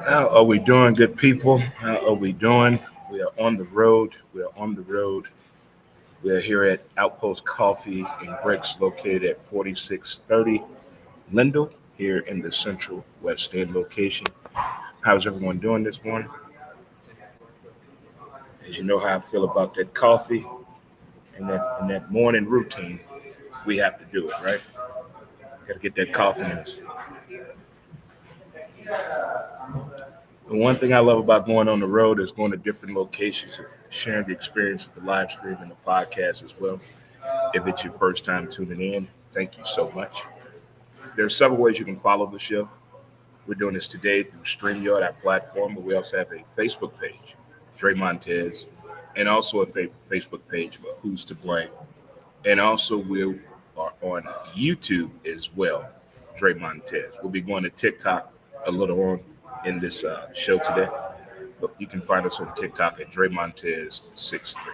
How are we doing, good people? How are we doing? We are on the road. We are on the road. We are here at OutPost Coffee and Bricks, located at 4630 Lindell, here in the Central West End location. How's everyone doing this morning? As you know how I feel about that coffee and that morning routine, we have to do it, right? Got to get that coffee in us. The one thing I love about going on the road is going to different locations, sharing the experience of the live stream and the podcast as well. If it's your first time tuning in, thank you so much. There are several ways you can follow the show. We're doing this today through StreamYard, our platform, but we also have a Facebook page, Dre Montez, and also a Facebook page for Who's to Blame. And also we are on YouTube as well, Dre Montez. We'll be going to TikTok a little on in this show today, but you can find us on TikTok at Dre Montez 63.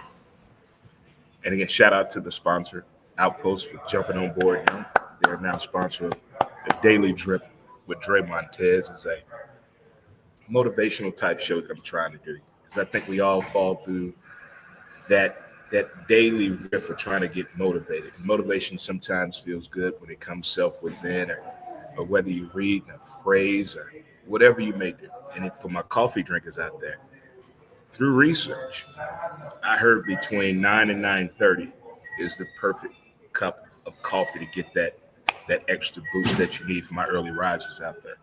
And again, shout out to the sponsor, Outpost, for jumping on board now. They're now sponsor of the Daily Drip with Dre Montez. Is a motivational type show that I'm trying to do. Because I think we all fall through that daily riff of trying to get motivated. Motivation sometimes feels good when it comes self within, or whether you read a phrase or whatever you may do. And for my coffee drinkers out there, through research, I heard between 9 and 9:30 is the perfect cup of coffee to get that extra boost that you need for my early risers out there.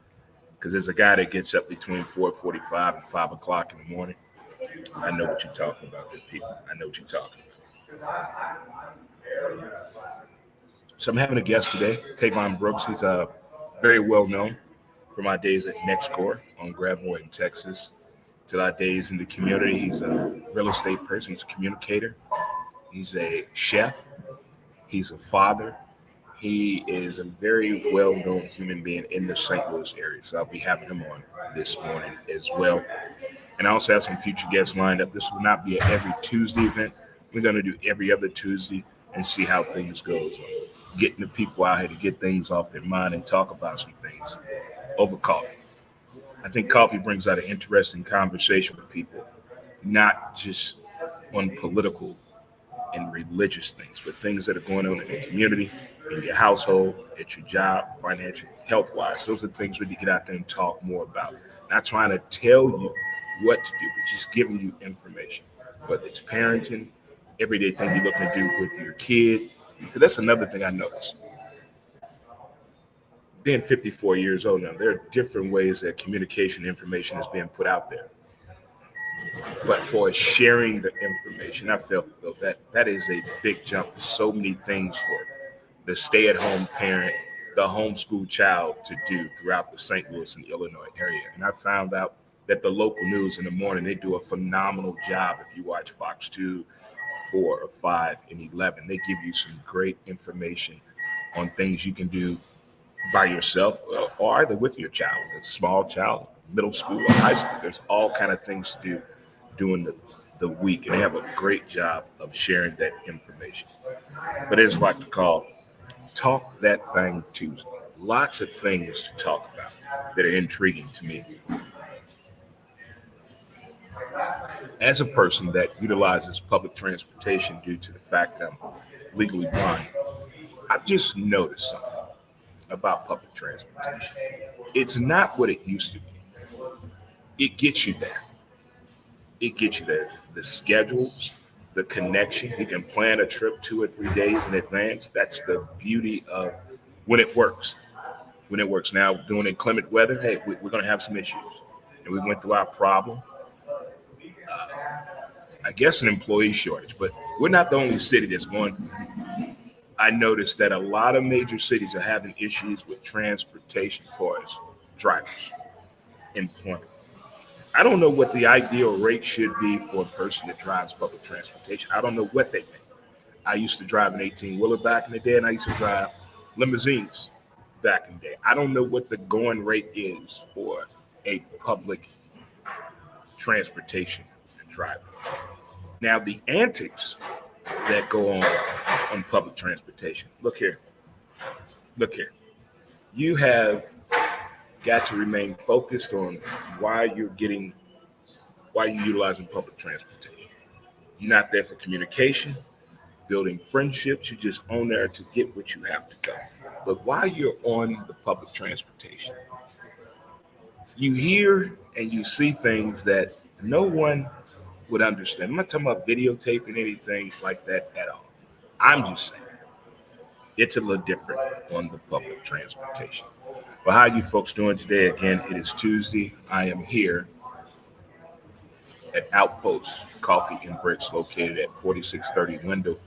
Because there's a guy that gets up between 4:45 and 5 o'clock in the morning. I know what you're talking about, good people. I know what you're talking about. So I'm having a guest today, Tavon Brooks. He's very well known from my days at NextCore on Gravois in Texas to our days in the community. He's a real estate person. He's a communicator. He's a chef. He's a father. He is a very well-known human being in the St. Louis area. So I'll be having him on this morning as well. And I also have some future guests lined up. This will not be an every Tuesday event. We're going to do every other Tuesday and see how things go. So getting the people out here to get things off their mind and talk about some things over coffee. I think coffee brings out an interesting conversation with people, not just on political and religious things, but things that are going on in the community, in your household, at your job, financial, health-wise. Those are the things we need to get out there and talk more about. Not trying to tell you what to do, but just giving you information, whether it's parenting, everyday thing you're looking to do with your kid. That's another thing I noticed. Being 54 years old now, there are different ways that communication information is being put out there. But for sharing the information, I felt though that is a big jump. So many things for the stay-at-home parent, the homeschool child to do throughout the St. Louis and Illinois area. And I found out that the local news in the morning, they do a phenomenal job. If you watch Fox 2, 4, or 5, and 11, they give you some great information on things you can do by yourself or either with your child, a small child, middle school or high school. There's all kind of things to do during the week, and they have a great job of sharing that information. But it's like to call Talk That Thing Tuesday. Lots of things to talk about that are intriguing to me. As a person that utilizes public transportation due to the fact that I'm legally blind, I've just noticed something about public transportation. It's not what it used to be. It gets you there. It gets you there. The schedules, the connection. You can plan a trip 2 or 3 days in advance. That's the beauty of when it works. When it works. Now, doing inclement weather, hey, we're going to have some issues. And we went through our problem. I guess an employee shortage, but we're not the only city that's going through it. I noticed that a lot of major cities are having issues with transportation for its drivers, employment. I don't know what the ideal rate should be for a person that drives public transportation. I don't know what they think. I used to drive an 18-wheeler back in the day, and I used to drive limousines back in the day. I don't know what the going rate is for a public transportation driver. Now, the antics that go on public transportation. Look here. You have got to remain focused on why why you're utilizing public transportation. You're not there for communication, building friendships. You're just on there to get what you have to go. But while you're on the public transportation, you hear and you see things that no one would understand. I'm not talking about videotaping anything like that at all. I'm just saying it's a little different on the public transportation. Well, how you folks doing today? Again, it is Tuesday. I am here at OutPost Coffee and Bricks, located at 4630 Lindell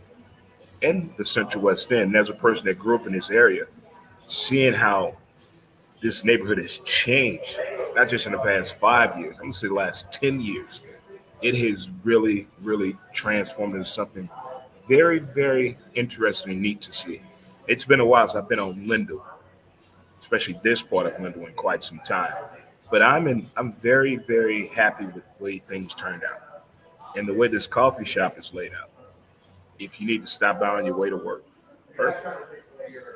in the Central West End. And as a person that grew up in this area, seeing how this neighborhood has changed, not just in the past 5 years, I'm gonna say the last 10 years, it has really, really transformed into something very, very interesting and neat to see. It's been a while since I've been on Lindell, especially this part of Lindell in quite some time. But I'm very, very happy with the way things turned out and the way this coffee shop is laid out. If you need to stop by on your way to work, perfect.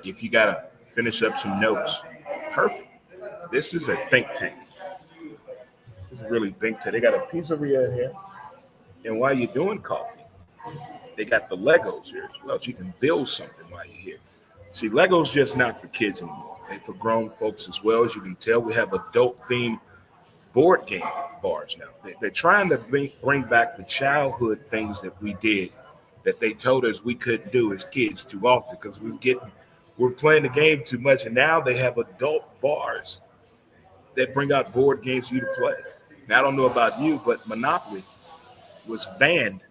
If you gotta finish up some notes, perfect. This is a think tank. This is really think tank. They got a pizzeria here, and while you're doing coffee, they got the Legos here as well, so you can build something while you're here. See, Legos just not for kids anymore. They for grown folks as well. As you can tell, we have adult themed board game bars now. They're trying to bring back the childhood things that we did that they told us we couldn't do as kids too often because we're playing the game too much. And now they have adult bars that bring out board games for you to play. Now, I don't know about you, but Monopoly was banned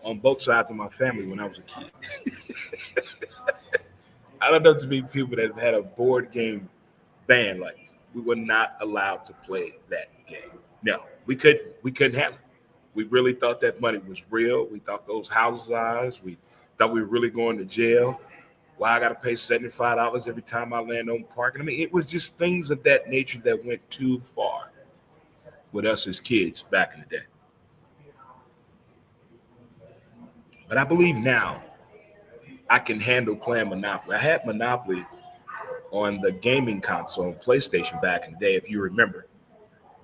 on both sides of my family when I was a kid. I don't know too many people that have had a board game ban. Like, we were not allowed to play that game. No, we couldn't have it. We really thought that money was real. We thought those houses were ours. We thought we were really going to jail. Why I got to pay $75 every time I land on parking? I mean, it was just things of that nature that went too far with us as kids back in the day. But I believe now I can handle playing Monopoly. I had Monopoly on the gaming console on PlayStation back in the day, if you remember.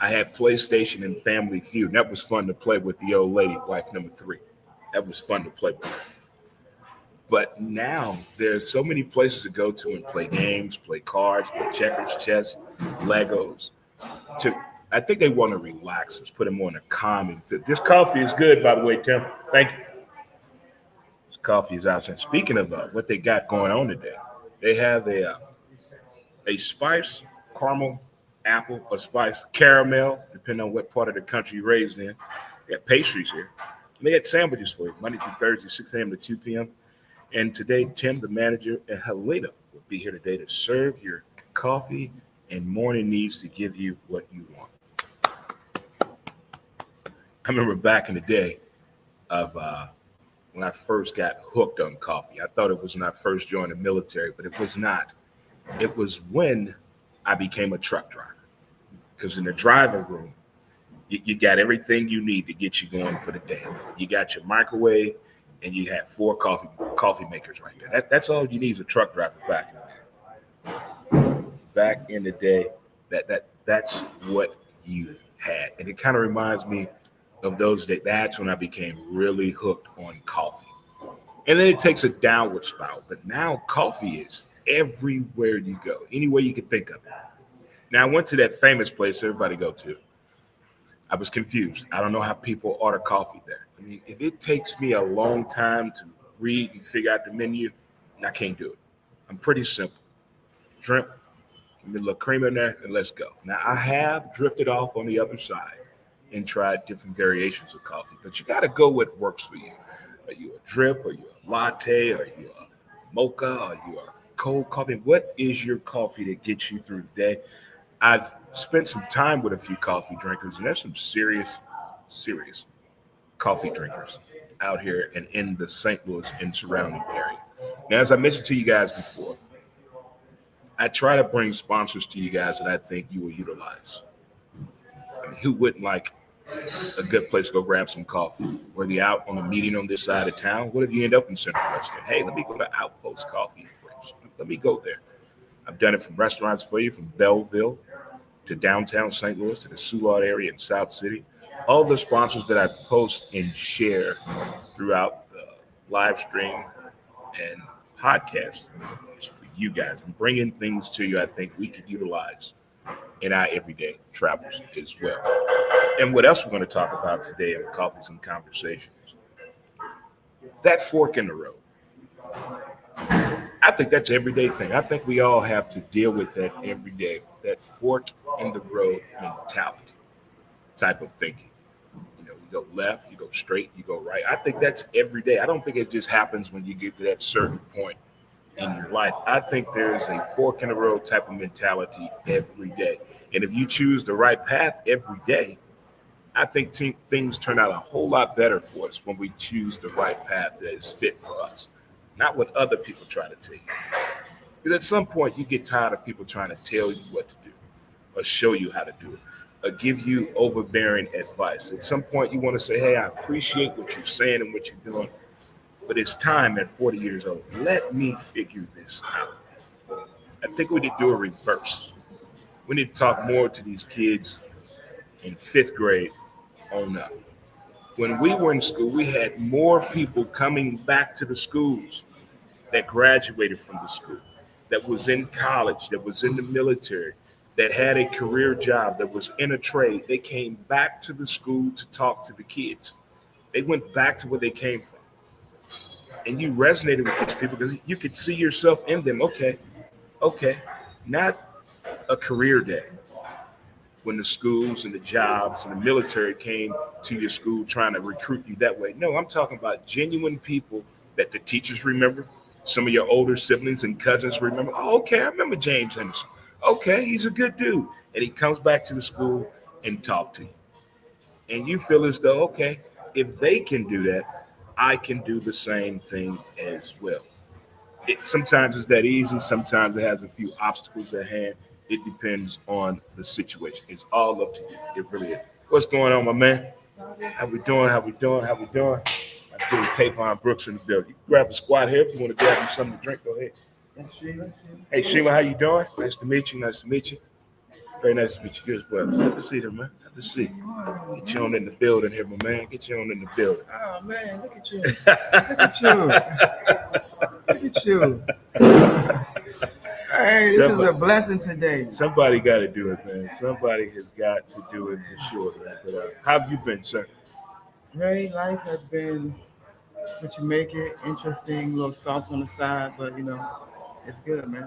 I had PlayStation and Family Feud. And that was fun to play with the old lady, wife number 3. That was fun to play with her. But now there's so many places to go to and play games, play cards, play checkers, chess, Legos. I think they want to relax us, put them on a calming fit. This coffee is good, by the way, Tim. Thank you. This coffee is out. Speaking of what they got going on today, they have a spice caramel apple, a spice caramel, depending on what part of the country you're raised in. They got pastries here. And they had sandwiches for you, Monday through Thursday, 6 a.m. to 2 p.m. And today, Tim, the manager, and Helena will be here today to serve your coffee and morning needs to give you what you want. I remember back in the day of when I first got hooked on coffee. I thought it was when I first joined the military, but it was not. It was when I became a truck driver. Because in the driver room, you got everything you need to get you going for the day. You got your microwave, and you have 4 coffee makers right there. That's all you need as a truck driver back in the day. Back in the day, that's what you had. And it kind of reminds me of those days. That's when I became really hooked on coffee. And then it takes a downward spiral. But now coffee is everywhere you go, anywhere you can think of it. Now, I went to that famous place everybody go to. I was confused. I don't know how people order coffee there. I mean, if it takes me a long time to read and figure out the menu, I can't do it. I'm pretty simple. Drink, give me a little cream in there, and let's go. Now, I have drifted off on the other side and tried different variations of coffee, but you got to go what works for you. Are you a drip? Are you a latte? Are you a mocha? Are you a cold coffee? What is your coffee that gets you through the day? I've spent some time with a few coffee drinkers, and there's some serious coffee drinkers out here and in the St. Louis and surrounding area. Now, as I mentioned to you guys before, I try to bring sponsors to you guys that I think you will utilize. I mean, who wouldn't like a good place to go grab some coffee? Whether you're out on a meeting on this side of town, what if you end up in Central West End? Hey, let me go to OutPost Coffee and Bricks. Let me go there. I've done it from restaurants for you, from Belleville to downtown St. Louis to the Soulard area in South City. All the sponsors that I post and share throughout the live stream and podcast is for you guys. I'm bringing things to you I think we could utilize in our everyday travels as well. And what else we're going to talk about today in Coffees and Conversations? That fork in the road. I think that's an everyday thing. I think we all have to deal with that every day, that fork in the road mentality type of thinking. You know, you go left, you go straight, you go right. I think that's every day. I don't think it just happens when you get to that certain point in your life. I think there's a fork in the road type of mentality every day. And if you choose the right path every day, I think things turn out a whole lot better for us when we choose the right path that is fit for us. Not what other people try to tell you. Because at some point you get tired of people trying to tell you what to do or show you how to do it or give you overbearing advice. At some point you want to say, hey, I appreciate what you're saying and what you're doing, but it's time at 40 years old. Let me figure this out. I think we need to do a reverse. We need to talk more to these kids in 5th grade on up. When we were in school, we had more people coming back to the schools that graduated from the school, that was in college, that was in the military, that had a career job, that was in a trade. They came back to the school to talk to the kids. They went back to where they came from. And you resonated with these people because you could see yourself in them. Okay, not a career day when the schools and the jobs and the military came to your school trying to recruit you that way. No, I'm talking about genuine people that the teachers remember. Some of your older siblings and cousins remember. Oh, okay, I remember James Henderson. Okay, he's a good dude. And he comes back to the school and talk to you. And you feel as though, okay, if they can do that, I can do the same thing as well. Sometimes it's that easy. Sometimes it has a few obstacles at hand. It depends on the situation. It's all up to you. It really is. What's going on, my man? How we doing? I do Tavon Brooks in the building. You can grab a squat here if you want to grab you something to drink. Go ahead. Hey, Sheila, how you doing? Nice to meet you. Very nice to meet you. Good as well. Good to see you, man. Good to see you. Get you on in the building here, my man. Get you on in the building. Oh, man, look at you. Look at you. Hey, this is a blessing today. Somebody got to do it, man. Somebody has got to do it for sure, man. But how have you been, sir? Ray, life has been what you make it. Interesting, little sauce on the side, but, it's good, man.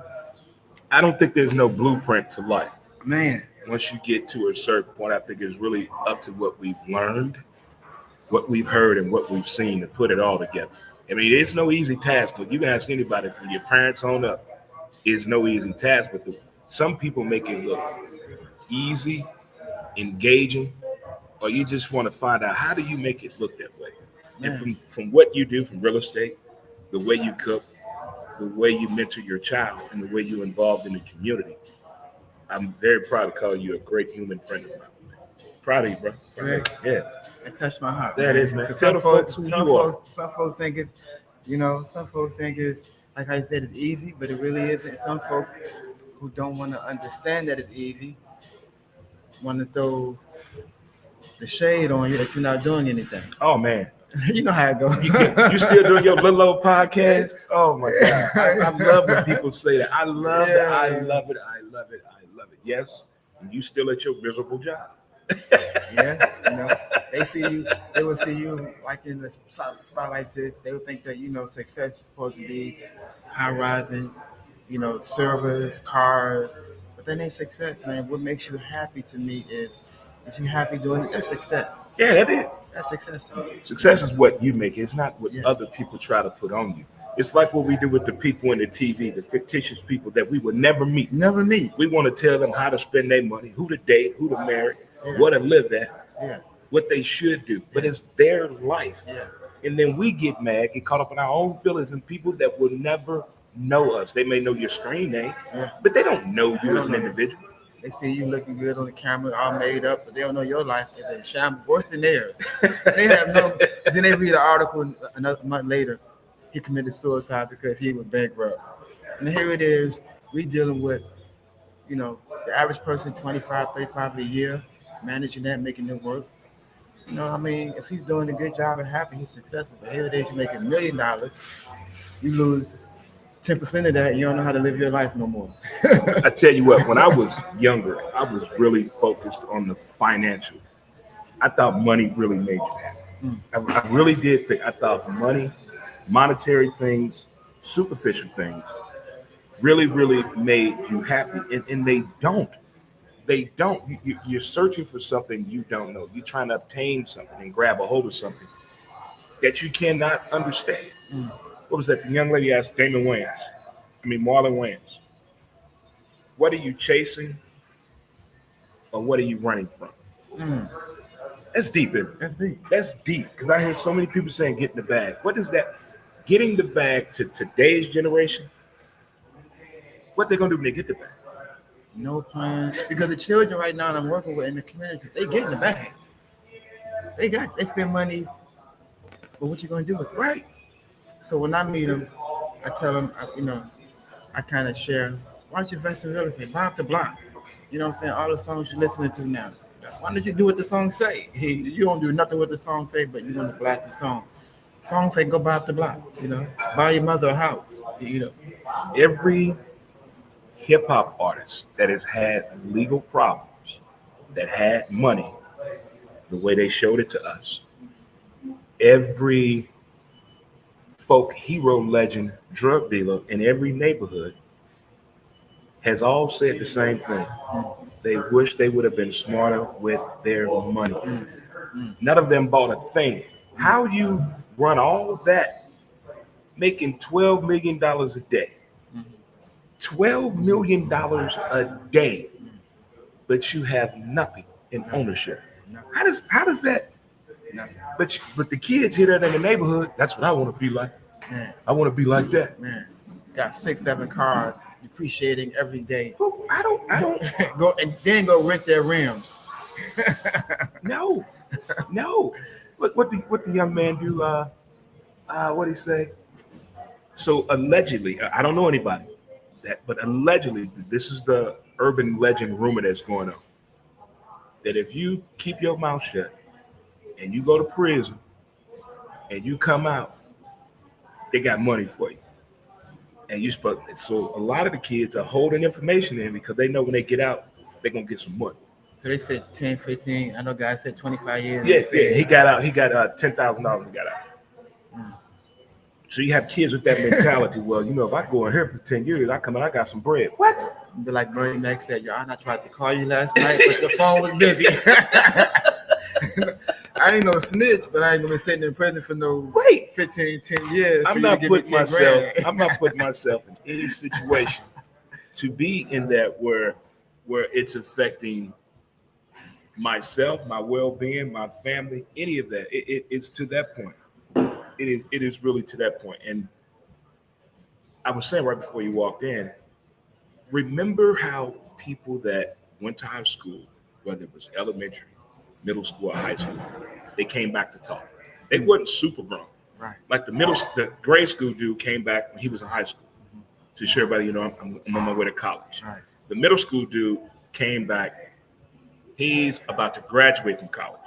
I don't think there's no blueprint to life. Man. Once you get to a certain point, I think it's really up to what we've learned, what we've heard, and what we've seen to put it all together. I mean, it's no easy task, but you can ask anybody from your parents on up. It's no easy task, but some people make it look easy, engaging, or you just want to find out how do you make it look that way. And from what you do, from real estate, the way you cook, the way you mentor your child, and the way you're involved in the community, I'm very proud to call you a great human friend of mine. Proud of you, bro. Right. Yeah. It touched my heart. That is, man. Tell the folks who you are. Some folks think it's, like I said, it's easy, but it really isn't. Some folks who don't want to understand that it's easy want to throw the shade on you that you're not doing anything. Oh, man. You know how it goes. You still doing your little old podcast? Oh, my God. I love when people say that. I love it. I love it. Yes, and you still at your miserable job. Yeah, they will see you like in the spot like this. They would think that, success is supposed to be high rising, servers, cars, but that ain't success, man. What makes you happy to me is if you're happy doing it, that's success. Yeah, that is. That's success to me. Success is what you make. It's not what other people try to put on you. It's like what we do with the people in the TV, the fictitious people that we would never meet. Never meet. We want to tell them how to spend their money, who to date, who to marry, what to live at, what they should do. But it's their life. Yeah. And then we get mad, get caught up in our own feelings, and people that will never know us. They may know your screen name, but they don't know you as an individual. They see you looking good on the camera, all made up, but they don't know your life is a sham worse than theirs. They have no. Then they read an article another month later. He committed suicide because he was bankrupt. And here it is. We dealing with, the average person 25, 35 a year, managing that, making it work. If he's doing a good job and happy, he's successful. But here it is, you make $1 million, you lose 10% of that, you don't know how to live your life no more. I tell you what, when I was younger, I was really focused on the financial. I thought money really made you happy. I really did think. I thought money, monetary things, superficial things, really, really made you happy, and they don't. They don't. You're searching for something you don't know. You're trying to obtain something and grab a hold of something that you cannot understand. What was that? The young lady asked Marlon Wayans, what are you chasing or what are you running from? Mm, That's deep, isn't it? that's deep. That's deep because I hear so many people saying get in the bag. What is that? Getting the bag to today's generation, what they going to do when they get the bag? No plan. Because the children right now I'm working with in the community, they get in the bag. They spend money, but what you gonna do with it? Right. So when I meet them, I tell them, I kind of share, why don't you invest in real estate? Buy up the block. You know what I'm saying? All the songs you're listening to now. Why don't you do what the song say? You don't do nothing what the song say, but you're gonna blast the song. Song say go buy up the block, buy your mother a house, Every hip hop artist that has had legal problems, that had money, the way they showed it to us, every folk hero, legend, drug dealer in every neighborhood has all said the same thing. They wish they would have been smarter with their money. None of them bought a thing. How you run all that, making $12 million a day? $12 million a day, but you have nothing in ownership. How does that? Nothing. But the kids here in the neighborhood, that's what I want to be like. Man, I want to be like that. man, got 6, 7 cars, depreciating every day. So I don't. Go and then go rent their rims. No. What the young man do? What he say? So allegedly, I don't know anybody but allegedly, this is the urban legend rumor that's going on. That if you keep your mouth shut and you go to prison and you come out, they got money for you. And you so a lot of the kids are holding information in because they know when they get out, they're gonna get some money. So they said 10, 15. I know guys said 25 years. Yeah. He got out. He got $10,000. He got out. So you have kids with that mentality. Well, if I go in here for 10 years, I come out, I got some bread. What? Be like Bernie Mac said, y'all, I tried to call you last night, but the phone was busy. I ain't no snitch, but I ain't gonna be sitting in prison for no 10 years. I'm not putting myself in any situation to be in that where it's affecting myself, my well-being, my family, any of that. It's to that point. It is really to that point. And I was saying right before you walked in, remember how people that went to high school, whether it was elementary, middle school, or high school, they came back to talk. They wasn't super grown. Right. Like the grade school dude came back when he was in high school to show everybody, I'm on my way to college. Right. The middle school dude came back. He's about to graduate from college.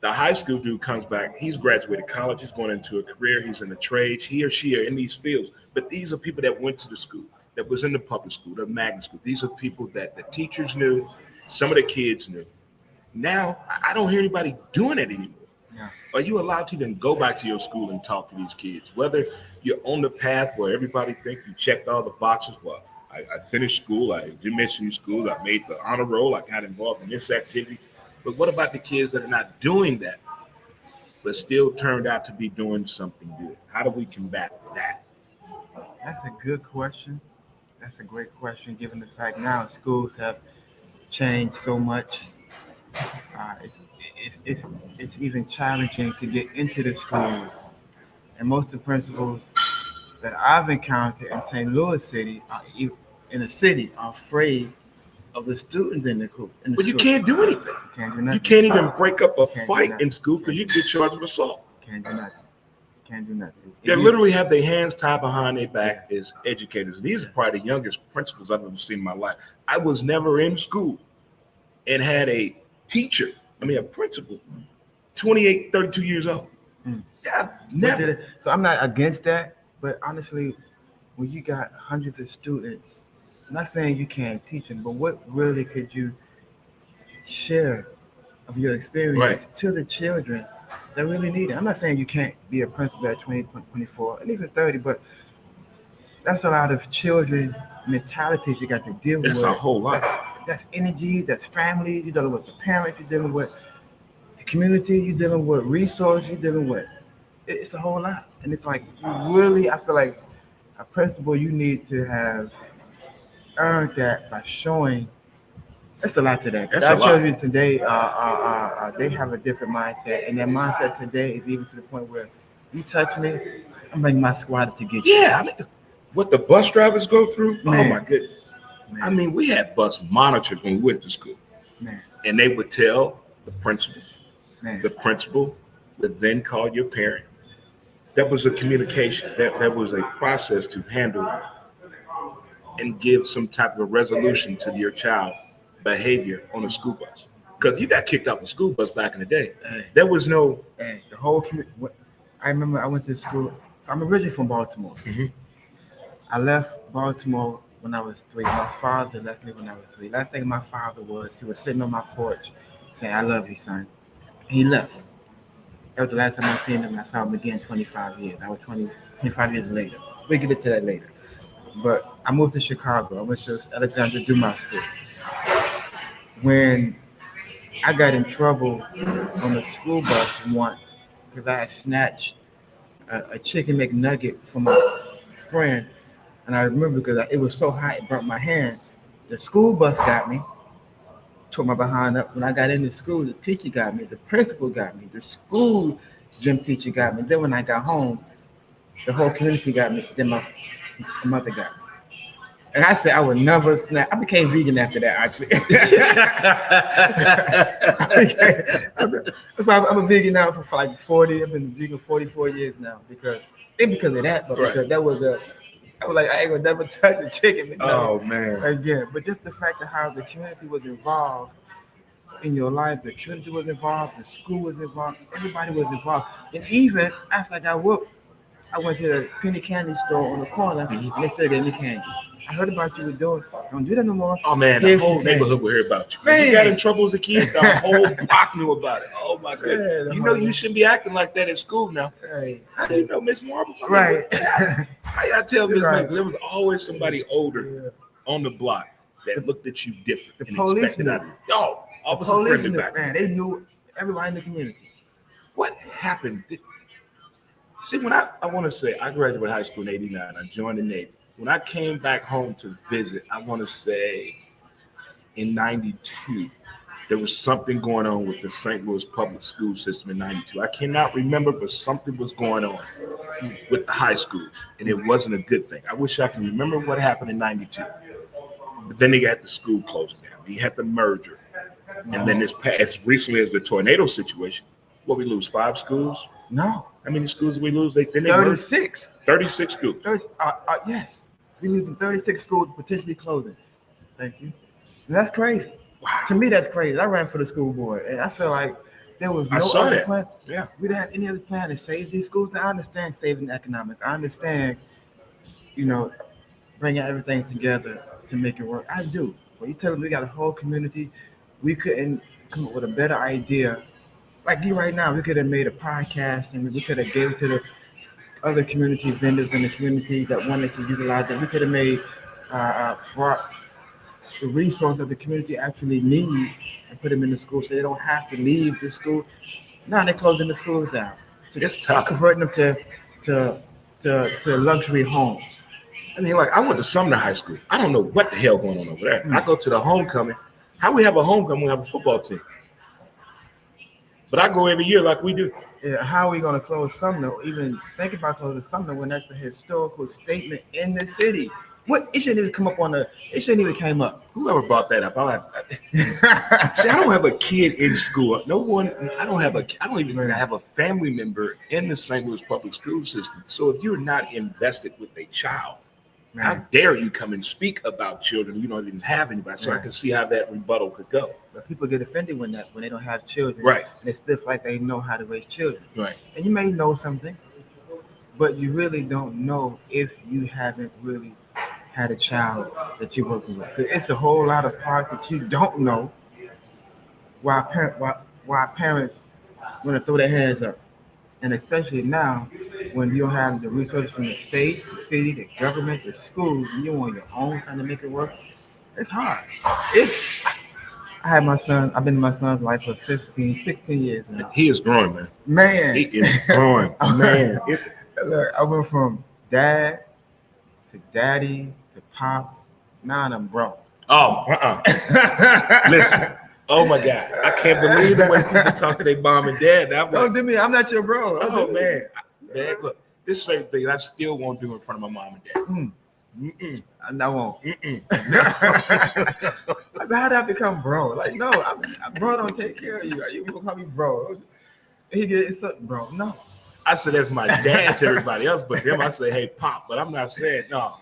The high school dude comes back. He's graduated college. He's going into a career. He's in the trades. He or she are in these fields. But these are people that went to the school, that was in the public school, the magnet school. These are people that the teachers knew. Some of the kids knew. Now, I don't hear anybody doing it anymore. Yeah. Are you allowed to even go back to your school and talk to these kids? Whether you're on the path where everybody thinks you checked all the boxes. Well, I finished school. I didn't miss any school. I made the honor roll. I got involved in this activity. But what about the kids that are not doing that, but still turned out to be doing something good? How do we combat that? That's a good question. That's a great question, given the fact now schools have changed so much. It's even challenging to get into the schools. And most of the principals that I've encountered in St. Louis City, in the city, are afraid of the students in the school. But you can't do anything. You can't do nothing. You can't even break up a fight in school because you get charged with assault. Can't do nothing. can't do nothing. They literally have their hands tied behind their back as educators. These are probably the youngest principals I've ever seen in my life. I was never in school and had a teacher, a principal, 28, 32 years old. Yeah, never. So I'm not against that, but honestly, when you got hundreds of students, I'm not saying you can't teach them, but what really could you share of your experience to the children that really need it? I'm not saying you can't be a principal at 20, 24, and even 30, but that's a lot of children mentalities you got to deal with. That's a whole lot. That's energy, that's family, you're dealing with the parents, you're dealing with the community, you're dealing with resources, you're dealing with, it's a whole lot. And it's like, I feel like a principal, you need to have earned that by showing. That's a lot to that. Our children today, they have a different mindset, and their mindset today is even to the point where you touch me, I'm bringing my squad to get you. Yeah, what the bus drivers go through, oh my goodness. Man. We had bus monitors when we went to school, and they would tell the principal. The principal would then call your parent. That was a communication. That was a process to handle and give some type of a resolution to your child's behavior on a school bus. Because you got kicked off a school bus back in the day. There was no. The whole community. I remember I went to school. I'm originally from Baltimore. Mm-hmm. I left Baltimore when I was 3. My father left me when I was 3. Last thing my father was, he was sitting on my porch saying, "I love you, son." And he left. That was the last time I seen him, and I saw him again 25 years. I was 25 years later. We'll get into that later. But I moved to Chicago. I went to Alexander Dumas School. When I got in trouble on the school bus once because I had snatched a chicken McNugget from my friend, and I remember because it was so hot it burnt my hand. The school bus got me, tore my behind up. When I got into school, the teacher got me, the principal got me, the school gym teacher got me. Then when I got home, the whole community got me. Then my mother got me. And I said I would never snack. I became vegan after that, actually. I'm a vegan now for like 40. I've been vegan 44 years now because of that, but because I was like, I ain't gonna never touch the chicken. Oh man! Again, but just the fact of how the community was involved in your life, the community was involved, the school was involved, everybody was involved, and even after I got whooped, I went to the penny candy store on the corner, and they still gave me candy. I heard about you were doing. Don't do that no more. Oh man, the whole neighborhood will hear about you. Man. You got in trouble as a kid, the whole block knew about it. Oh my goodness! You shouldn't be acting like that at school now. Right. How do you know Miss Marble? Right. How y'all tell Miss Marble? There was always somebody older on the block that looked at you different. The police knew. Yo, officer friendly back. Man, they knew everybody in the community. What happened? See, when I want to say I graduated high school in '89, I joined the Navy. When I came back home to visit, I want to say in 92, there was something going on with the St. Louis public school system in 92. I cannot remember, but something was going on with the high schools, and it wasn't a good thing. I wish I could remember what happened in 92. But then they got the school closing down. You had the merger. And then as recently as the tornado situation, we lose 5 schools? No. How many schools did we lose? 36. 36 schools. Yes. We losing 36 schools potentially closing. Thank you. And that's crazy. Wow. To me, that's crazy. I ran for the school board, and I feel like there was no other plan. Yeah. We didn't have any other plan to save these schools. Now, I understand saving economics. I understand, bringing everything together to make it work. I do. But you tell me we got a whole community. We couldn't come up with a better idea. Like you right now, we could have made a podcast, and we could have gave it to the other community vendors in the community that wanted to utilize it. We could have made brought the resource that the community actually need and put them in the school so they don't have to leave the school. Now they're closing the schools down. It's tough. Converting them to luxury homes. I mean, I went to Sumner High School. I don't know what the hell going on over there. I go to the homecoming. How we have a homecoming, we have a football team. But I go every year like we do. Yeah, how are we going to close Sumner? Even think about closing Sumner when that's a historical statement in the city. What? It shouldn't even come up on the. It shouldn't even came up. Whoever brought that up, see, I don't have a kid in school. No one. I don't even think I have a family member in the St. Louis public school system. So if you're not invested with a child, how dare you come and speak about children? You don't even have anybody. So I can see how that rebuttal could go. But people get offended when they don't have children. Right. And it's just like they know how to raise children. Right. And you may know something, but you really don't know if you haven't really had a child that you're working with. Because it's a whole lot of parts that you don't know why parents want to throw their hands up. And especially now, when you don't have the resources from the state, the city, the government, the school, you're on your own trying to make it work. It's hard. I've been in my son's life for 16 years now. He is growing, man. Man. He is growing, man. Look, I went from dad to daddy to pops. Now I'm bro. Oh, listen. Oh my God. I can't believe the way people talk to their mom and dad. Don't do me. I'm not your bro. Oh man. Man, look, this same thing I still won't do in front of my mom and dad. I won't. How did I become bro? Like, no, bro don't take care of you. You gonna call me bro? He gets bro. No. I said that's my dad to everybody else, but them I say, hey, pop. But I'm not saying no.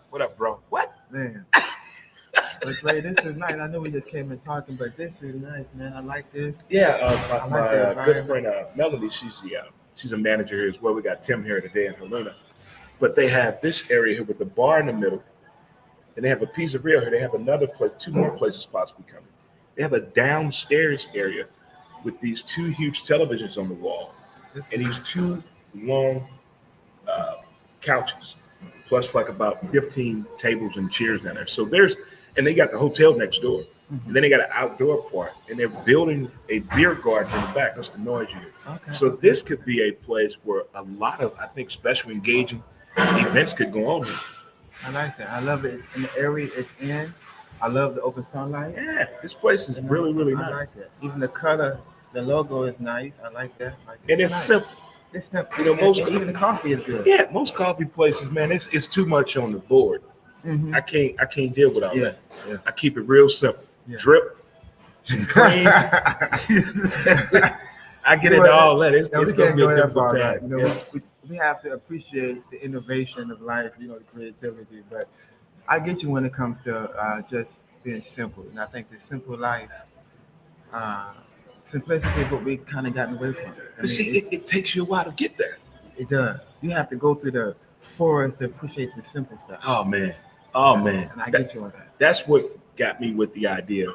What up, bro? What? Man. But Dre, this is nice. I know we just came in talking, but this is nice, man. I like this. Yeah, my good friend Melody, she's a manager here as well. We got Tim here today in Helena. But they have this area here with the bar in the middle, and they have a pizzeria here. They have another place, 2 more places possibly coming. They have a downstairs area with these 2 huge televisions on the wall, and these 2 long couches, plus like about 15 tables and chairs down there. So and they got the hotel next door. And then they got an outdoor part, and they're building a beer garden in the back. That's the noise you hear. Okay. So this could be a place where a lot of, I think, special engaging events could go on here. I like that. I love it. It's in the area it's in. I love the open sunlight. Yeah, this place is really, really nice. I like that. Even the color, the logo is nice. I like that. And it's simple. It's simple. You know, even the coffee is good. Yeah, most coffee places, man, it's too much on the board. Mm-hmm. I can't deal with all that. Yeah. I keep it real simple. Yeah. Drip, some cream. I get into all that. It's going to be a difficult time. You know, we have to appreciate the innovation of life, you know, the creativity. But I get you when it comes to just being simple. And I think the simple life, simplicity is what we've kind of gotten away from. It takes you a while to get there. It does. You have to go through the forest to appreciate the simple stuff. Oh, man. And I get you on that. That's what got me with the idea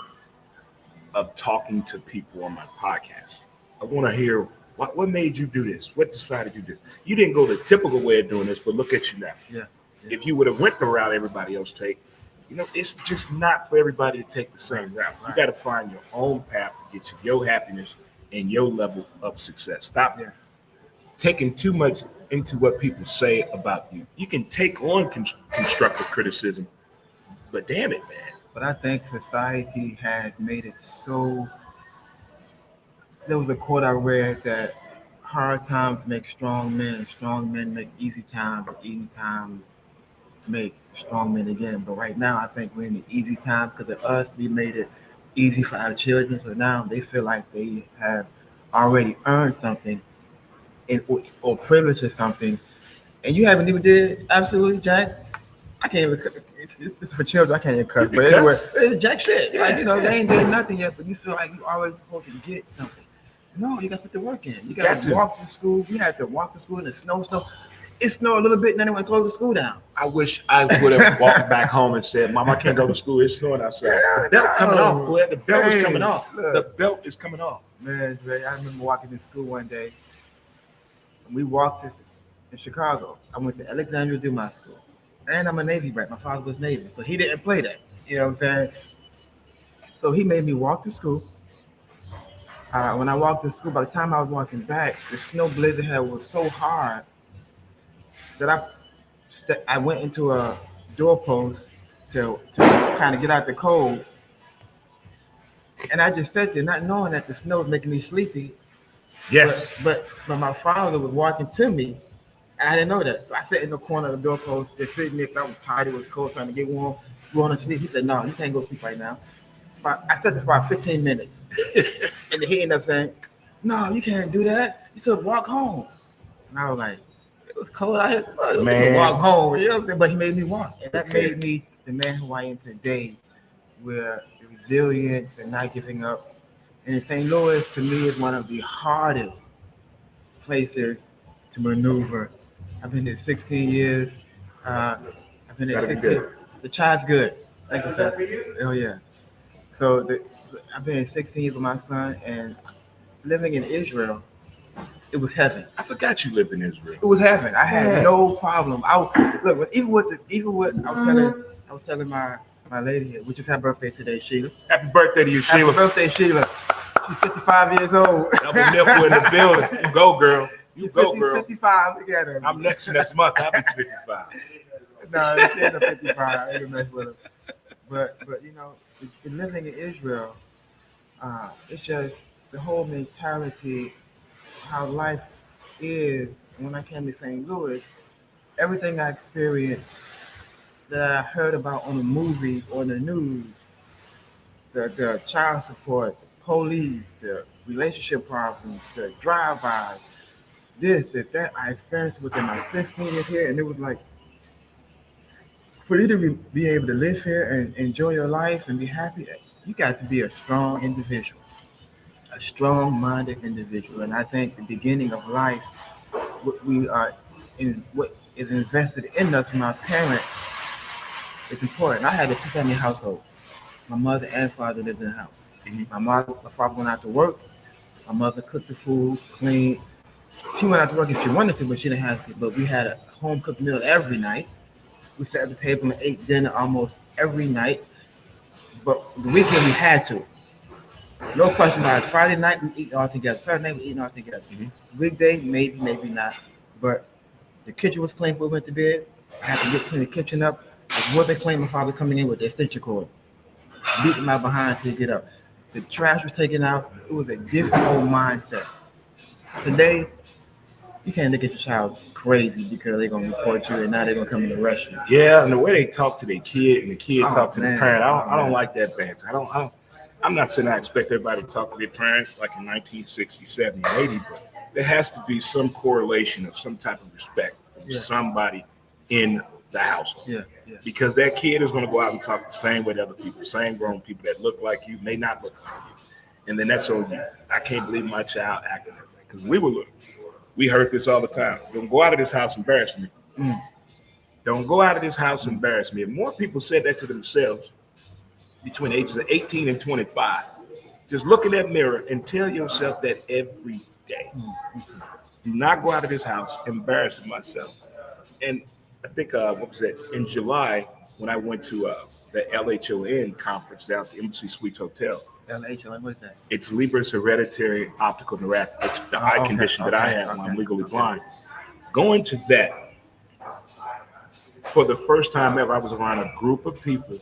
of talking to people on my podcast. I want to hear what made you do this? What decided you to do? You didn't go the typical way of doing this, but look at you now. Yeah. If you would have went the route everybody else take, you know, it's just not for everybody to take the same route. You got to find your own path to get you your happiness and your level of success. Stop taking too much into what people say about you. You can take on constructive criticism, but damn it, man. But I think society has made it so. There was a quote I read that hard times make strong men, and strong men make easy times, and easy times make strong men again. But right now, I think we're in the easy time because of us. We made it easy for our children, so now they feel like they have already earned something or privilege or something, and you haven't even did absolutely jack. I can't even. It's for children. I can't even cuss. But anyway, it's jack shit. Like, you know, they ain't did nothing yet, but you feel like you always supposed to get something. No, you got to put the work in. You got to walk to school. We had to walk to school in the snow. It snowed a little bit, and then they went to close the school down. I wish I would have walked back home and said, "Mom, I can't go to school. It's snowing outside." The belt coming off, boy. The belt is coming off. Look, the belt is coming off. Man, Dre, I remember walking to school one day. We walked this in Chicago. I went to Alexandria to do my school. And I'm a Navy brat. My father was Navy, so he didn't play that. You know what I'm saying? So he made me walk to school. When I walked to school, by the time I was walking back, the snow blizzard was so hard that I went into a doorpost to kind of get out the cold. And I just sat there not knowing that the snow was making me sleepy. Yes. But my father was walking to me And I didn't know that. So I sat in the corner of the doorpost, just sitting there. I was tired. It was cold, trying to get warm. Going to sleep. He said, "No, you can't go sleep right now." But I sat there for about 15 minutes, and he ended up saying, "No, you can't do that. You should walk home." And I was like, "It was cold out here. Man, walk home." You know what I'm saying? But he made me walk, and that made me the man who I am today, where the resilience and not giving up. And in St. Louis, to me, is one of the hardest places to maneuver. I've been here 16 years. I've been here 16. The child's good. Thank you, sir. Oh yeah. So I've been here 16 years with my son, and living in Israel, it was heaven. I forgot you lived in Israel. It was heaven. I had no problem. I was telling my lady here, which is her birthday today, Sheila. Happy birthday to you, Sheila. Happy birthday, Sheila. She's 55 years old. Double nipple in the building. You go, girl. You go, girl. 55 together. I'm next month. I'll be 55. No, it's in the 55. I ain't mess with her. But you know, living in Israel, it's just the whole mentality, how life is. When I came to St. Louis, everything I experienced that I heard about on the movies or the news, the child support, the police, the relationship problems, the drive-bys, this, that, I experienced within my 15 years here, and it was like, for you to be able to live here and enjoy your life and be happy, you got to be a strong individual, a strong-minded individual. And I think the beginning of life, what is invested in us from our parents, is important. I had a two-family household. My mother and father lived in the house. Mm-hmm. My father went out to work. My mother cooked the food, cleaned. She went out to work if she wanted to, but she didn't have to. But we had a home-cooked meal every night. We sat at the table and ate dinner almost every night. But the weekend we had to. No question about it. Friday night we eat all together. Saturday night we eat all together. Mm-hmm. Weekday, maybe not. But the kitchen was clean before we went to bed. I had to clean the kitchen up. It wasn't clean, my father coming in with the extension cord, beating my behind to get up. The trash was taken out. It was a different old mindset. Today, you can't look at your child crazy because they're going to report you and now they're going to come and arrest you. Yeah, and the way they talk to their kid and the kid talk to the parent, I don't like that banter. I'm not saying I expect everybody to talk to their parents like in 1960, 70, 80, but there has to be some correlation of some type of respect from somebody in the household. Yeah. Because that kid is going to go out and talk the same way to other people, same grown people that look like you, may not look like you. And then that's on you. I can't believe my child acting that way. Because we heard this all the time. Don't go out of this house embarrassing me. Don't go out of this house embarrassing me. And more people said that to themselves between the ages of 18 and 25. Just look in that mirror and tell yourself that every day. Do not go out of this house embarrassing myself. And I think, what was that? In July, when I went to the LHON conference down at the Embassy Suites Hotel. LHON, what is that? It's Leber's hereditary optical neuropathy. It's the eye condition that I have. I'm legally blind. Going to that, for the first time ever, I was around a group of people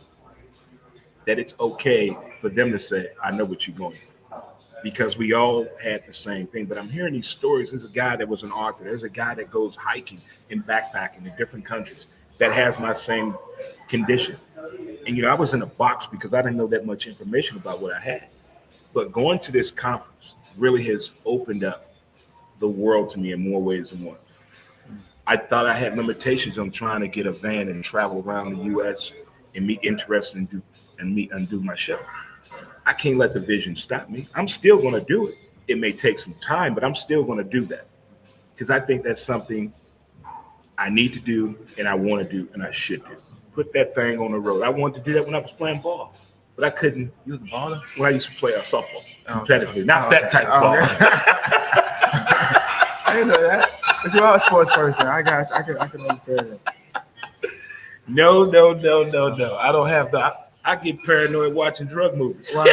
that it's okay for them to say, I know what you're going through. Because we all had the same thing. But I'm hearing these stories. There's a guy that was an author. There's a guy that goes hiking and backpacking in different countries that has my same condition. And, I was in a box because I didn't know that much information about what I had. But going to this conference really has opened up the world to me in more ways than one. I thought I had limitations on trying to get a van and travel around the U.S. and meet interested and do my show. I can't let the vision stop me. I'm still going to do it. It may take some time, but I'm still going to do that because I think that's something I need to do and I want to do and I should do. Put that thing on the road. I wanted to do that when I was playing ball, but I couldn't. You was a baller? When I used to play softball competitively, not that type of ball. I didn't know that. But you're all a sports person. I can understand that. No. I don't have that. I get paranoid watching drug movies. Wow.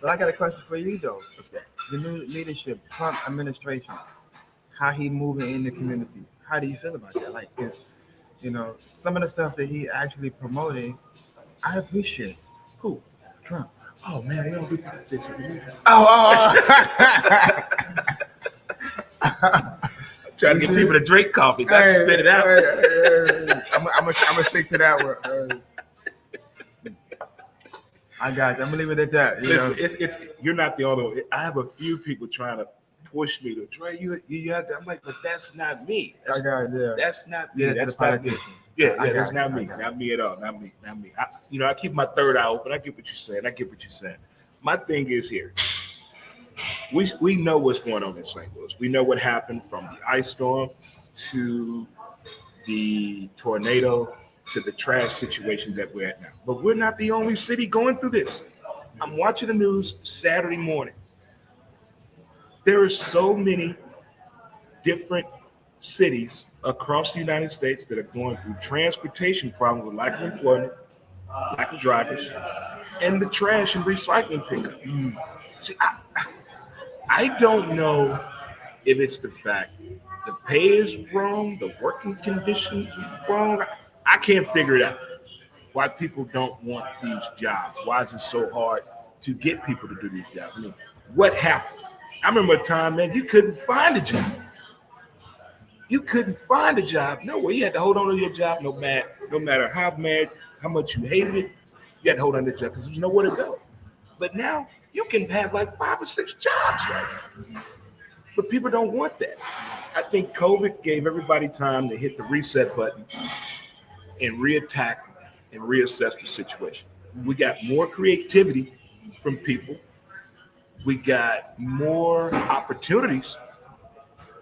But I got a question for you, though. What's that? The new leadership, Trump administration, how he moving in the community. How do you feel about that? Like, some of the stuff that he actually promoted, I appreciate. Who? Trump. Oh, man, we don't do politics. Trying to get people to drink coffee, not to spit it out. I'm gonna stick to that one. I got you. I'm gonna leave it at that. Listen, it's you're not the only one. I have a few people trying to push me to Dre. You have to. I'm like, but that's not me. I got it. Yeah. That's not me. Yeah, That's not me. Yeah, that's not me. Not Not me at all. Not me. I keep my third eye open. I get what you're saying. My thing is here. We know what's going on in St. Louis. We know what happened from the ice storm to the tornado to the trash situation that we're at now. But we're not the only city going through this. I'm watching the news Saturday morning. There are so many different cities across the United States that are going through transportation problems with lack of employment, lack of drivers, and the trash and recycling pickup. See, I don't know if it's the fact the pay is wrong, the working conditions are wrong. I can't figure it out. Why people don't want these jobs? Why is it so hard to get people to do these jobs? I mean, what happened? I remember a time, man, you couldn't find a job. You couldn't find a job nowhere. You had to hold on to your job no matter how much you hated it. You had to hold on to your job because there's nowhere to go. But now you can have like 5 or 6 jobs right now. But people don't want that. I think COVID gave everybody time to hit the reset button and reattack and reassess the situation. We got more creativity from people. We got more opportunities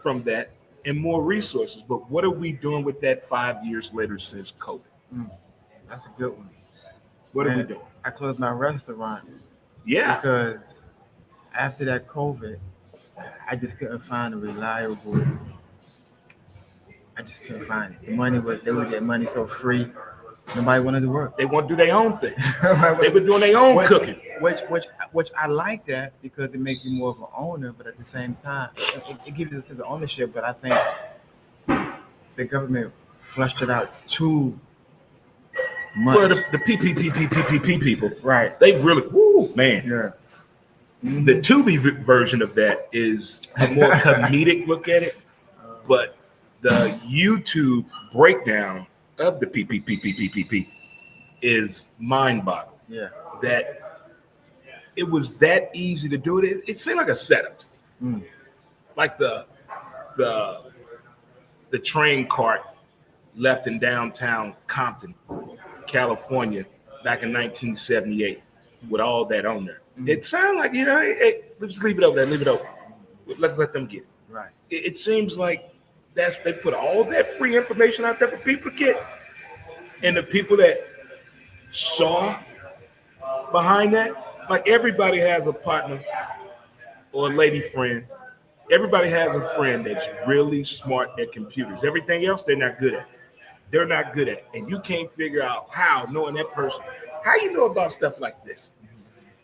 from that and more resources. But what are we doing with that 5 years later since COVID? That's a good one. What are we doing? I closed my restaurant. Yeah. Because after that COVID, I just couldn't find a reliable. I just couldn't find it. They would get money so free. Nobody wanted to work. They want to do their own thing. They were doing their own cooking. Which I like that because it makes you more of an owner, but at the same time, it gives you a sense of ownership. But I think the government flushed it out too much. Well, the PPP people, right? They really, man. Yeah. The Tubi version of that is a more comedic look at it, but the YouTube breakdown of the PPP is mind-boggling. Yeah. That it was that easy to do it. It seemed like a setup. Like the train cart left in downtown Compton, California, back in 1978, with all that on there. It sounds like, hey, let's leave it over there. Leave it open. Let's let them get it. Right. It seems like they put all that free information out there for people to get. And the people that saw behind that, like everybody has a partner or a lady friend. Everybody has a friend that's really smart at computers. Everything else, they're not good at. They're not good at. And you can't figure out how, knowing that person, how you know about stuff like this.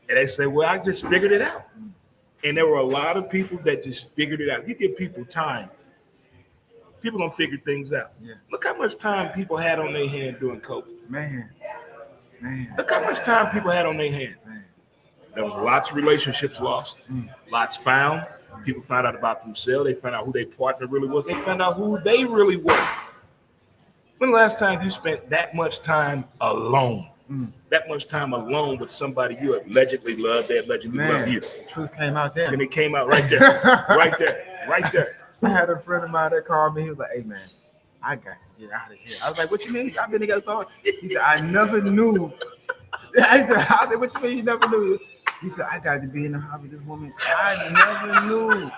And they say, well, I just figured it out. And there were a lot of people that just figured it out. You give people time. People don't figure things out. Yeah. Look how much time people had on their hands during COVID. Man. Look how much time people had on their hands. Man. There was lots of relationships lost. Lots found. People found out about themselves. They found out who their partner really was. They found out who they really were. When the last time you spent that much time alone? That much time alone with somebody you allegedly loved, they allegedly love you. Truth came out there. And it came out right there. right there. I had a friend of mine that called me. He was like, hey, man, I got to get out of here. I was like, what you mean? I've been together so long. He said, I never knew. I said, what you mean you never knew? He said, I got to be in the house with this woman. I never knew.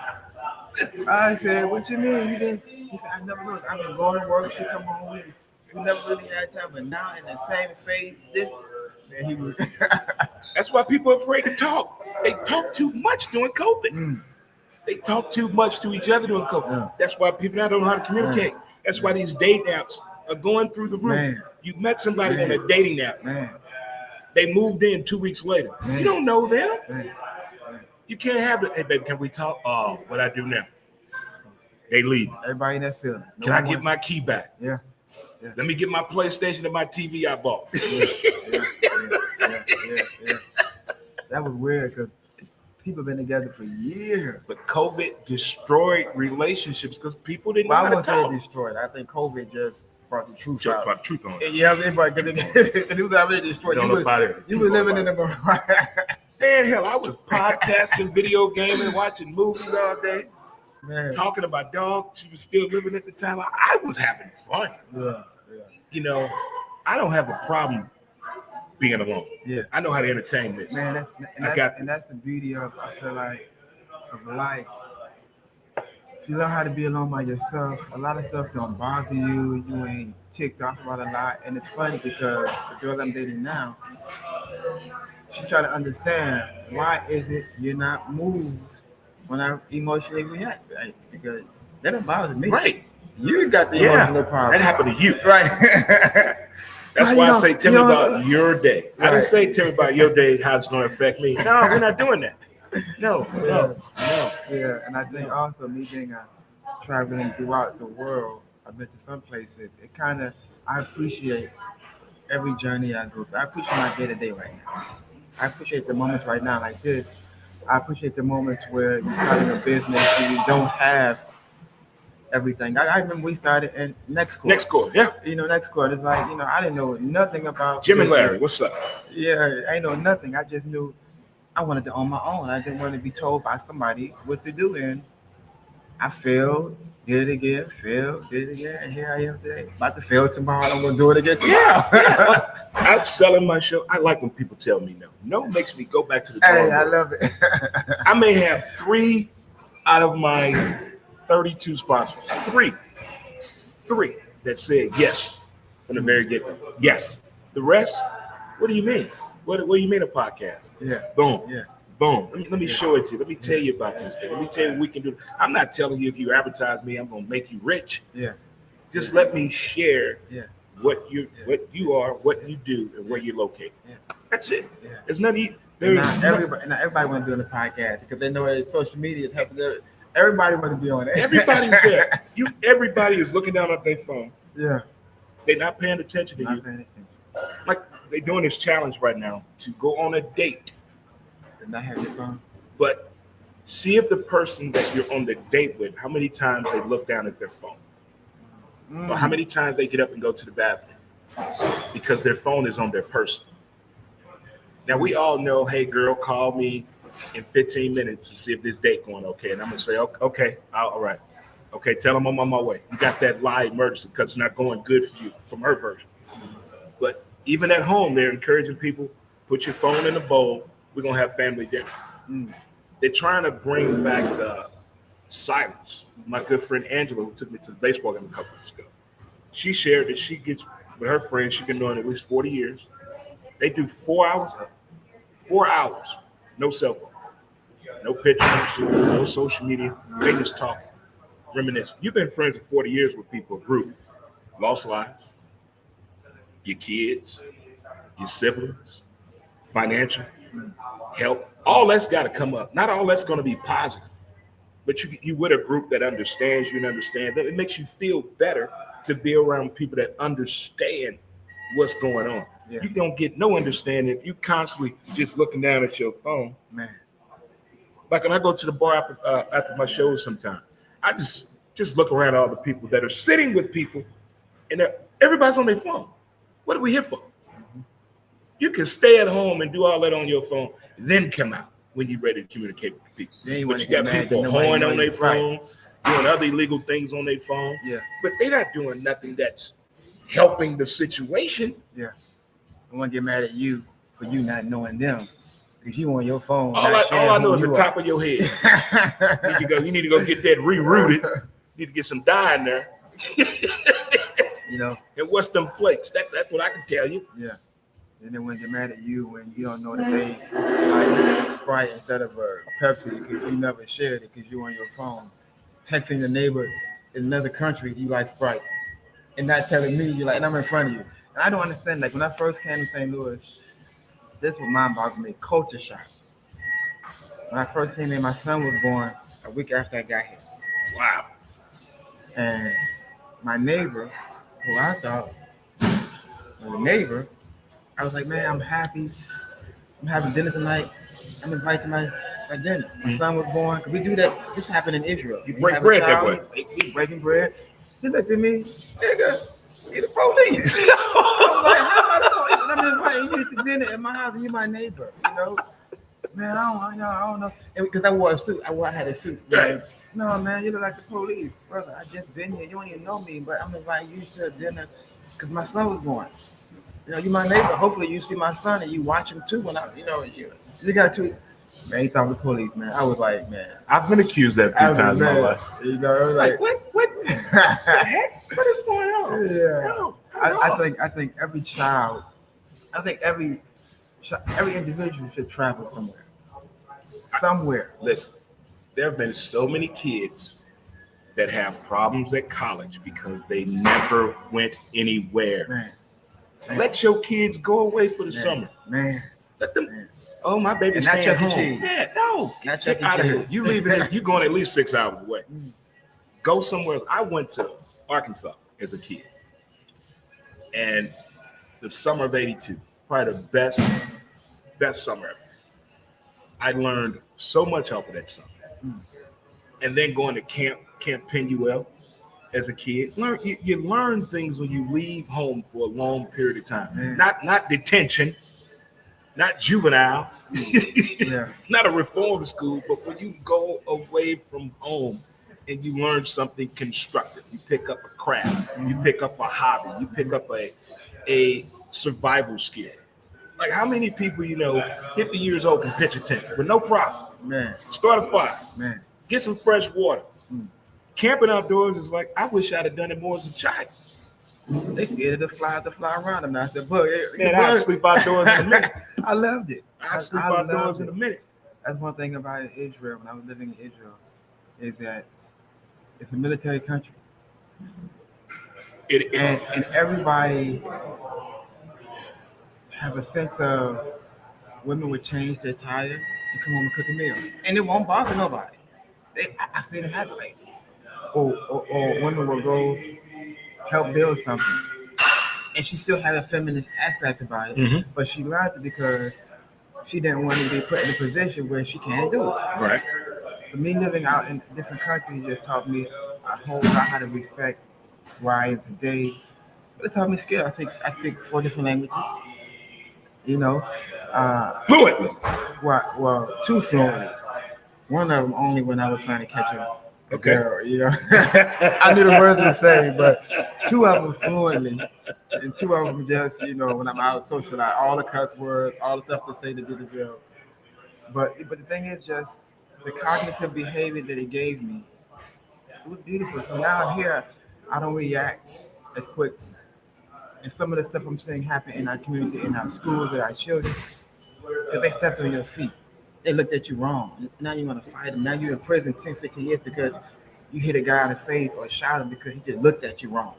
I said, what you mean? You didn't? He said, I never knew. I've been going to work. She come home with me. We never really had time, but now in the same phase, he was. That's why people are afraid to talk. They talk too much during COVID. They talk too much to each other during COVID. That's why people now don't know how to communicate. That's why these date apps are going through the roof. You met somebody on a dating app. They moved in 2 weeks later. You don't know them. You can't have it. Hey, baby, can we talk? Oh, what I do now? They leave. Everybody in that feeling. Can I get my key back? Yeah. Let me get my PlayStation and my TV I bought. Yeah. That was weird because People been together for years. But COVID destroyed relationships because people didn't know Well, I how to won't say it talk. destroyed. I think COVID just brought the truth Just out. brought truth on it. Yeah, everybody, because it was already destroyed. Don't know about it. You were living in the Man, hell, I was podcasting, video gaming, watching movies all day, man. talking about dogs. She was still living at the time. I was having fun. Yeah. You know, I don't have a problem being alone. Yeah. I know how to entertain this. Man, that's the beauty of, I feel like, of life. If you learn how to be alone by yourself, a lot of stuff don't bother you. You ain't ticked off about a lot. And it's funny because the girl I'm dating now, she trying to understand why is it you're not moved when I emotionally react. Right? Because that don't bother me. Right. You got the emotional problem. That happened to you. Right. That's why I say, tell me about your day. Right. I didn't say, tell me about your day, how it's going to affect me. No, we're not doing that. No. Yeah, and I think also me being traveling throughout the world, I've been to some places. It kind of, I appreciate every journey I go through. I appreciate my day-to-day right now. I appreciate the moments right now like this. I appreciate the moments where you're starting a business and you don't have everything. I remember we started in Next Court. Yeah. Next Court. It's like, I didn't know nothing about Jim and business. Larry, what's up? Yeah, I ain't know nothing. I just knew I wanted to own my own. I didn't want to be told by somebody what to do. And I failed, did it again, and here I am today. About to fail tomorrow, I'm going to do it again tomorrow. Yeah. I'm selling my show. I like when people tell me no. No makes me go back to the drawing Hey, I board. love it. I may have 3 out of my 32 sponsors. Three that said yes from the very get-go. Yes. The rest, what do you mean? What do you mean a podcast? Yeah. Boom. Yeah. Boom. Let me show it to you. Let me tell you about this thing. Let me tell you what we can do. I'm not telling you if you advertise me, I'm going to make you rich. Yeah. Just let me share what you are, what you do, and where you're located. Yeah. That's it. Yeah. There's nothing. Not everybody want to be on the podcast because they know that social media is helping. Everybody want to be on it. Everybody's there. Everybody is looking down at their phone. Yeah. They're not paying attention to you. Like they're doing this challenge right now to go on a date. And not have your phone. But see if the person that you're on the date with, how many times they look down at their phone. Or how many times they get up and go to the bathroom because their phone is on their person. Now we all know, hey girl, call me in 15 minutes to see if this date going okay. And I'm gonna say, okay, all right. Okay, tell them I'm on my way. You got that lie emergency because it's not going good for you from her version. But even at home, they're encouraging people, put your phone in a bowl. We're gonna have family dinner. They're trying to bring back the silence. My good friend Angela, who took me to the baseball game a couple weeks ago, she shared that she gets with her friends. She's been doing it at least 40 years. They do 4 hours, no cell phone, no pictures, no social media. They just talk, reminisce. You've been friends for 40 years with people, a group, lost lives, your kids, your siblings, financial, health. All that's got to come up. Not all that's going to be positive, but you with a group that understands you and understand that. It makes you feel better to be around people that understand what's going on. Yeah. You don't get no understanding if you constantly just looking down at your phone. Man. Like when I go to the bar after my shows sometime, I just look around at all the people that are sitting with people and everybody's on their phone. What are we here for? Mm-hmm. You can stay at home and do all that on your phone, then come out when you're ready to communicate with people. But you got people horning on their phone, doing other illegal things on their phone. Yeah. But they're not doing nothing that's helping the situation. Yeah. I want to get mad at you for you not knowing them. Because you on your phone. All I know is the top of your head. You need to go get that rerouted. You need to get some dye in there. And what's them flakes? That's what I can tell you. Yeah. And then when they get mad at you when you don't know that they like Sprite instead of a Pepsi because you never shared it because you're on your phone. Texting your neighbor in another country, you like Sprite. And not telling me, you're like, and I'm in front of you. And I don't understand, like when I first came to St. Louis, this was mind-boggling me, culture shock. When I first came in, my son was born a week after I got here. Wow. And my neighbor, who I thought was a neighbor, I was like, man, I'm happy. I'm having dinner tonight. I'm inviting my at dinner. My son was born. Cause we do that. This happened in Israel. You We break have a bread that child, way. we breaking bread. He looked at me, nigga, you the police. I was like, how am I the police? I'm inviting you to dinner at my house and you're my neighbor, you know? Man, I don't know. Because I wore a suit. I had a suit. Right. No, man, you look like the police. Brother, I just been here. You don't even know me, but I'm inviting you to dinner because my son was born. You know, you my neighbor. Hopefully you see my son and you watch him too when I, you know, you got to. Man, he thought the police, man. I was like, man. I've been accused that a few times in my life. You know, I was like, What the heck? What is going on? Yeah. No, I think every child, every individual should travel somewhere. Somewhere. Listen, there have been so many kids that have problems at college because they never went anywhere. Man. Let your kids go away for the summer. Man. Let them. Man. Oh, my baby's And not staying Chuck E. home. Cheese. Yeah, no. Not Get Chuck E. out of Cheese. here. You leaving? You going at least 6 hours away. Go somewhere. I went to Arkansas as a kid, and the summer of '82, probably the best summer ever. I learned so much off of that summer. And then going to Camp Penuel as a kid, you learn things when you leave home for a long period of time. Man. Not detention, not juvenile, Yeah. not a reform school, but when you go away from home and you learn something constructive. You pick up a craft, you pick up a hobby, you pick up a survival skill. Like how many people 50 years old can pitch a tent with no problem? Man. Start a fire. Man. Get some fresh water. Camping outdoors is like, I wish I'd have done it more as a child. They scared of the flies to fly around them. And I said, "Bug, Man, I'd sleep outdoors in a minute. I loved it. I'd sleep outdoors in a minute. That's one thing about Israel, when I was living in Israel, is that it's a military country. And everybody have a sense of women would change their attire and come home and cook a meal. And it won't bother nobody. I seen it happen. Like, or women will go help build something. And she still had a feminine aspect about it, but she learned it because she didn't want to be put in a position where she can't do it. Right. But me living out in different countries just taught me a whole lot how to respect where I am today. But it taught me skill. I speak 4 different languages. Fluently. Well, 2 fluently. One of them only when I was trying to catch a Okay. girl, I knew the words to say, but 2 of them fluently, and 2 of them just, when I'm out socializing, all the cuss words, all the stuff to say to do the drill. But the thing is just the cognitive behavior that it gave me. It was beautiful. So now I'm here, I don't react as quick. And some of the stuff I'm seeing happen in our community, in our schools, with our children, because they stepped on your feet. They looked at you wrong. Now you want to fight them. Now you're in prison 10, 15 years because you hit a guy in the face or shot him because he just looked at you wrong.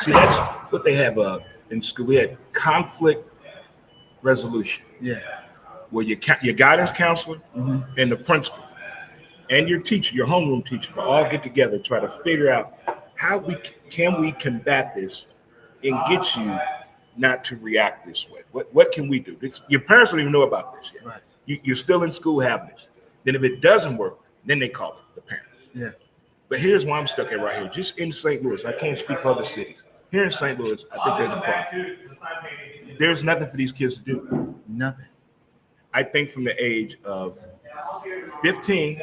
See, that's what they have in school. We had conflict resolution. Yeah. Where your guidance counselor and the principal and your teacher, your homeroom teacher, will all get together and try to figure out how we combat this and get you not to react this way. What can we do? Your parents don't even know about this yet. Right. You're still in school having this. Then if it doesn't work, then they call it the parents. Yeah. But here's why I'm stuck at right here. Just in St. Louis, I can't speak for other cities. Here in St. Louis, I think there's a problem. There's nothing for these kids to do. Nothing. I think from the age of 15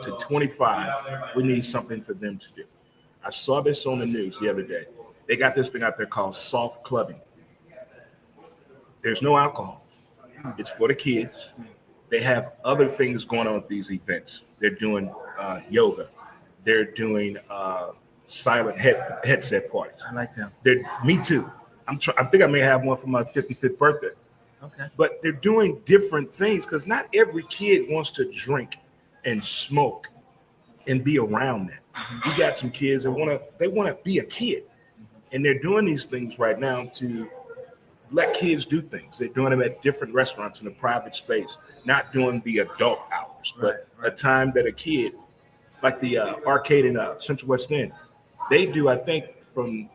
to 25, we need something for them to do. I saw this on the news the other day. They got this thing out there called soft clubbing. There's no alcohol. It's for the kids. They have other things going on at these events. They're doing yoga. They're doing silent headset parties. I like them. Me too. I think I may have one for my 55th birthday. Okay. But they're doing different things because not every kid wants to drink and smoke and be around that. You got some kids that want to be a kid, and they're doing these things right now to let kids do things. They're doing them at different restaurants in a private space, not doing the adult hours, but a time that a kid, like the arcade in Central West End, they do, I think, from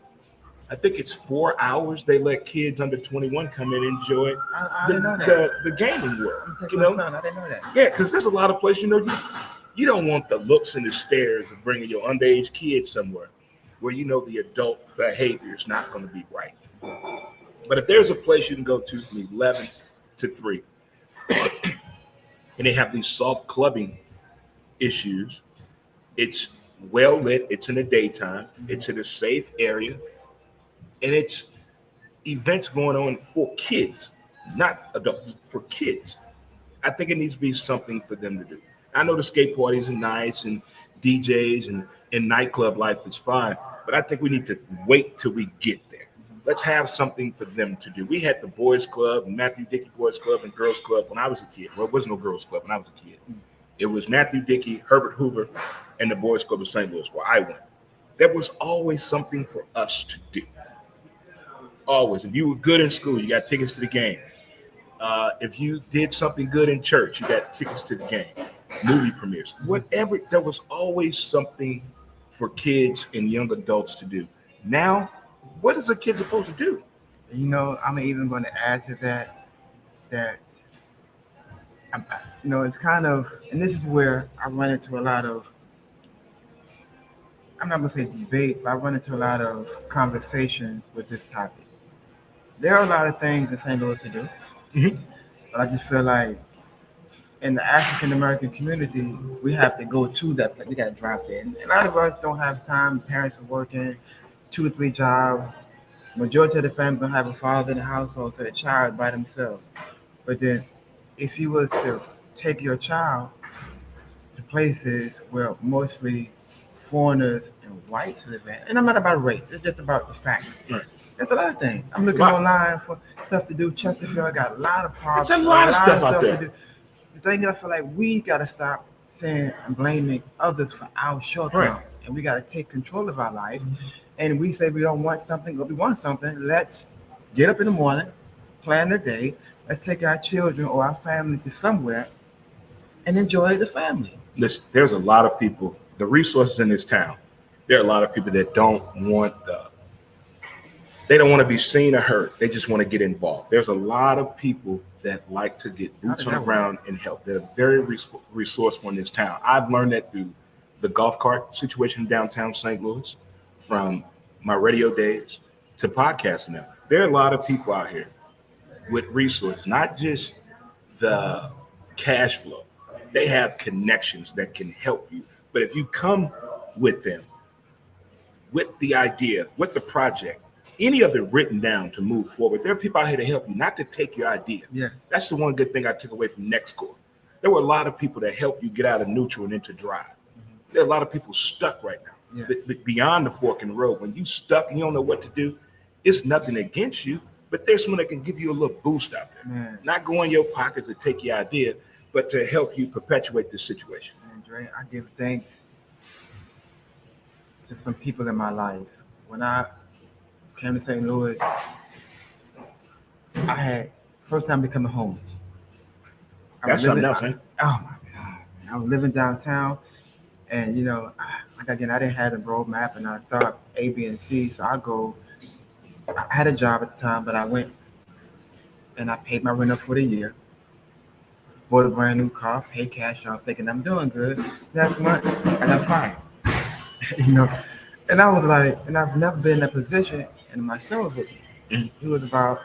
I think it's 4 hours they let kids under 21 come in and enjoy I the, didn't know that. the gaming world. I'm You taking my know, son. I didn't know that. yeah, because there's a lot of places, you don't want the looks and the stares of bringing your underage kids somewhere where you know the adult behavior is not going to be right. But if there's a place you can go to from 11 to 3, and they have these soft clubbing issues, it's well lit, it's in the daytime, it's in a safe area, and it's events going on for kids, not adults, for kids. I think it needs to be something for them to do. I know the skate parties are nice and DJs and nightclub life is fine, but I think we need to wait till we get there. Let's have something for them to do. We had the boys club, Matthew Dickey Boys Club, and Girls Club when I was a kid. Well, it wasn't no girls club when I was a kid. It was Matthew Dickey, Herbert Hoover, and the Boys Club of St. Louis where I went. There was always something for us to do. Always. If you were good in school, you got tickets to the game. If you did something good in church, you got tickets to the game, movie premieres, whatever. There was always something for kids and young adults to do. Now, what is a kid supposed to do? You know, I'm even going to add to that it's kind of, and this is where I run into a lot of, I'm not going to say debate, but I run into a lot of conversation with this topic. There are a lot of things in St. Louis to do, but I just feel like in the African American community, we have to go to that place. We got to drop in. A lot of us don't have time. Parents are working 2 or 3 jobs. Majority of the families don't have a father in the household, so the child by themselves. But then if you was to take your child to places where mostly foreigners and whites live in, and I'm not about race, it's just about the fact. Right. There's a lot of things. I'm looking online for stuff to do. Chesterfield got a lot of problems. There's a lot of stuff out there. To do. The thing is, I feel like we got to stop saying and blaming others for our shortcomings. Right. And we got to take control of our life. And we say we don't want something, or we want something. Let's get up in the morning, plan the day. Let's take our children or our family to somewhere and enjoy the family. Listen, there's a lot of people, the resources in this town, there are a lot of people that don't want they don't want to be seen or heard. They just want to get involved. There's a lot of people that like to get boots on the ground and help. They're very resourceful in this town. I've learned that through the golf cart situation in downtown St. Louis, from my radio days to podcasting now. There are a lot of people out here with resources, not just the cash flow. They have connections that can help you. But if you come with them, with the idea, with the project, any of it written down to move forward, there are people out here to help you, not to take your idea. Yes. That's the one good thing I took away from NextCore. There were a lot of people that helped you get out of neutral and into drive. There are a lot of people stuck right now. Yeah. Beyond the fork in the road. When you stuck and you don't know what to do, it's nothing against you, but there's someone that can give you a little boost out there. Man. Not go in your pockets to take your idea, but to help you perpetuate this situation. Man, Dre, I give thanks to some people in my life. When I came to St. Louis, I had first time becoming homeless. That's something else, man. Oh my God. I was living downtown, and I didn't have a roadmap, and I thought A, B, and C. So I had a job at the time, but I went and I paid my rent up for the year, bought a brand new car, paid cash off, thinking I'm doing good. Next month, I got fired. And I was like, and I've never been in that position. And my son was with me. He was about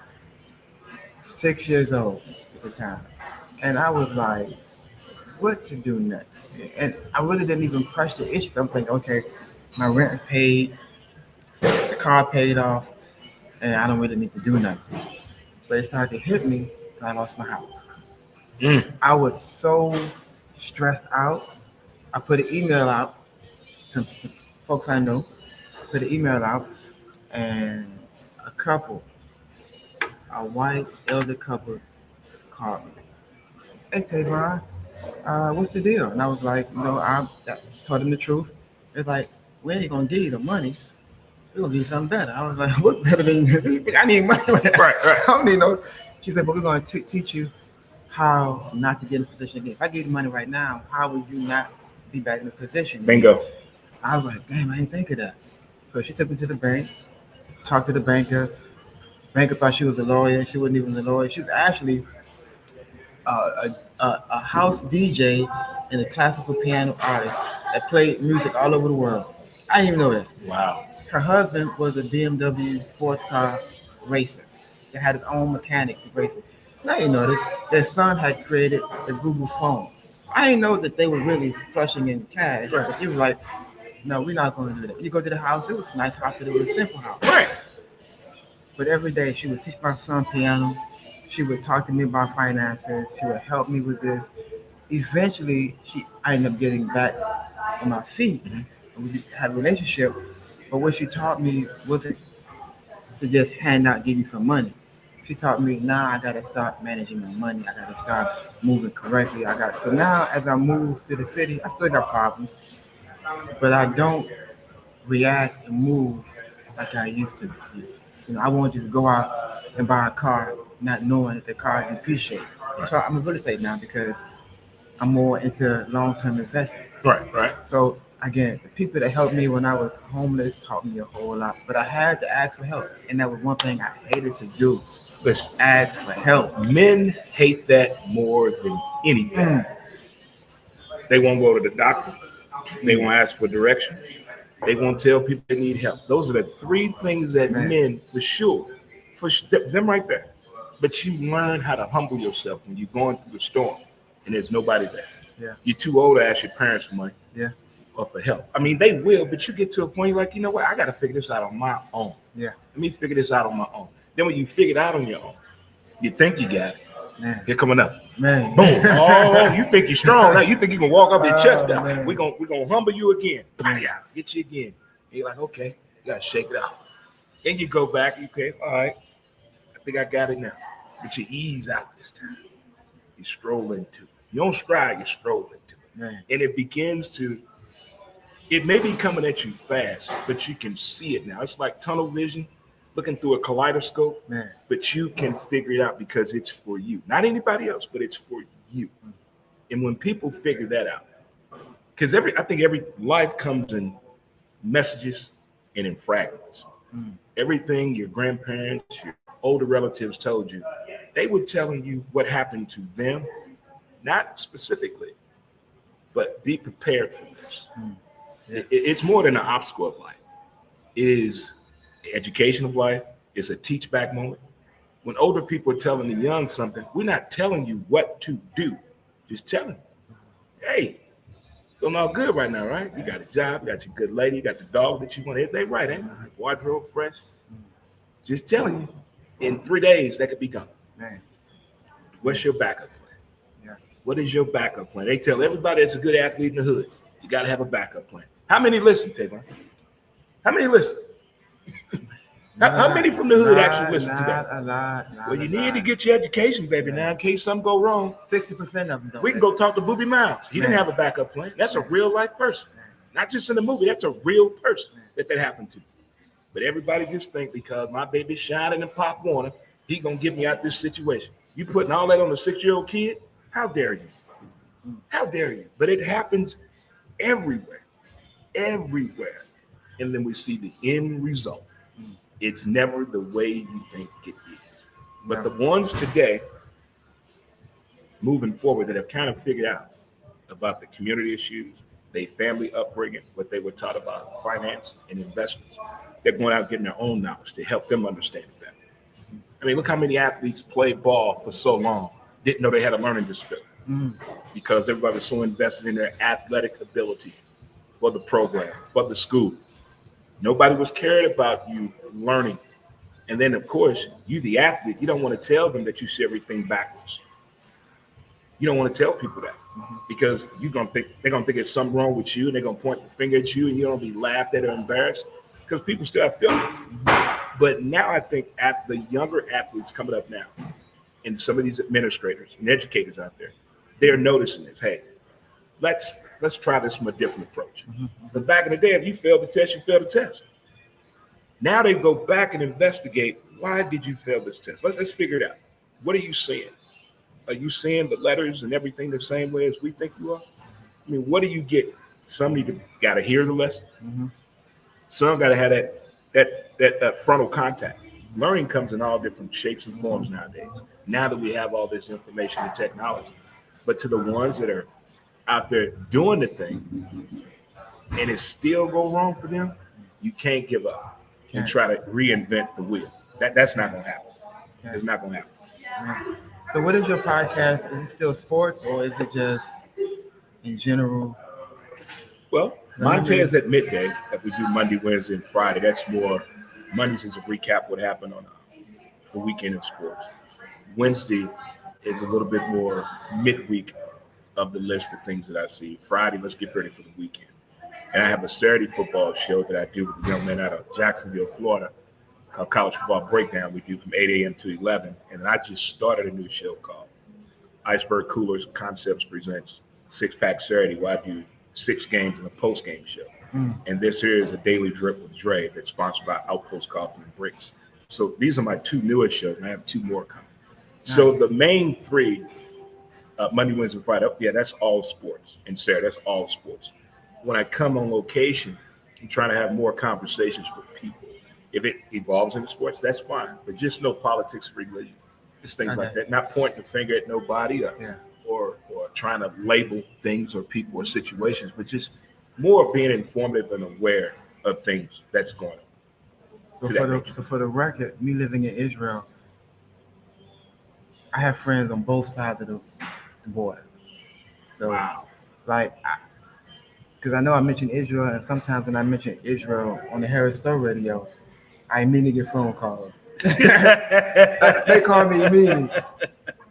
6 years old at the time. And I was like, what to do next? And I really didn't even press the issue. I'm thinking, okay, my rent paid, the car paid off, and I don't really need to do nothing. But it started to hit me, and I lost my house. I was so stressed out. I put an email out to folks I know, and a couple, a white elder couple, called me. Hey, Tavon, what's the deal? And I was like, I told them the truth. It's like, we ain't gonna give you the money. We're gonna give you something better. I was like, what better than you? I need money. Right. I don't need no. She said, but we're gonna teach you how not to get in a position again. If I give you money right now, how would you not be back in a position? Bingo. I was like, damn, I didn't think of that. So she took me to the bank. talked to the banker. Banker thought she was a lawyer. She wasn't even a lawyer. She was actually a house DJ and a classical piano artist that played music all over the world. I didn't even know that. Wow. Her husband was a BMW sports car racer that had his own mechanic racing. Now you know this. Their son had created the Google phone. I didn't know that they were really flushing in cash. Right. But he was like, no, we're not going to do that. You go to the house, it was a nice house, but it was a simple house. Right. But every day she would teach my son piano. She would talk to me about finances. She would help me with this. Eventually, I ended up getting back on my feet. Mm-hmm. We had a relationship. But what she taught me wasn't to just hand out, give you some money. She taught me, now I gotta start managing my money. I gotta start moving correctly. So now as I move to the city, I still got problems, but I don't react and move like I used to. I won't just go out and buy a car not knowing that the car depreciates. So I'm a real estate now because I'm more into long-term investment. Right. So again, the people that helped me when I was homeless taught me a whole lot, but I had to ask for help, and that was one thing I hated to do. Listen, Ask for help. men hate that more than anything. They won't go to the doctor. They won't ask for directions. They won't tell people they need help. Those are the three things that men, for sure, them right there. But you learn how to humble yourself when you're going through the storm and there's nobody there. Yeah. You're too old to ask your parents for money. Yeah. Or for help. I mean, they will, but you get to a point you're like, you know what? I got to figure this out on my own. Yeah. Let me figure this out on my own. Then when you figure it out on your own, you think you got it. Man. Here coming up. Man. Boom. Oh, you think you're strong now. You think you can walk up your chest down. Man. We're gonna humble you again. Yeah, get you again. And you're like, okay, you gotta shake it out. Then you go back, okay, all right. I think I got it now. But you ease out this time. You stroll into it. You don't stride, you stroll into it. Man. And it may be coming at you fast, but you can see it now. It's like tunnel vision, looking through a kaleidoscope, Man. but you can figure it out because it's for you. Not anybody else, but it's for you. And when people figure that out, because I think every life comes in messages and in fragments. Everything your grandparents, your older relatives told you, they were telling you what happened to them, not specifically, but be prepared for this. Yeah. It's more than an obstacle of life. It is the education of life. It's a teach back moment. When older people are telling the young something, we're not telling you what to do. Just telling you, hey, feeling all good right now, right? You got a job, you got your good lady, you got the dog that you want, everything right, ain't it? Wardrobe fresh. Just telling you, in 3 days, that could be gone. Man. What's your backup plan? Yeah. What is your backup plan? They tell everybody that's a good athlete in the hood, you got to have a backup plan. How many listen, Tavon? How many listen? How many from the hood actually listen to that? A lot. Well, you need to get your education, baby, now in case something go wrong. 60% of them don't. We can go talk to Booby Miles. He didn't Man. have a backup plan. That's a real life person. Not just in the movie. That's a real person that happened to. But everybody just think because my baby's shining in Pop Warner, he going to get me out this situation. You putting all that on a 6-year-old kid? How dare you? How dare you? But it happens everywhere. And then we see the end result. It's never the way you think it is. But the ones today moving forward that have kind of figured out about the community issues, their family upbringing, what they were taught about finance and investments, they're going out getting their own knowledge to help them understand it better. I mean, look how many athletes played ball for so long, didn't know they had a learning disability because everybody was so invested in their athletic ability for the program, for the school. Nobody was cared about you learning. And then, of course, you, the athlete, you don't want to tell them that you see everything backwards. You don't want to tell people that because they're going to think there's something wrong with you and they're going to point the finger at you and you're going to be laughed at or embarrassed because people still have feelings. But now I think at the younger athletes coming up now and some of these administrators and educators out there, they're noticing this. Hey, let's try this from a different approach. But back in the day, if you failed the test, you failed the test. Now they go back and investigate, why did you fail this test? Let's figure it out. What are you seeing? Are you seeing the letters and everything the same way as we think you are? I mean, what do you get? Some got to hear the lesson. Some got to have that that frontal contact. Learning comes in all different shapes and forms nowadays. Now that we have all this information and technology, but to the ones that are out there doing the thing and it still go wrong for them, you can't give up and Okay. try to reinvent the wheel. That's not gonna happen. Okay. It's not gonna happen. Right. So, what is your podcast? Is it still sports, or is it just in general? Well, Montez at midday that we do Monday, Wednesday, and Friday. That's more Mondays is a recap what happened on the weekend in sports. Wednesday is a little bit more midweek of the list of things that I see. Friday, let's get ready for the weekend. And I have a Saturday football show that I do with a young man out of Jacksonville, Florida, called College Football Breakdown. We do from 8 a.m. to 11. And then I just started a new show called Iceberg Coolers Concepts Presents Six Pack Saturday, where I do 6 games in a post-game show. And this here is a daily drip with Dre that's sponsored by OutPost Coffee and Bricks. So these are my 2 newest shows, and I have 2 more coming. So the main 3, Monday, Wednesday, Friday, that's all sports. And Saturday, that's all sports. When I come on location, I'm trying to have more conversations with people. If it evolves into sports, that's fine. But just no politics or religion. Just things like that. Not pointing the finger at nobody or trying to label things or people or situations, but just more being informative and aware of things that's going on. So for the record, me living in Israel, I have friends on both sides of the border. So, Wow. because I know I mentioned Israel, and sometimes when I mention Israel on the Harris Stowe radio, I immediately get phone calls. They call me immediately.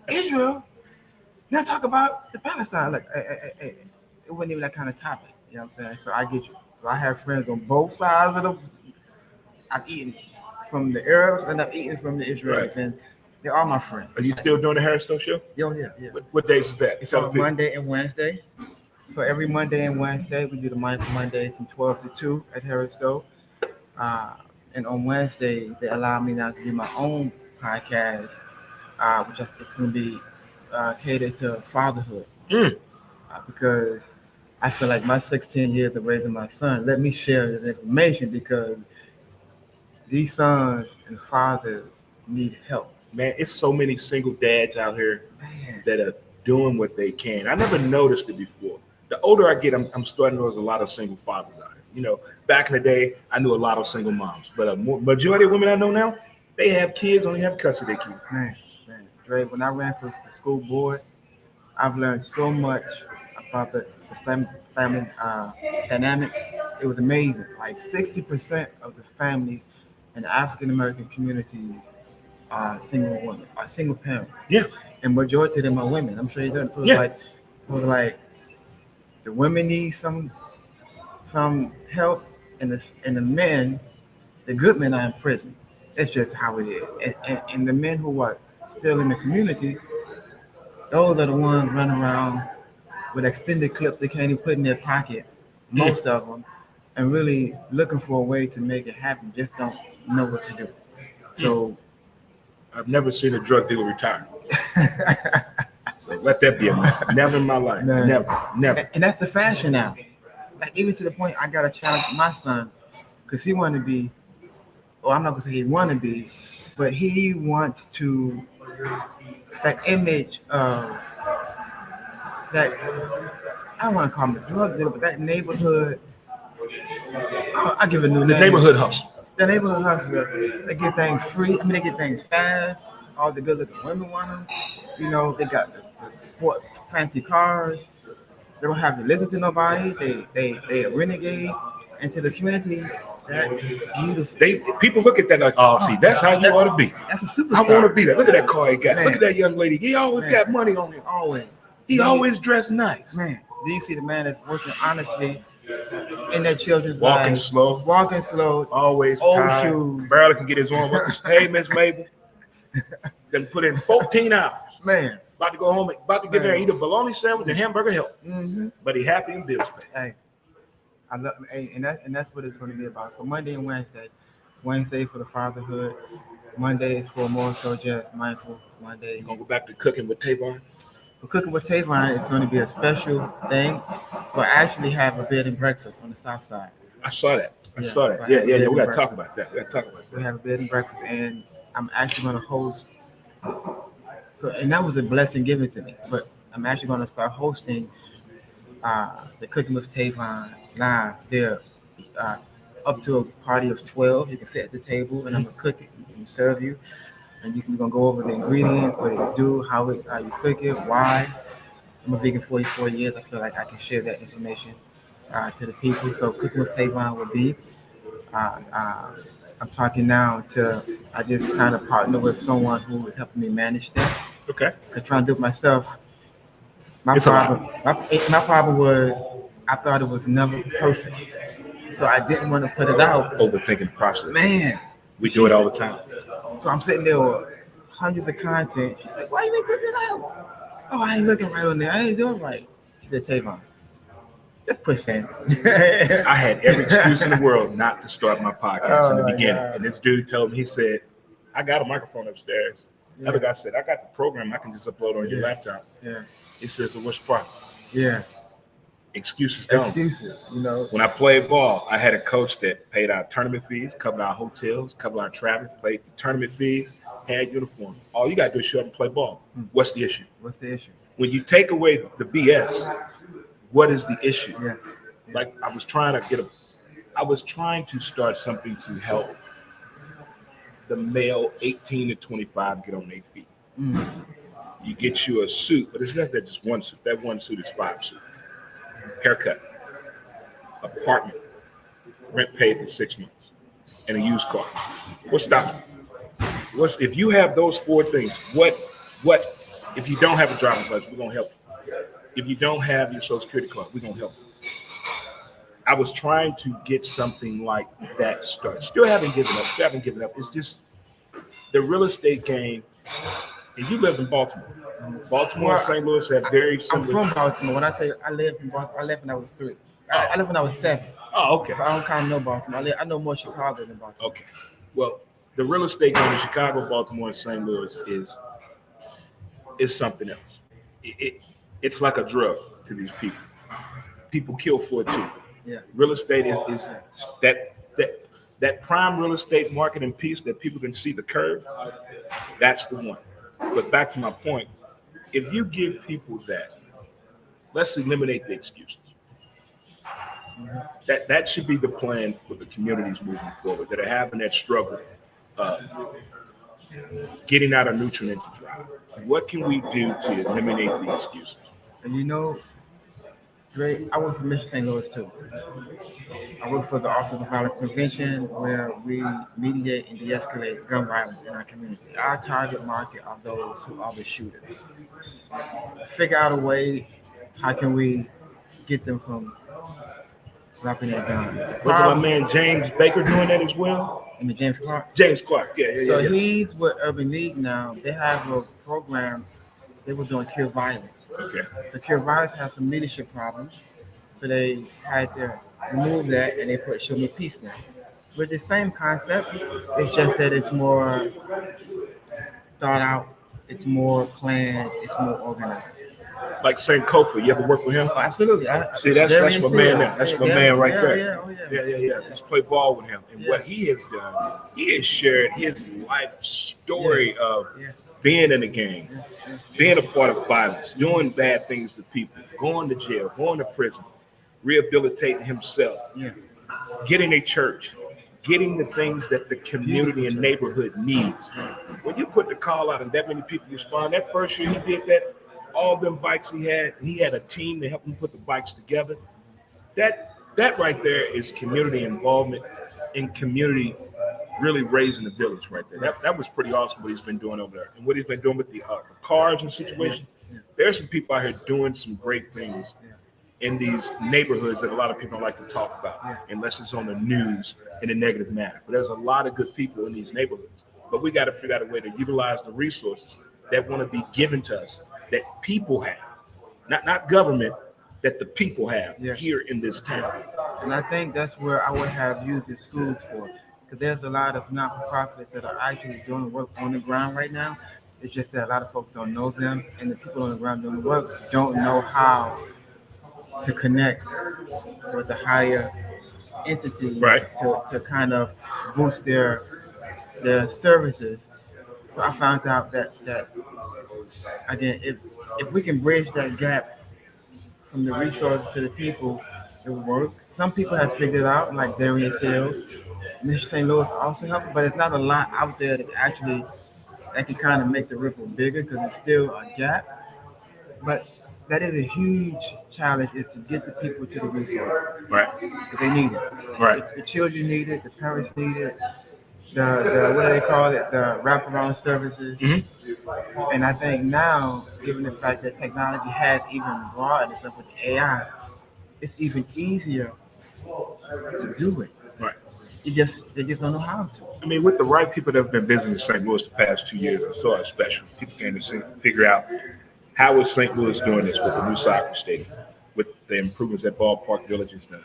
Israel? Now talk about the Palestine. Like, hey, it wasn't even that kind of topic. You know what I'm saying? So I get you. So I have friends on both sides of the. I've eaten from the Arabs and I've eaten from the Israelis, Right. and they're all my friends. Are you still doing the Harris Stowe show? Yeah. What days is that? It's Tell on the people. Monday and Wednesday. So every Monday and Wednesday, we do the Mindful Mondays from 12 to 2 at Harris Stowe. And on Wednesday, they allow me now to do my own podcast, which it's going to be catered to fatherhood. Because I feel like my 16 years of raising my son, let me share this information because these sons and fathers need help. Man, it's so many single dads out here that are doing what they can. I never noticed it before. The older I get, I'm starting to notice a lot of single fathers out here. You know, back in the day, I knew a lot of single moms, but a majority of women I know now, they have kids, only have custody of their kids. Man, Dre, when I ran for the school board, I've learned so much about the family dynamic. It was amazing. Like 60% of the families in the African American communities are single women, are single parents. Yeah. And majority of them are women. I'm sure you know. So it was like the women need some help, and the men, the good men are in prison. It's just how it is. And the men who are still in the community, those are the ones running around with extended clips they can't even put in their pocket, most of them, and really looking for a way to make it happen, just don't know what to do. So I've never seen a drug dealer retire. So let that be a myth. Never in my life. No. Never. And that's the fashion now. Like even to the point I gotta challenge my son, because he wanna be, or I'm not gonna say he wanna be, but he wants to, that image of that, I don't want to call him a drug dealer, but that neighborhood, I give it a new name. The neighborhood hustle. The neighborhood hustler, they get things free. I mean, they get things fast. All the good-looking women want them. You know, they got the sport, fancy cars. They don't have to listen to nobody. They a renegade into the community. That's beautiful. People look at that like, oh, see, that's how you ought to be. That's a superstar. I want to be that. Look at that car he got. Man. Look at that young lady. He always got money on him. Always. He always dressed nice. Man, do you see the man that's working honestly in their children's Walking lives? slow. Walking slow. Always Old tired. shoes. Barely can get his arm up. Hey, Miss Mabel. Then put in 14 hours. Man. About to go home, about to get there and eat a bologna sandwich and hamburger help. Mm-hmm. But he happy and bills paid. Hey, I love, and that's what it's going to be about. So Monday and Wednesday. Wednesday for the fatherhood. Monday is for more so just mindful Monday. You gonna go back to cooking with Tavon? For Cooking with Tavon is going to be a special thing. We'll actually have a bed and breakfast on the south side. I saw that. I Yeah, saw that. I Yeah, have a yeah, bed yeah. We and got to talk breakfast. about that. We got to talk about We that. have a bed and breakfast, and I'm actually going to host. So, and that was a blessing given to me. But I'm actually going to start hosting the Cooking with Tavon live there, uh, up to a party of 12. You can sit at the table, and I'm gonna cook it and serve you, and we're gonna go over the ingredients, what you do, how you cook it, why. I'm a vegan 44 years. I feel like I can share that information to the people. So Cooking with Tavon will be. Uh, uh, I'm talking now to. I just kind of partner with someone who is helping me manage that. Okay. Cause trying to do it myself, my It's a lot. problem, my problem was I thought it was never perfect, so I didn't want to put it out. Overthinking the process. Man, We do it all the time. so I'm sitting there with hundreds of content. She's like, "Why you ain't putting it out?" Oh, I ain't looking right on there. I ain't doing right. She said, "Tavon, just push send." I had every excuse in the world not to start my podcast in the Oh, beginning. God. And this dude told me, he said, I got a microphone upstairs. Yeah. Other guy said, I got the program I can just upload on your laptop. Yeah, He said, so what's the problem? yeah. Excuses don't. Excuses, you know. When I played ball, I had a coach that paid our tournament fees, covered our hotels, covered our travel, paid the tournament fees, had uniforms. All you got to do is show up and play ball. What's the issue? What's the issue? When you take away the BS, what is the issue? Yeah. Like I was trying to start something to help the male 18 to 25 get on their feet. Mm. You get you a suit, but it's not that just one suit. That one suit is 5 suits. Haircut, apartment, rent paid for 6 months, and a used car. What's stopping? If you have those 4 things, what if you don't have a driver's license, we're gonna help you. If you don't have your social security card, we're gonna help you. I was trying to get something like that started. Still haven't given up. It's just the real estate game. And you live in Baltimore. Baltimore and St. Louis have very I'm similar. from Baltimore. When I say I lived in Baltimore, I left when I was 3. I left when I was 7. Oh, okay. So I don't kind of know Baltimore. I know more Chicago than Baltimore. Okay. Well, the real estate game in Chicago, Baltimore, and St. Louis is something else. It's like a drug to these people. People kill for it too. Yeah. Real estate is that prime real estate market and piece that people can see the curve. That's the one. But back to my point, if you give people that, let's eliminate the excuses. That should be the plan for the communities moving forward that are having that struggle, getting out of neutral into drive. What can we do to eliminate the excuses? And you know, Dre, I work for Mission St. Louis too. I work for the Office of Violence Prevention, where we mediate and de-escalate gun violence in our community. Our target market are those who are the shooters. Figure out a way, how can we get them from dropping their gun? Was it my man James Baker doing that as well? I mean, James Clark. James Clark, yeah. So he's with Urban League now. They have a program. They were doing Cure Violence. Okay. The Cure Violence has some leadership problems, so they had to remove that and they put Show Me Peace now. With the same concept, it's just that it's more thought out, it's more planned, it's more organized. Like St. Kofi, you ever work with him? Oh, absolutely. See, that's my man there. That's my man right there. Yeah. Let's play ball with him. And what he has done, he has shared his life story of being in the game, being a part of violence, doing bad things to people, going to jail, going to prison, rehabilitating himself, getting a church, getting the things that the community and neighborhood needs. When you put the call out and that many people respond, that first year he did that, all them bikes he had a team to help him put the bikes together. That right there is community involvement and community really raising the village right there. That was pretty awesome what he's been doing over there. And what he's been doing with the cars and situations. There's some people out here doing some great things in these neighborhoods that a lot of people don't like to talk about unless it's on the news in a negative manner. But there's a lot of good people in these neighborhoods. But we got to figure out a way to utilize the resources that want to be given to us, that people have, not government, that the people have here in this town. And I think that's where I would have used the schools for, because there's a lot of not-for-profits that are actually doing work on the ground right now. It's just that a lot of folks don't know them, and the people on the ground doing the work don't know how to connect with the higher entities Right. to kind of boost their services. So I found out that again, if we can bridge that gap from the resources to the people, it will work. Some people have figured it out, like Darian Sales, Mr. St. Louis also helped, but it's not a lot out there that can kind of make the ripple bigger because it's still a gap. But that is a huge challenge is to get the people to the resources Right. because they need it. Right. The children need it, the parents need it, the what do they call it, the wraparound services. And I think now, given the fact that technology has even broadened stuff with AI, it's even easier to do it. Right. They just don't know how to. I mean, with the right people that have been visiting St. Louis the past 2 years, I saw it special. People came to figure out how is St. Louis doing this with the new soccer stadium, with the improvements that Ballpark Village has done,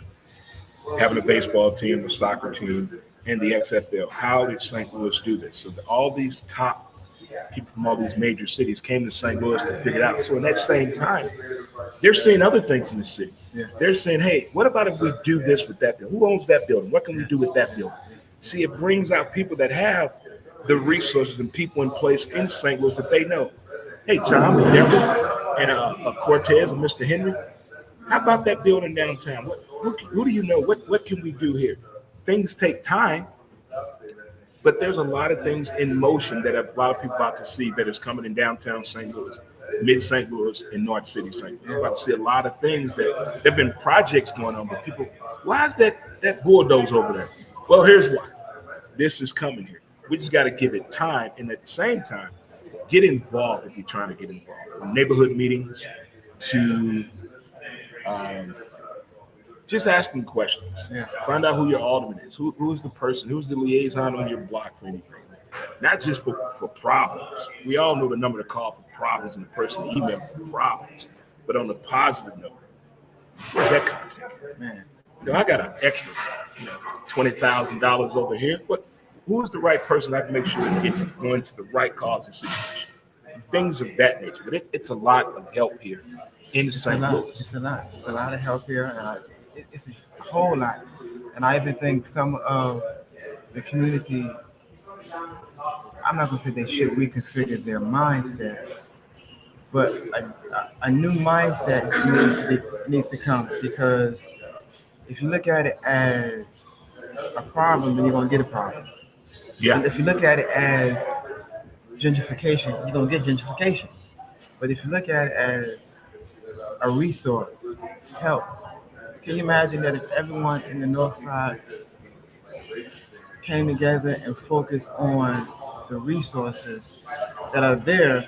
having a baseball team, a soccer team, and the XFL. How did St. Louis do this? So all these top people from all these major cities came to St. Louis to figure it out. So in that same time, they're seeing other things in the city. Yeah. They're saying, hey, what about if we do this with that building? Who owns that building? What can we do with that building? See, it brings out people that have the resources and people in place in St. Louis that they know. Hey, Tom and Deborah and Cortez and Mr. Henry, how about that building downtown? Who do you know? What can we do here? Things take time, but there's a lot of things in motion that a lot of people about to see that is coming in downtown St. Louis, mid St. Louis, and North City St. Louis. We're about to see a lot of things that there have been projects going on, but people, why is that bulldozer over there? Well, here's why. This is coming here. We just got to give it time, and at the same time, get involved if you're trying to get involved. From neighborhood meetings to just asking questions. Yeah. Find out who your alderman is. Who's the person? Who's the liaison on your block for anything? Not just for problems. We all know the number to call for problems and the person to email for problems. But on the positive note, where's that contact? Man. I got an extra, $20,000 over here. But who's the right person? I can make sure it's going to the right cause and situation. Things of that nature. But it's a lot of help here in St. Louis. It's a lot. It's a lot of help here. It's a whole lot. And I even think some of the community, I'm not going to say they should reconfigure their mindset, but a new mindset needs to come, because if you look at it as a problem, then you're going to get a problem. Yeah. And if you look at it as gentrification, you're going to get gentrification. But if you look at it as a resource, help, can you imagine that if everyone in the North Side came together and focused on the resources that are there,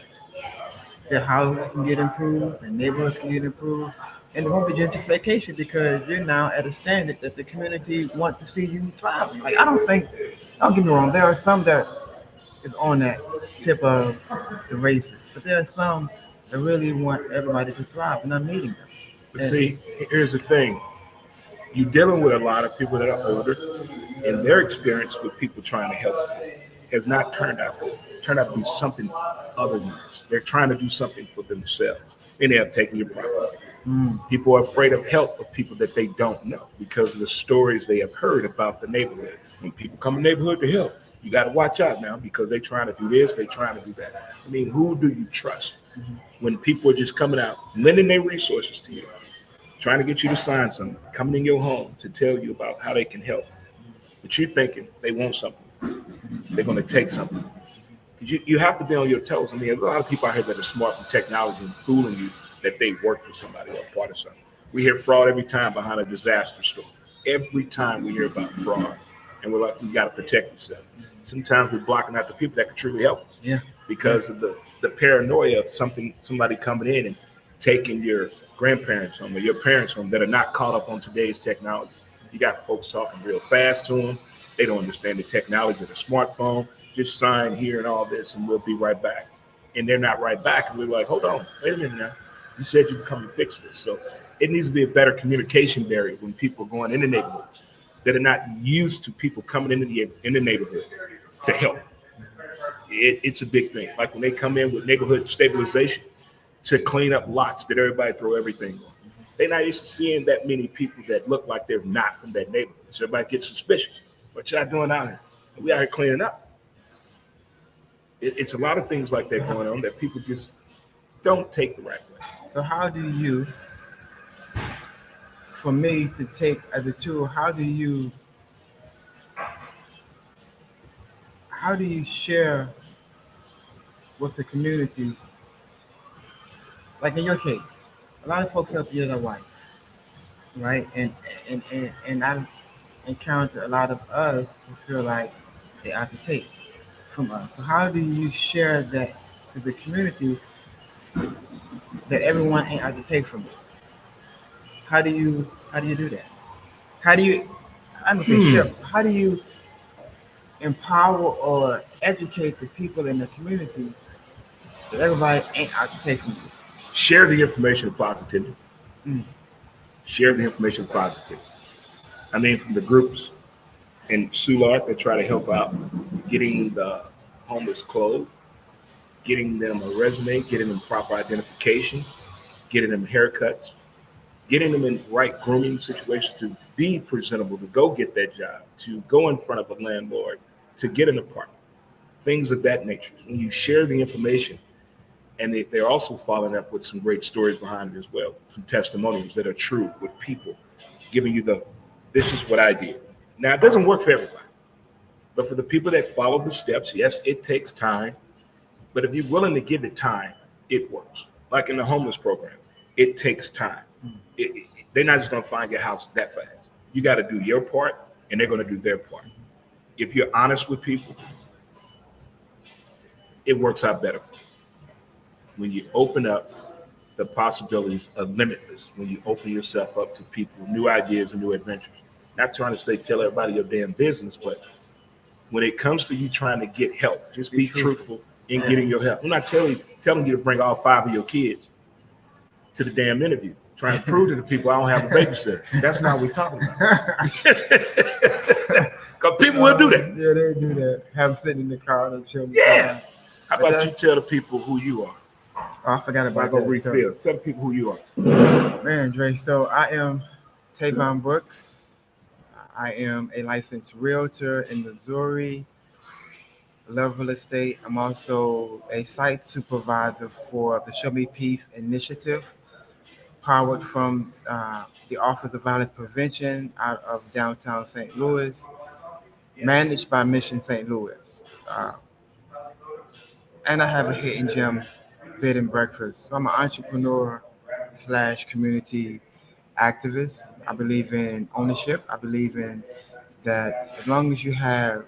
their houses can get improved, their neighborhoods can get improved, and there won't be gentrification because you're now at a standard that the community want to see you thrive. Like, don't get me wrong, there are some that is on that tip of the races, but there are some that really want everybody to thrive, and I'm meeting them. But see, here's the thing. You're dealing with a lot of people that are older, and their experience with people trying to help has not turned out good. It turned out to be something other than this. They're trying to do something for themselves, and they have taken your property. People are afraid of help of people that they don't know because of the stories they have heard about the neighborhood. When people come in the neighborhood to help, you got to watch out now because they're trying to do this, they're trying to do that. I mean, who do you trust when people are just coming out, lending their resources to you, trying to get you to sign something, coming in your home to tell you about how they can help? But you're thinking they want something. They're going to take something. You have to be on your toes. I mean, there's a lot of people out here that are smart with technology and fooling you that they work for somebody or part of something. We hear fraud every time behind a disaster story. Every time we hear about fraud, and we're like, we got to protect yourself. Sometimes we're blocking out the people that can truly help us. Yeah. Because of the paranoia of somebody coming in and taking your grandparents home or your parents home that are not caught up on today's technology. You got folks talking real fast to them. They don't understand the technology of the smartphone. Just sign here and all this, and we'll be right back. And they're not right back. And we're like, hold on, wait a minute now. You said you could come and fix this. So it needs to be a better communication barrier when people are going in the neighborhoods that are not used to people coming in the neighborhood to help. It's a big thing. Like when they come in with neighborhood stabilization to clean up lots that everybody throw everything on. They're not used to seeing that many people that look like they're not from that neighborhood. So everybody gets suspicious. What y'all doing out here? We out here cleaning up. It's a lot of things like that going on that people just don't take the right way. So how do you, for me to take as a tool, how do you share with the community? Like in your case, a lot of folks up here are white, right? And I've encountered a lot of us who feel like they have to take from us. So how do you share that to the community that everyone ain't out to take from you? How do you do that? How do you I don't say Hmm. share, how do you empower or educate the people in the community that everybody ain't out to take from Share the information of positivity. you? Share the information of positivity. I mean, from the groups in Soulard that try to help out getting the homeless clothes, getting them a resume, getting them proper identification, getting them haircuts, getting them in right grooming situations to be presentable, to go get that job, to go in front of a landlord, to get an apartment, things of that nature. When you share the information, and they're also following up with some great stories behind it as well, some testimonials that are true with people giving you this is what I did. Now, it doesn't work for everybody, but for the people that follow the steps, yes, it takes time, but if you're willing to give it time, it works. Like in the homeless program, it takes time. They're not just going to find your house that fast. You got to do your part, and they're going to do their part. If you're honest with people, it works out better. When you open up, the possibilities are limitless. When you open yourself up to people, new ideas and new adventures. Not trying to say tell everybody your damn business, but when it comes to you trying to get help, just be truthful in getting your help. I'm not telling you to bring all 5 of your kids to the damn interview, trying to prove to the people I don't have a babysitter. That's not what we're talking about. Because people will do that. Yeah, they do that. Have them sitting in the car and children. Yeah. How But about you tell the people who you are? Oh, I forgot I about go that. refill. Tell the people who you are. Man, Dre, so I am Tavon Brooks. I am a licensed realtor in Missouri, love real estate. I'm also a site supervisor for the Show Me Peace initiative, powered from the Office of Violence Prevention out of downtown St. Louis, managed by Mission St. Louis. Uh, and I have a hidden gem bed and breakfast. So I'm an entrepreneur slash community activist. I believe in ownership. I believe in that as long as you have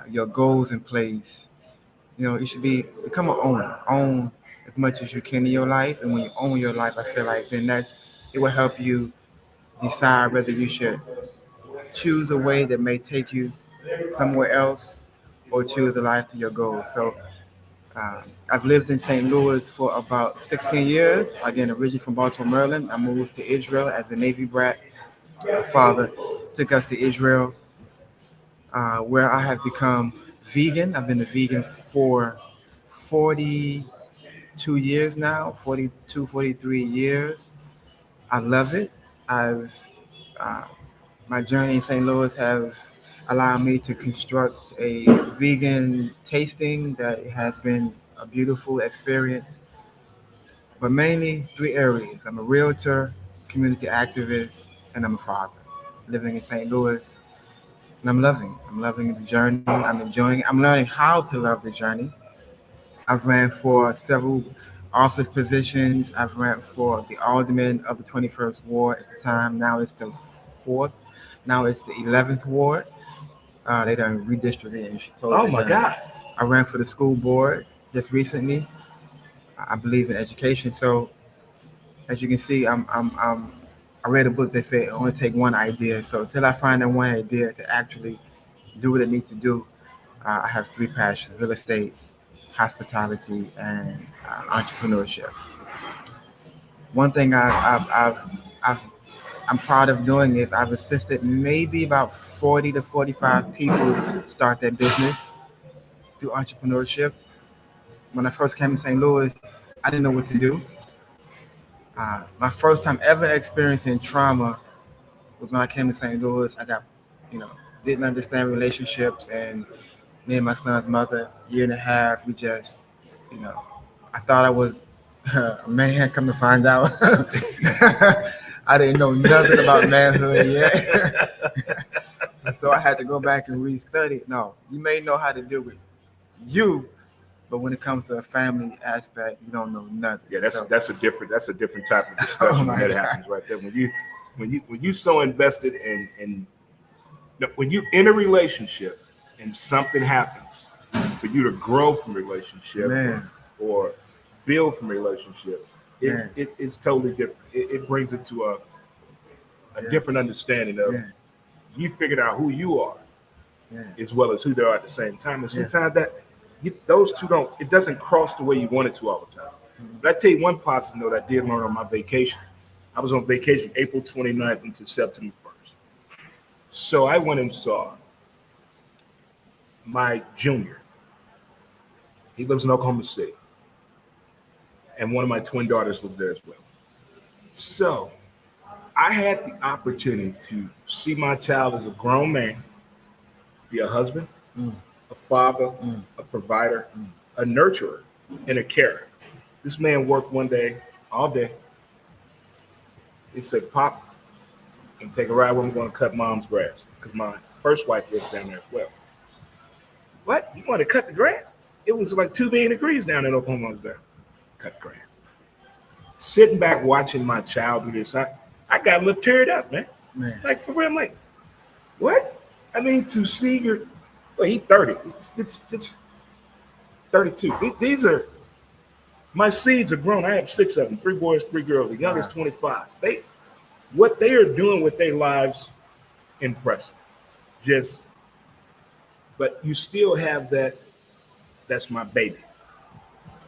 your goals in place, you should become an owner. Own as much as you can in your life, and when you own your life, I feel like then it will help you decide whether you should choose a way that may take you somewhere else or choose a life to your goals. So uh, I've lived in St. Louis for about 16 years. Again, originally from Baltimore, Maryland. I moved to Israel as a Navy brat. My father took us to Israel, where I have become vegan. I've been a vegan for 42 years now, 42, 43 years. I love it. I've uh, My journey in St. Louis have allowed me to construct a vegan tasting that has been a beautiful experience. But mainly 3 areas. I'm a realtor, community activist, and I'm a father. Living in St. Louis, and I'm loving it. I'm loving the journey. I'm enjoying it. I'm learning how to love the journey. I've ran for several office positions. I've ran for the alderman of the 21st Ward at the time. Now it's the fourth. Now it's the 11th Ward. They done redistricted it and she closed Oh it my down. God. I ran for the school board just recently. I believe in education. So as you can see, I read a book that said only take one idea. So until I find that one idea to actually do what it needs to do, I have 3 passions: real estate, hospitality, and entrepreneurship. One thing I've, I'm proud of doing is I've assisted maybe about 40 to 45 people start their business through entrepreneurship. When I first came to St. Louis, I didn't know what to do. My first time ever experiencing trauma was when I came to St. Louis. I got, you know, didn't understand relationships, and me and my son's mother, year and a half, we just, you know, I thought I was a man. Come to find out, I didn't know nothing about manhood yet. So I had to go back and restudy. No, you may know how to do it, you, but when it comes to a family aspect, you don't know nothing. Yeah, that's a different type of Oh discussion my that God. happens right there. When you so invested in when you in a relationship and something happens, for you to grow from relationship Man, or build from relationship, man, it's totally different. It brings it to a yeah, different understanding of yeah, you figured out who you are yeah, as well as who they are at the same time. And yeah. sometimes those two don't, it doesn't cross the way you want it to all the time. But I tell you one positive note I did learn on my vacation. I was on vacation April 29th into September 1st. So I went and saw my junior. He lives in Oklahoma City. And one of my twin daughters lives there as well. So I had the opportunity to see my child as a grown man, be a husband, Mm, a father, mm, a provider, mm. a nurturer, and a carer. This man worked one day, all day. He said, Pop, and take a ride where I'm going to cut mom's grass. Because my first wife lives down there as well. What? You want to cut the grass? It was like 2 million degrees down in Oklahoma there. Cut grass. Sitting back watching my child do this, I got a little teared up, man. Man, Like, for real, I'm like, what? I mean, to see your, well, he's 30. It's 32. These are, my seeds are grown. I have 6 of them, 3 boys, 3 girls. The youngest, wow. 25. What they are doing with their lives, impressive. Just, but you still have that, that's my baby.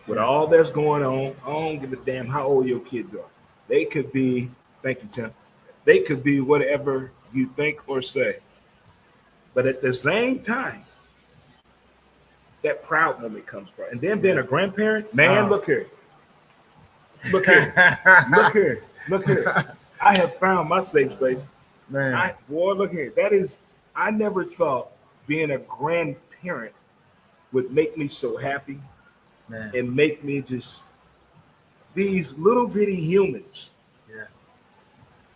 With Yeah, all that's going on, I don't give a damn how old your kids are. They could be, thank you, Tim, they could be whatever you think or say. But at the same time, that proud moment comes from. And then being yeah. a grandparent, man, Oh. look here, look here, look here, look here. I have found my safe space. Man, Boy, look here. That is, I never thought being a grandparent would make me so happy man, and make me just these little bitty humans yeah,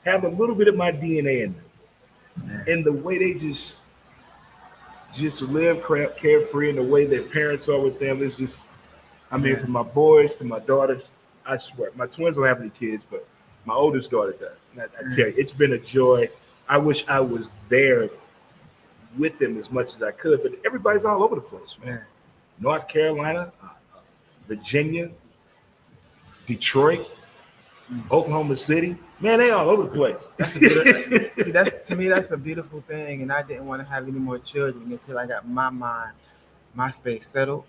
have a little bit of my DNA in them, man, and the way they just live carefree, and the way their parents are with them is just. I mean, man, from my boys to my daughters, I swear, my twins don't have any kids, but my oldest daughter does. And I tell man, you, it's been a joy. I wish I was there with them as much as I could, but everybody's all over the place, man. man. North Carolina, Virginia, Detroit, Mm. Oklahoma City, man, they all over the place. That's a beautiful, see, that's to me, that's a beautiful thing, and I didn't want to have any more children until I got my mind, my space settled.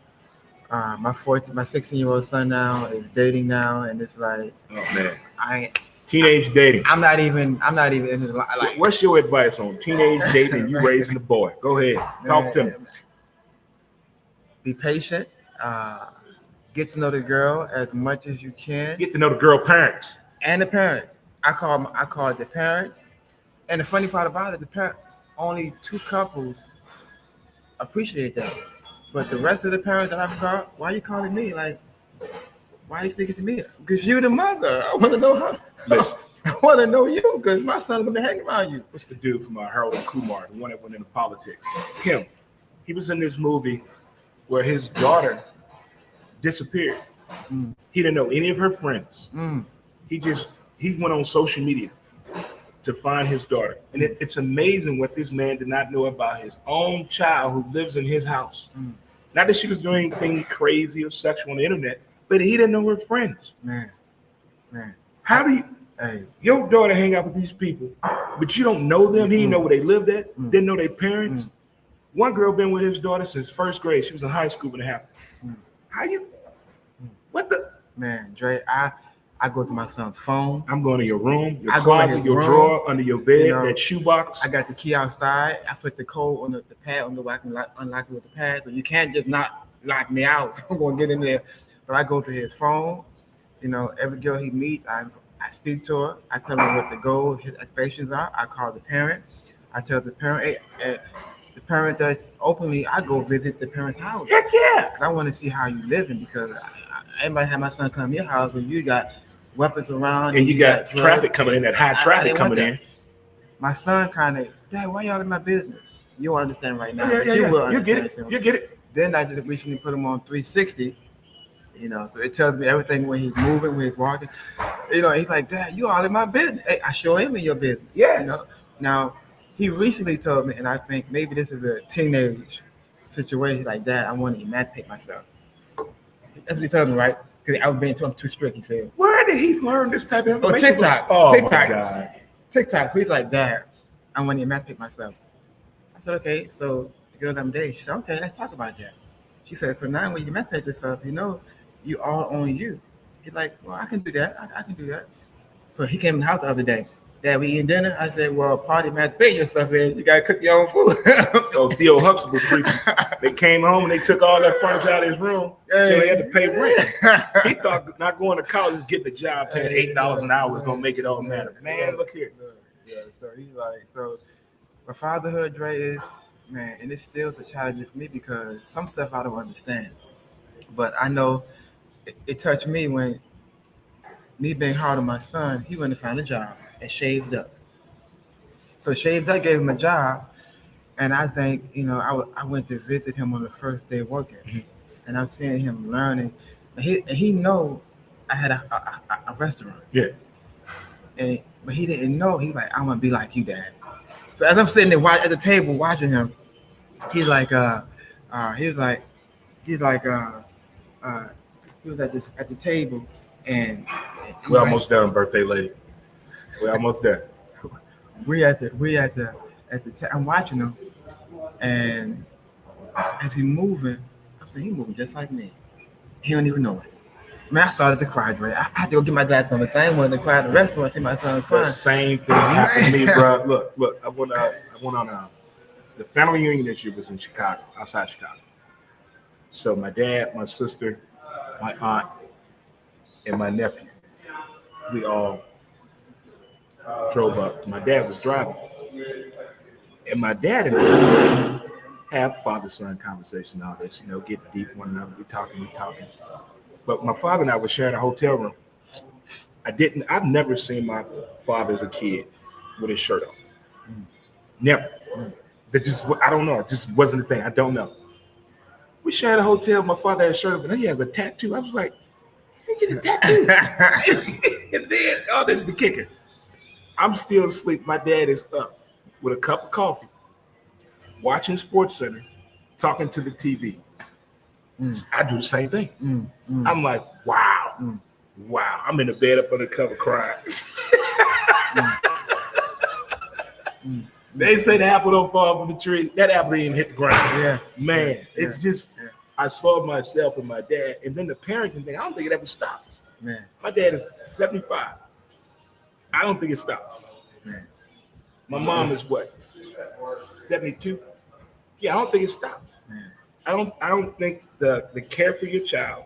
My 16-year-old son now is dating now, and it's like Oh man, I, teenage dating. I'm not even into the like. What's your advice on teenage dating and you raising a boy? Go ahead, talk to me. Man, be patient. Uh, get to know the girl as much as you can, Get to know the girl parents. and the parents. I call it the parents. And the funny part about it, the parent, only 2 couples appreciate that. But the rest of the parents that I've called, why are you calling me? Like, why are you speaking to me? Because you're the mother. I want to know how. Listen. I want to know you because my son's gonna be hanging around you. What's the dude from Harold and Kumar, the one that went into politics? Him. He was in this movie where his daughter disappeared. Mm, He didn't know any of her friends. mm, He went on social media to find his daughter. And it's amazing what this man did not know about his own child who lives in his house. mm. Not that she was doing anything crazy or sexual on the internet, but he didn't know her friends. Man. How do you, Hey. your daughter hang out with these people, but you don't know them? He didn't know where they lived at, didn't know their parents. One girl been with his daughter since 1st grade. She was in high school when it happened. Mm. How you, what the? Man, Dre, I go to my son's phone. I'm going to your room, your I go in closet, his your room, drawer, under your bed, you know, that shoebox. I got the key outside. I put the code on the pad on the way I can unlock it with the pad. So you can't just not lock me out. So I'm gonna get in there. But I go to his phone. You know, every girl he meets, I I speak to her. I tell her what the goal, his expectations are. I call the parent. I tell the parent, hey, the parent that's openly, I go visit the parent's house. Heck yeah. 'Cause I want to see how you living because I ain't about to have my son come to your house when you got weapons around And you got drugs. traffic coming in, that high traffic didn't want coming that. in. My son kind of, Dad, why y'all in my business? You don't understand right now, but Yeah. you will You understand get it. soon. You get it. Then I just recently put him on 360, so it tells me everything when he's moving, when he's walking. He's like, Dad, you all in my business. Hey, I sure am in your business. Yes. Now, he recently told me, and I think maybe this is a teenage situation like that. I want to emancipate myself. That's what he told me, right? Because I was being too strict, he said. Where did he learn this type of information? TikTok. Oh, TikTok. my God. TikTok. So he's like, Dad, I want to emancipate myself. I said, okay. So the girl I'm dating, she said, okay, let's talk about that. She said, so now when you emancipate yourself, you all on you. He's like, well, I can do that. I can do that. So he came in the house the other day. Dad, we eating dinner? I said, well, party emancipate yourself in. You got to cook your own food. Theo Huxtable treatment. They came home and they took all that furniture out of his room. So he had to pay rent. He thought not going to college is getting a job paying $8 an hour was going to make it all matter. Man, look here. Yeah, so he's like, my fatherhood, Dre, is, man, and it's still a challenge for me because some stuff I don't understand. But I know it touched me when me being hard on my son, he went to find a job and shaved up. So shaved up gave him a job. And I think, I went to visit him on the first day working. Mm-hmm. And I'm seeing him learning. And he know I had a restaurant. Yeah. But he didn't know. He's like, I want to be like you, Dad. So as I'm sitting there at the table watching him, he was at the table, and we're almost done, birthday lady. We're almost there. I'm watching him, and as he's moving, I'm saying he's moving just like me. He don't even know it. Man, I started to cry, Dre. I had to go get my glasses on. The same one to cry at the restaurant, see my son crying. The same thing happened to me, bro. Look, I went on the family reunion this year was in Chicago, outside Chicago. So my dad, my sister, my aunt, and my nephew, we all drove up. My dad was driving. And my dad and I have father-son conversation, all this, get deep one another. We talking. But my father and I were sharing a hotel room. I've never seen my father as a kid with his shirt on. Never. I don't know. It just wasn't a thing. I don't know. We shared a hotel. My father had a shirt on, and he has a tattoo. I was like, he get a tattoo. And then, this is the kicker. I'm still asleep. My dad is up with a cup of coffee, watching SportsCenter, talking to the TV. I do the same thing. I'm like, wow. Wow. I'm in the bed up under the cover crying. They say the apple don't fall from the tree. That apple didn't even hit the ground. Yeah. Man, it's just, I saw myself and my dad. And then the parenting thing, I don't think it ever stops. Man. My dad is 75. I don't think it stops. Man. My mom is what? 72? Yeah, I don't think it stops. Man. I don't think the care for your child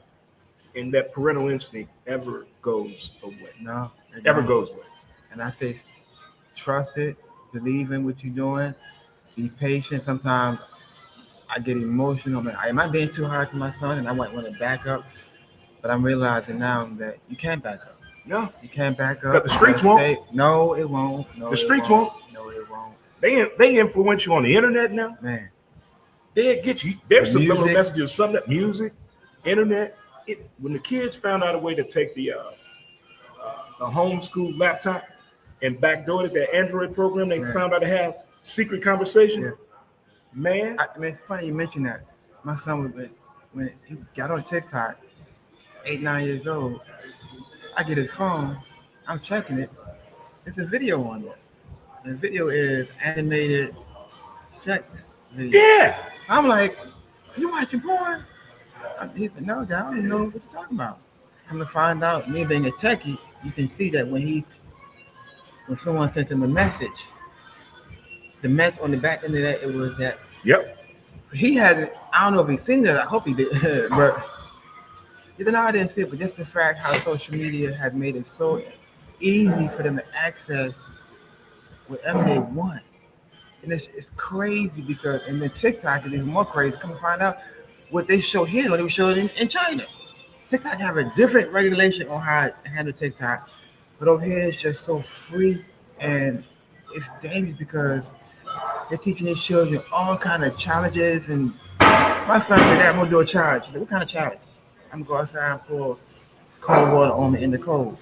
and that parental instinct ever goes away. No. Ever goes away. And I say trust it, believe in what you're doing, be patient. Sometimes I get emotional. Am I being too hard to my son? And I might want to back up. But I'm realizing now that you can't back up. No. You can't back up. But the streets won't. No, it won't. No, the streets won't. No, it won't. They influence you on the internet now. Man. They'll get you. There's some little music. messages, some that music, internet. When the kids found out a way to take the homeschool laptop and backdoor it, that Android program, they found out to have secret conversation. Yeah. Man. It's funny you mentioned that. My son when he got on TikTok, 8, 9 years old, I get his phone, I'm checking it. There's a video on there. The video is animated sex video. Yeah. I'm like, you watching porn? He said, no, Dad, I don't even know what you're talking about. Come to find out, me being a techie, you can see that when someone sent him a message, the mess on the back end of that, it was that. Yep. He hadn't, I don't know if he's seen that, I hope he did, but even though I didn't see it, but just the fact how social media has made it so easy for them to access whatever they want. And it's crazy because, and then TikTok is even more crazy. Come to find out what they show here, what they show in China. TikTok have a different regulation on how to handle TikTok, but over here it's just so free, and it's dangerous because they're teaching their children all kind of challenges. And my son said, "Dad, I'm gonna do a challenge." I said, "What kind of challenge?" "I'm gonna go outside and pour cold water on me in the cold."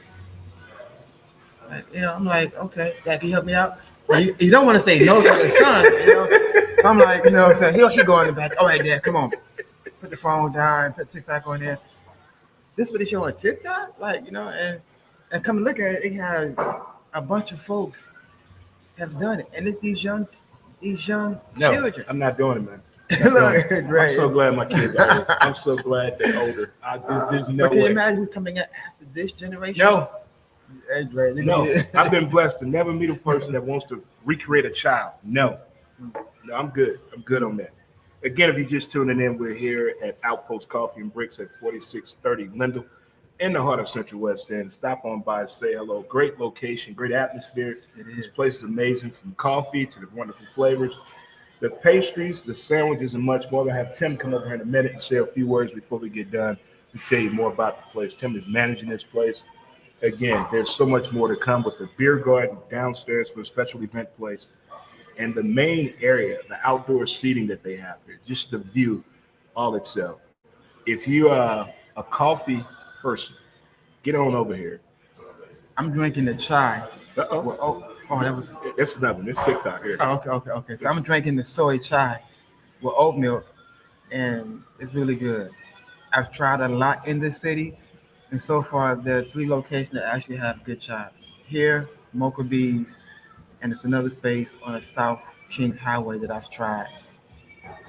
I'm like, "Okay, Dad, can you help me out?" Well, you don't want to say no to your son. So I'm like, what I'm saying, he go in the back. "All right, Dad, come on, put the phone down and put TikTok on there." This is what they show on TikTok, and come look at it. It has a bunch of folks have done it, and it's these young children. I'm not doing it, man. Look, I'm so glad my kids are older. I'm so glad they're older. There's no But can you way. imagine who's coming out after this generation? No, Hey, Dre, no. I've been blessed to never meet a person that wants to recreate a child. No, I'm good. I'm good on that. Again, if you're just tuning in, we're here at Outpost Coffee and Bricks at 4630 Lindell in the heart of Central West End. Stop on by, say hello. Great location, great atmosphere. This place is amazing, from coffee to the wonderful flavors, the pastries, the sandwiches, and much more. I'm going to have Tim come over here in a minute and say a few words before we get done to tell you more about the place. Tim is managing this place. Again, there's so much more to come with the beer garden downstairs for a special event place. And the main area, the outdoor seating that they have here, just the view all itself. If you are a coffee person, get on over here. I'm drinking the chai. Uh-oh. Well, that was. That's nothing. It's TikTok here. Oh, okay. So I'm drinking the soy chai with oat milk, and it's really good. I've tried a lot in this city, and so far there are 3 locations that actually have good chai. Here, Mocha Bees, and it's another space on the South Kings Highway that I've tried.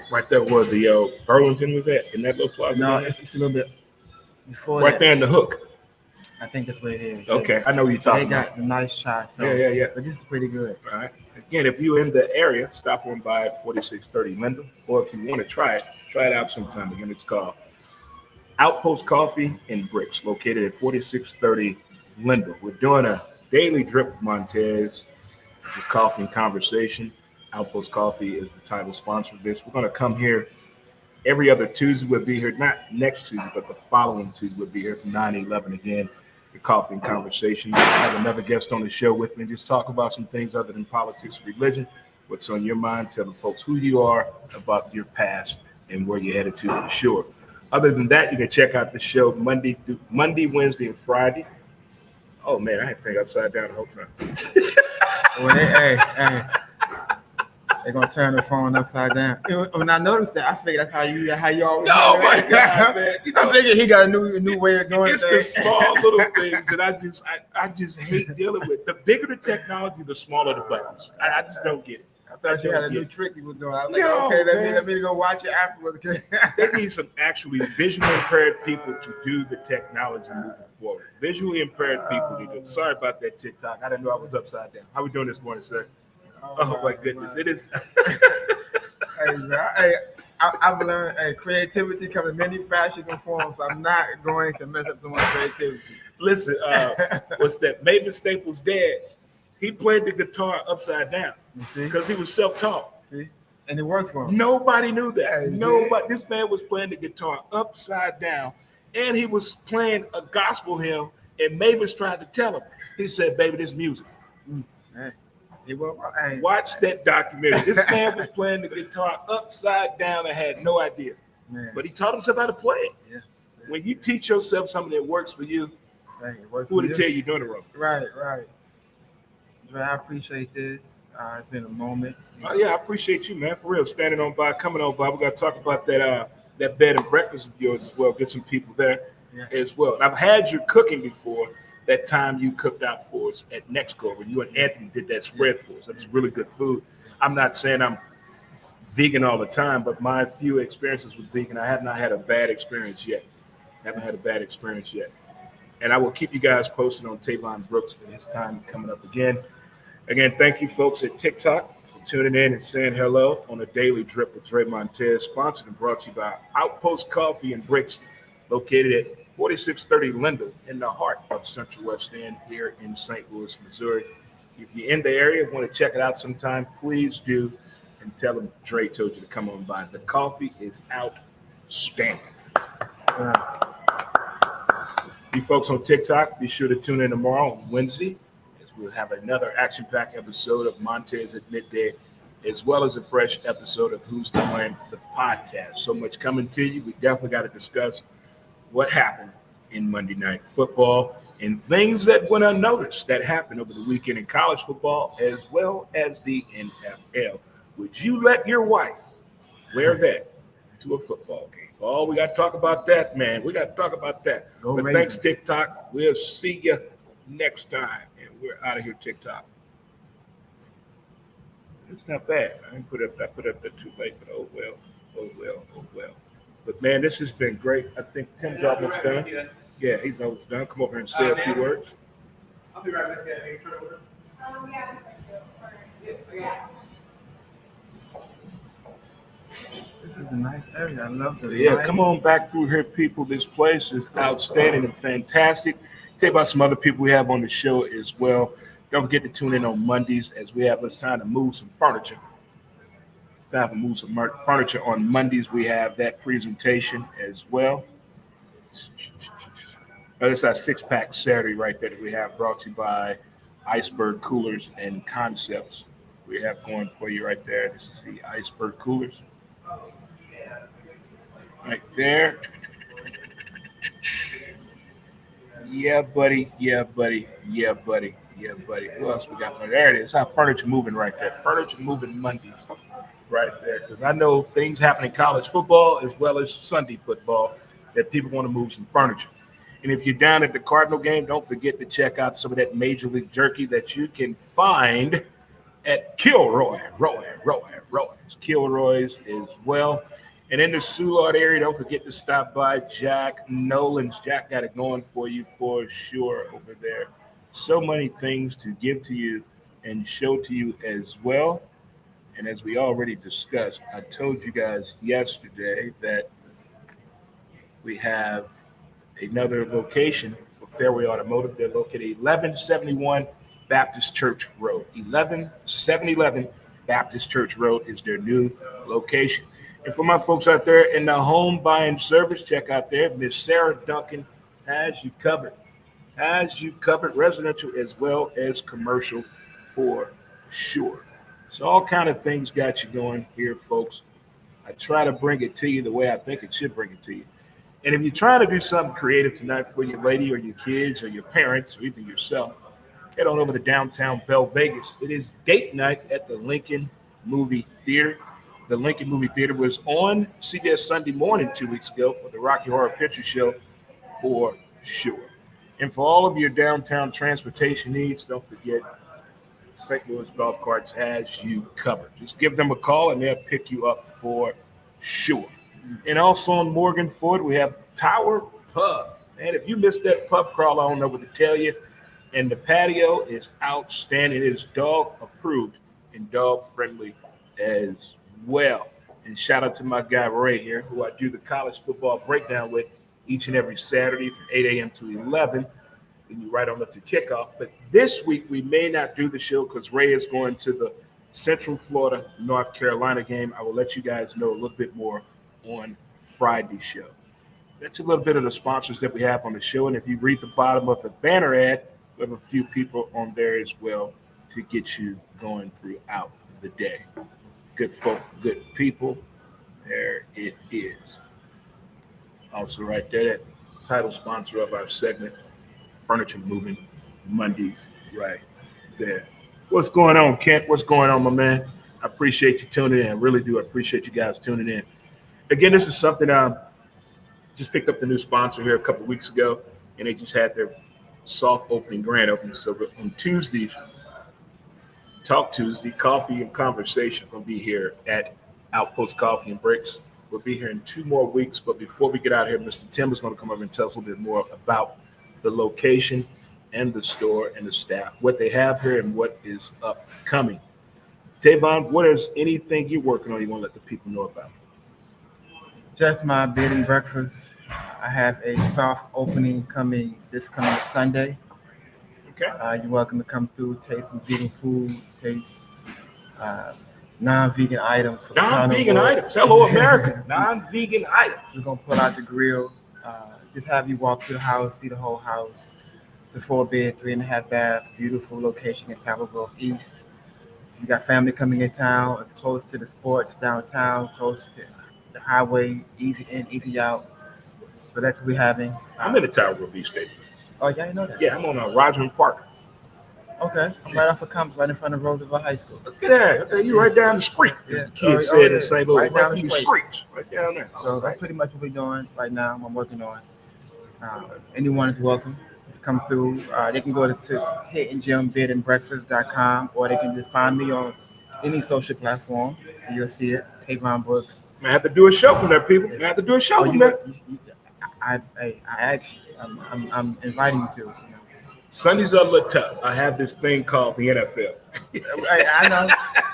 Right there where the Burlington was at, in that little plaza. No, it's a little bit before right that. there in the hook. I think that's what it is. Okay, I know what you're talking about. They got the nice chai. So, Yeah. But this is pretty good. All right. Again, if you're in the area, stop on by at 4630 Lindell, or if you want to try it out sometime. Again, it's called Outpost Coffee and Bricks, located at 4630 Lindell. We're doing a daily drip with Montez, with coffee and conversation. Outpost Coffee is the title sponsor of this. We're going to come here every other Tuesday. We'll be here, not next Tuesday, but the following Tuesday. We'll be here from 9 to 11 again. Coffee and conversation. I have another guest on the show with me. Just talk about some things other than politics, religion, what's on your mind. Tell the folks who you are, about your past, and where you're headed to for sure. Other than that, you can check out the show Monday, Wednesday, and Friday. Oh man, I had to think upside down the whole time. Hey. They're gonna turn the phone upside down. When I noticed that, I figured that's how you always. Oh my God, man! I figured he got a new way of doing it's things. The small little things that I just hate dealing with. The bigger the technology, the smaller the buttons. I just don't get it. I thought you had a new trick you were doing. I was like, no, okay, let me go watch it afterwards. They need some actually visually impaired people to do the technology moving forward. Visually impaired people need to. Sorry about that TikTok. I didn't know I was upside down. How we doing this morning, sir? Oh my goodness, it is. I've learned creativity comes in many fashions and forms. I'm not going to mess up someone's creativity. Listen, what's that? Mavis Staples' dad, he played the guitar upside down because he was self-taught. See? And it worked for him. Nobody knew that. Nobody. This man was playing the guitar upside down, and he was playing a gospel hymn. And Mavis tried to tell him. He said, "Baby, this music." Watch that documentary. This man was playing the guitar upside down and had no idea. Man. But he taught himself how to play it. Yeah. When you teach yourself something that works for you, who would tell you you're doing it wrong? Right. Dre, I appreciate this. It's been a moment. Oh yeah, I appreciate you, man, for real. Standing on by, coming on by. We got to talk about that bed and breakfast of yours as well. Get some people there as well. And I've had you cooking before. That time you cooked out for us at Nexco, when you and Anthony did that spread for us. That was really good food. I'm not saying I'm vegan all the time, but my few experiences with vegan, I have not had a bad experience yet. Haven't had a bad experience yet. And I will keep you guys posted on Tavon Brooks and his time coming up again. Again, thank you folks at TikTok for tuning in and saying hello on a daily drip with Dre Montez, sponsored and brought to you by Outpost Coffee and Bricks, located at 4630 Lindell in the heart of Central West End here in St. Louis, Missouri. If you're in the area, want to check it out sometime, please do. And tell them Dre told you to come on by. The coffee is outstanding. You folks on TikTok, be sure to tune in tomorrow on Wednesday, as we'll have another action-packed episode of Montez at Midday, as well as a fresh episode of Who's to Blame, the podcast. So much coming to you. We definitely got to discuss what happened in Monday Night Football and things that went unnoticed that happened over the weekend in college football as well as the NFL. Would you let your wife wear that to a football game? Oh, we got to talk about that, man. We got to talk about that. Go But Ravens. thanks, TikTok. We'll see you next time. And we're out of here, TikTok. It's not bad. I put up that too late, but oh well. But man, this has been great. I think Tim's almost done. Yeah, he's almost done. Come over here and say a few words. I'll be right back. Yeah. This is a nice area. I love the Yeah, light. come on back through here, people. This place is outstanding and fantastic. Tell you about some other people we have on the show as well. Don't forget to tune in on Mondays as we have it's time to move some furniture. It's time to move some furniture on Mondays. We have that presentation as well. It's our six-pack Saturday right there that we have brought to you by Iceberg Coolers and Concepts. We have going for you right there. This is the Iceberg Coolers. Right there. Yeah, buddy. Who else we got? There it is. Our furniture moving right there. Furniture moving Mondays right there. Because I know things happen in college football as well as Sunday football that people want to move some furniture. And if you're down at the Cardinal game, don't forget to check out some of that Major League jerky that you can find at Kilroy's as well. And in the Soulard area, don't forget to stop by Jack Nolan's. Jack got it going for you for sure over there. So many things to give to you and show to you as well. And as we already discussed, I told you guys yesterday that we have another location for Fairway Automotive. They're located 1171 Baptist Church Road. 11711 Baptist Church Road is their new location. And for my folks out there in the home buying service, check out there. Miss Sarah Duncan has you covered. Residential as well as commercial for sure. So all kind of things got you going here, folks. I try to bring it to you the way I think it should bring it to you. And if you're trying to do something creative tonight for your lady or your kids or your parents or even yourself, head on over to downtown Bell Vegas. It is date night at the Lincoln Movie Theater. The Lincoln Movie Theater was on CBS Sunday Morning 2 weeks ago for the Rocky Horror Picture Show for sure. And for all of your downtown transportation needs, don't forget St. Louis Golf Carts has you covered. Just give them a call and they'll pick you up for sure. And also on Morgan Ford, we have Tower Pub. Man, if you missed that pub crawl, I don't know what to tell you. And the patio is outstanding. It is dog approved and dog friendly as well. And shout out to my guy Ray here, who I do the college football breakdown with each and every Saturday from 8 a.m. to 11. And you right on up to kickoff. But this week we may not do the show because Ray is going to the Central Florida, North Carolina game. I will let you guys know a little bit more on Friday's show. That's a little bit of the sponsors that we have on the show. And if you read the bottom of the banner ad, we have a few people on there as well to get you going throughout the day. Good folk, good people. There it is. Also right there, that title sponsor of our segment, Furniture Moving Mondays, right there. What's going on, Kent? What's going on, my man? I appreciate you tuning in. I really do. I appreciate you guys tuning in. Again, this is something just picked up the new sponsor here a couple of weeks ago, and they just had their soft opening, grand opening. So on Tuesdays, Talk Tuesday, Coffee and Conversation will be here at Outpost Coffee and Breaks. We'll be here in 2 more weeks, but before we get out of here, Mr. Tim is going to come over and tell us a little bit more about the location and the store and the staff, what they have here and what is upcoming. Tavon, what is anything you're working on you want to let the people know about? Just my bed and breakfast I have a soft opening this coming Sunday. Okay. You're welcome to come through, taste some vegan food, taste uh, non-vegan items. For the Non-vegan carnivore. items. Hello, America. Non-vegan items. We're gonna pull out the grill. Just have you walk through the house, see the whole house. It's a 4-bed, 3.5 bath, beautiful location in Tavon Grove East. You got family coming in town. It's close to the sports downtown, close to the highway, easy in, easy out. So that's what we're having. I'm in the Tower Grove East State. Oh, yeah, you know that. Yeah, I'm on Rodman Park. Okay, I'm right off of Compton, right in front of Roosevelt High School. Look at that. Okay, you right down the street. Yeah. The kids said in St. Louis. Right down the street. Right down there. So that's pretty much what we're doing right now. I'm working on. Anyone is welcome to come through. They can go to hitandgymbedandbreakfast.com, or they can just find me on any social platform. You'll see it. Tavon Brooks. I have to do a show from there, people. I have to do a show from there. I actually, I'm inviting you to. You know. Sundays are a little tough. I have this thing called the NFL. I know.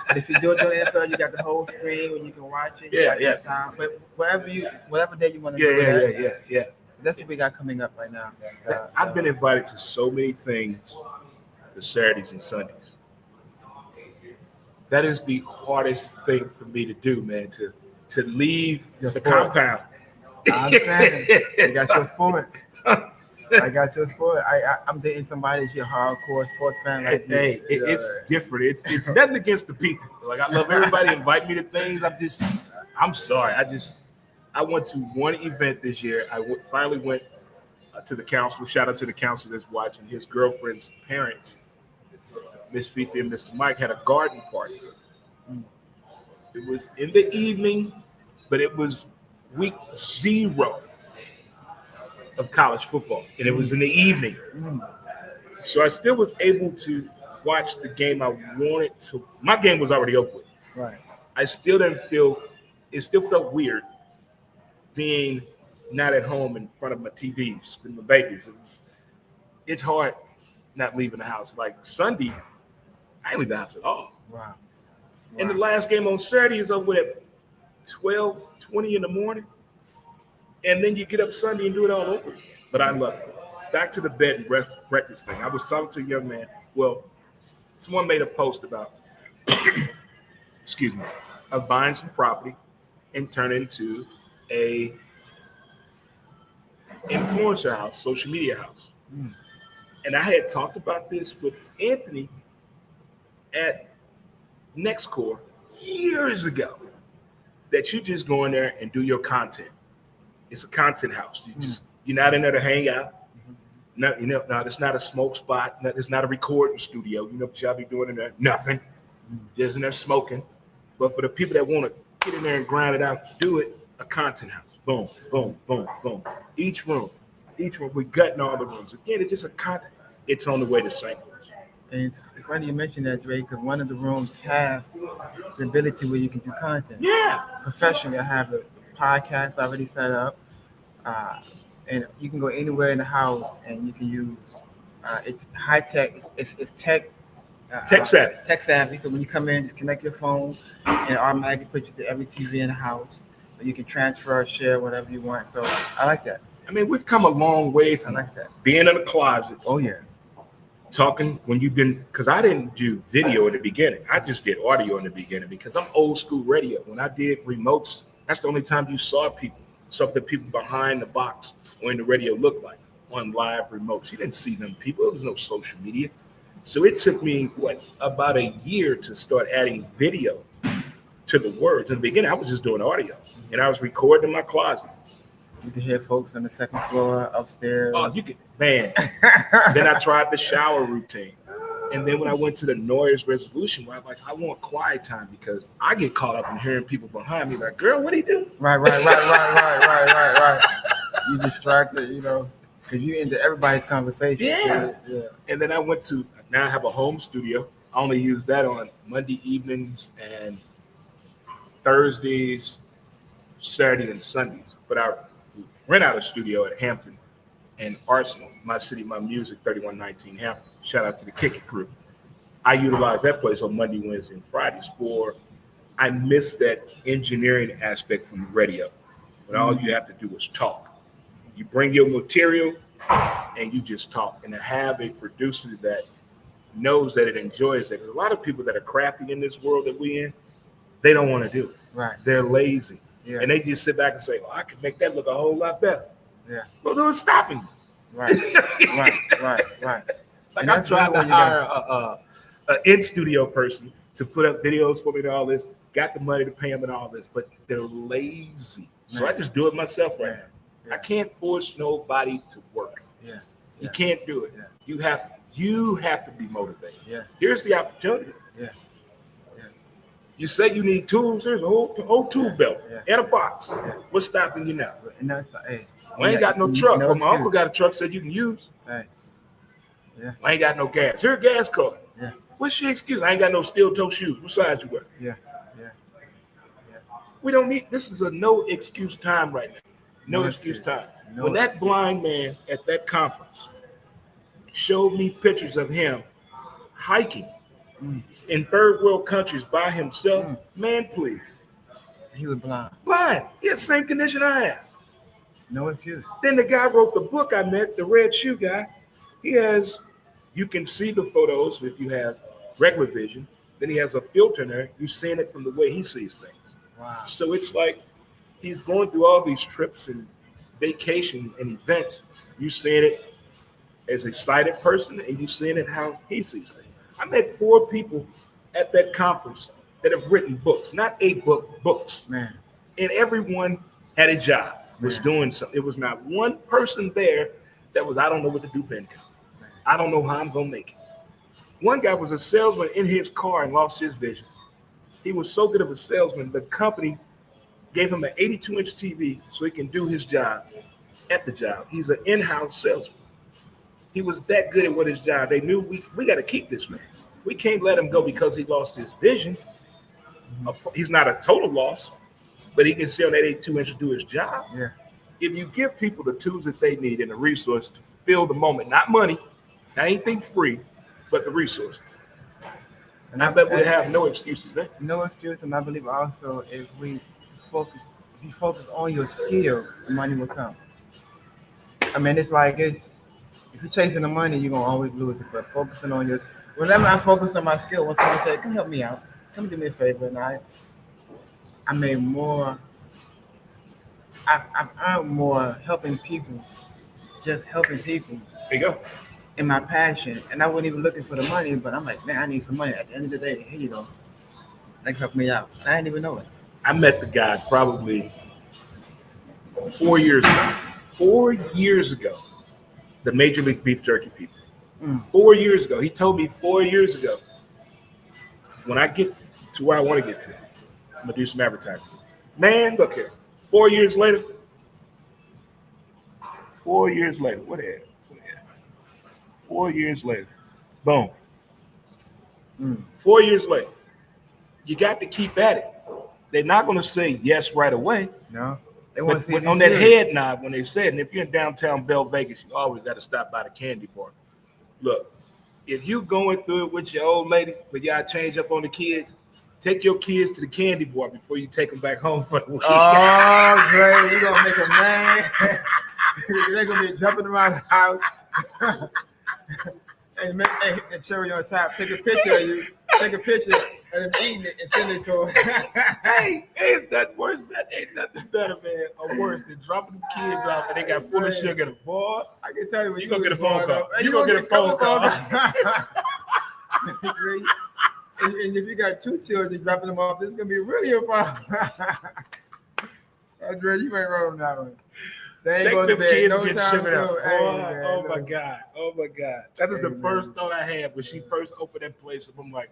But if you do it during the NFL, you got the whole screen where you can watch it. Yeah. Sound. But whatever day you want to do. Yeah. That's what we got coming up right now. I've been invited to so many things for Saturdays and Sundays. That is the hardest thing for me to do, man, to leave the compound. I understand. You got your sport. I got your sport. I'm dating somebody that's a hardcore sports fan like you. Hey, it's different. It's nothing against the people. Like, I love everybody invite me to things. I'm sorry. I went to one event this year. Finally went to the council. Shout out to the council that's watching. His girlfriend's parents, Miss Fifi and Mr. Mike, had a garden party. It was in the evening, but it was week 0 of college football, and it was in the evening. So I still was able to watch the game I wanted to. My game was already over with. Right. I still didn't feel. It still felt weird being not at home in front of my TVs with my babies. It's hard not leaving the house. Like Sunday, I didn't leave the house at all. Wow. And the last game on Saturday is over at 12:20 in the morning. And then you get up Sunday and do it all over again. But I love it. Back to the bed and breakfast thing. I was talking to a young man. Well, someone made a post about, of buying some property and turn into a influencer house, social media house. And I had talked about this with Anthony at NextCore years ago, that you just go in there and do your content. It's a content house. You're not in there to hang out. No, it's not a smoke spot. It's not a recording studio. You know what y'all be doing in there? Nothing. Just in there smoking. But for the people that want to get in there and grind it out, do it, a content house. Boom, boom, boom, boom. Each room, we're gutting all the rooms. Again, it's just a content. It's on the way to St. Louis. And it's funny you mentioned that, Dre, because one of the rooms have the ability where you can do content. Yeah. Professionally, I have a podcast already set up. And you can go anywhere in the house and you can use it's high tech, it's tech savvy. Tech savvy. So when you come in, just connect your phone and it automatically puts you to every TV in the house. Or you can transfer or share whatever you want. So I like that. I mean, we've come a long way from being in a closet. Oh yeah. Talking because I didn't do video in the beginning. I just did audio in the beginning because I'm old school radio. When I did remotes, that's the only time you saw the people behind the box when the radio looked like on live remotes. You didn't see them people. There was no social media. So it took me, about a year to start adding video to the words. In the beginning, I was just doing audio, and I was recording in my closet. You can hear folks on the second floor, upstairs. Oh, you can, man. Then I tried the shower routine. And then when I went to the noise resolution, where I'm like, I want quiet time because I get caught up in hearing people behind me like, girl, what do you do? Right. You distracted, because you into everybody's conversation. Yeah. And then now I have a home studio. I only use that on Monday evenings and Thursdays, Saturday, and Sundays. But I rent out a studio at Hampton and Arsenal, My City, My Music, 3119 Hampton. Shout out to the Kick It crew. I utilize that place on Monday, Wednesday, and Fridays I miss that engineering aspect from the radio. When all you have to do is talk. You bring your material and you just talk. And to have a producer that knows that it enjoys it. A lot of people that are crafty in this world that we in, they don't want to do it. Right. They're lazy. Yeah. And they just sit back and say, well, I can make that look a whole lot better. Yeah. Well, no, it's stopping you. Right. Right. Like I'm trying to hire an in-studio person to put up videos for me and all this, got the money to pay them and all this, but they're lazy. So I just do it myself right now. Yeah. I can't force nobody to work. Yeah. You can't do it. Yeah. You have to be motivated. Yeah. Here's the opportunity. Yeah. You say you need tools. There's a whole tool belt and a box. Yeah. What's stopping you now? And that's hey. I ain't got no truck. But my uncle got a truck said you can use. Hey. Yeah. I ain't got no gas. Here a gas card. Yeah. What's your excuse? I ain't got no steel toe shoes. What size you wear? Yeah. We don't need. This is a no excuse time right now. No excuse time. When that blind man at that conference showed me pictures of him hiking in third world countries by himself, man, please. He was blind. Blind. He had the same condition I have. No excuse. Then the guy wrote the book I met, the Red Shoe guy. He has, you can see the photos if you have regular vision. Then he has a filter in there. You're seeing it from the way he sees things. Wow. So it's like he's going through all these trips and vacations and events. You're seeing it as a sighted person, and you're seeing it how he sees things. I met 4 people at that conference that have written books, not a book, books. Man. And everyone had a job, was doing something. It was not one person there that was, I don't know what to do for income. I don't know how I'm going to make it. One guy was a salesman in his car and lost his vision. He was so good of a salesman, the company gave him an 82-inch TV so he can do his job at the job. He's an in-house salesman. He was that good at what his job. They knew we got to keep this man. We can't let him go because he lost his vision. He's not a total loss, but he can see on that 82-inch to do his job. Yeah. If you give people the tools that they need and the resources to fulfill the moment, not money, not anything free, but the resource. And I bet we have no excuses there. No excuse, and I believe also if you focus on your skill, the money will come. I mean, it's if you're chasing the money, you're gonna always lose it. But focusing on whenever I focused on my skill, when someone said, "Come help me out, come do me a favor," and I made more. I've earned more helping people, just helping people. There you go. In my passion, and I wasn't even looking for the money, but I'm like, man, I need some money. At the end of the day, here you go. They help me out. I didn't even know it. I met the guy probably 4 years ago. 4 years ago, the Major League Beef Jerky people. 4 years ago. He told me 4 years ago, when I get to where I want to get to, I'm going to do some advertising. Man, look here. 4 years later, 4 years later, what the hell? 4 years later, boom. 4 years later, you got to keep at it. They're not going to say yes right away. No, they want to see on that head nod when they say it. And if you're in downtown Bell Vegas, you always got to stop by the candy bar. Look, if you going through it with your old lady, but y'all change up on the kids, take your kids to the candy bar before you take them back home for the week. Oh, great! You're gonna make a man. They're gonna be jumping around the house. And make the cherry on top. Take a picture of you. Take a picture of them eating it and send it to them. Hey, it's nothing worse. That ain't nothing better, man, or worse than dropping the kids off and they got full of sugar. Boy, I can tell you when you're gonna get a phone call. You're gonna get a phone call. And if you got 2 children dropping them off, this is gonna be really a problem. Dre, you ain't wrong on that one. They ain't take going them to bed kids no and get time sugar out. soon. Hey, Oh my God. Oh my God. That is the man. first thought I had when she first opened that place. I'm like,